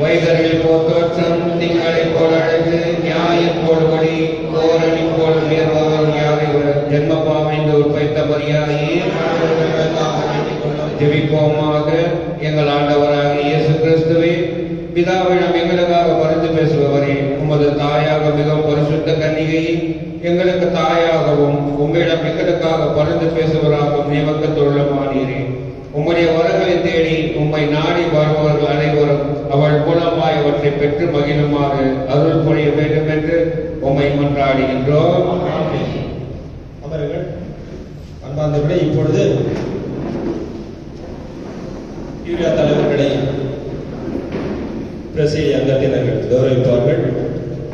வைகரில் போல் தோற்றம் திங்களை போல் அழகு நியாயம் போல் ஒளி ஓரணி போல் உயர்வாக யாரை ஜென்மபாமைந்து உற்பத்த மரியாதையே எங்கள் ஆண்டவராகிய இயேசு கிறிஸ்துவே, பிதாவிடம் எங்களுக்காக பரிந்து பேசுபவரே, உமது தாயாக மிகவும் பரிசுத்த கன்னிகையை எங்களுக்கு தாயாகவும் உம்மிடம் எங்களுக்காக பரிந்து பேசுவராகவும் நியமக்கத்துள்ளமானீரே. உம்முடைய வரங்களை தேடி உம்மை நாடி வருபவர்கள் அனைவரும் அவள் மூலமாய் அவற்றை பெற்று மகிழுமாறு அருள் புரிய வேண்டும் என்று உம்மை மன்றாடுகின்றோம். அமருங்கள். அன்பார்ந்தவர்களே, இப்பொழுது யூரியா தலைவர்களை பிரசிடி அங்கத்தினர்கள் கௌரவிப்பார்கள்.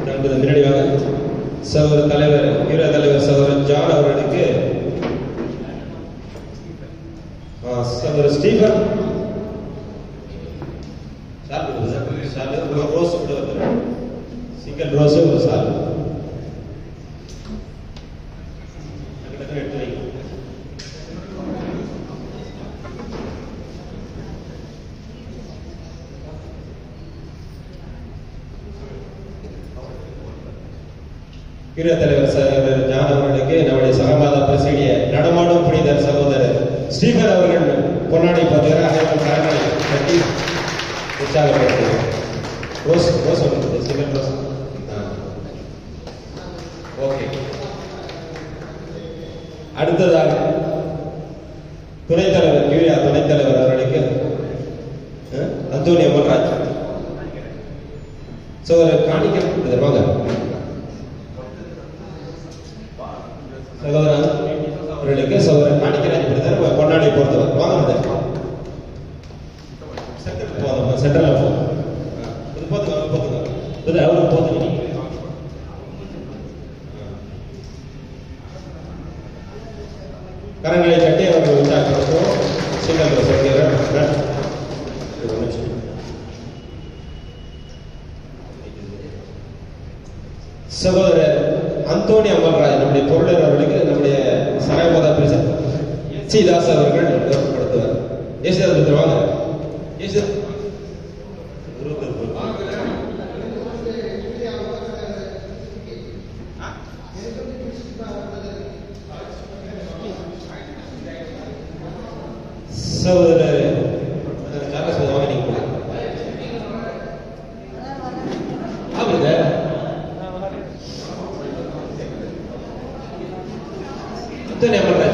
நண்பது முன்னாடியாக சகோதர தலைவர் யூரியா தலைவர் சகோதரர் ஜான் அவர்களுக்கு சகோதரர் ஸ்டீபன் ரோஸ் சிங்கிள் ரோஸ் ஒரு சால் எடுத்து வைக்கும். யூரியா தலைவர் சகோதரர் ஜான் அவர்களுக்கு நம்முடைய சகமாதா பிரசிடிய நடமாடும் புனிதர் சகோதரர் ஸ்ரீகர் அவர்கள் பொன்னாடை பத்திர கரங்களை கட்டி உற்சாகப்படுத்துகிறார். Rose rose Srikar rose. Okay. அடுத்ததாக துணைத் தலைவர் யூரியா துணைத் தலைவர் அவர்களுக்கு அந்தோனி அமல்ராஜ் சகோதரர் காணிக்க வாங்க. சகோதரர் அவர்களுக்கு சகோதரர் காணிக்கராஜ் பிரதர் பொன்னாடை பொறுத்தவர் வாங்க. சென்ட்ரல் போதுங்க அவரும் போதுங்க. கரங்களை கட்டி அவர்கள் உற்சாகப்படுத்துவோம். சிங்கங்கள் சொல்கிறார். சகோதரர் அந்தோனி அமல்ராஜ் நம்முடைய பொருளர் அவர்களுக்கு நம்முடைய சகாயமாதா பிரசிடென்ட் சீதாஸ் அவர்கள் கௌரவப்படுத்துவார். ஏசுதாஸ் வந்துருவாங்க. சகோதரர் அந்தோனி அமல்ராஜ்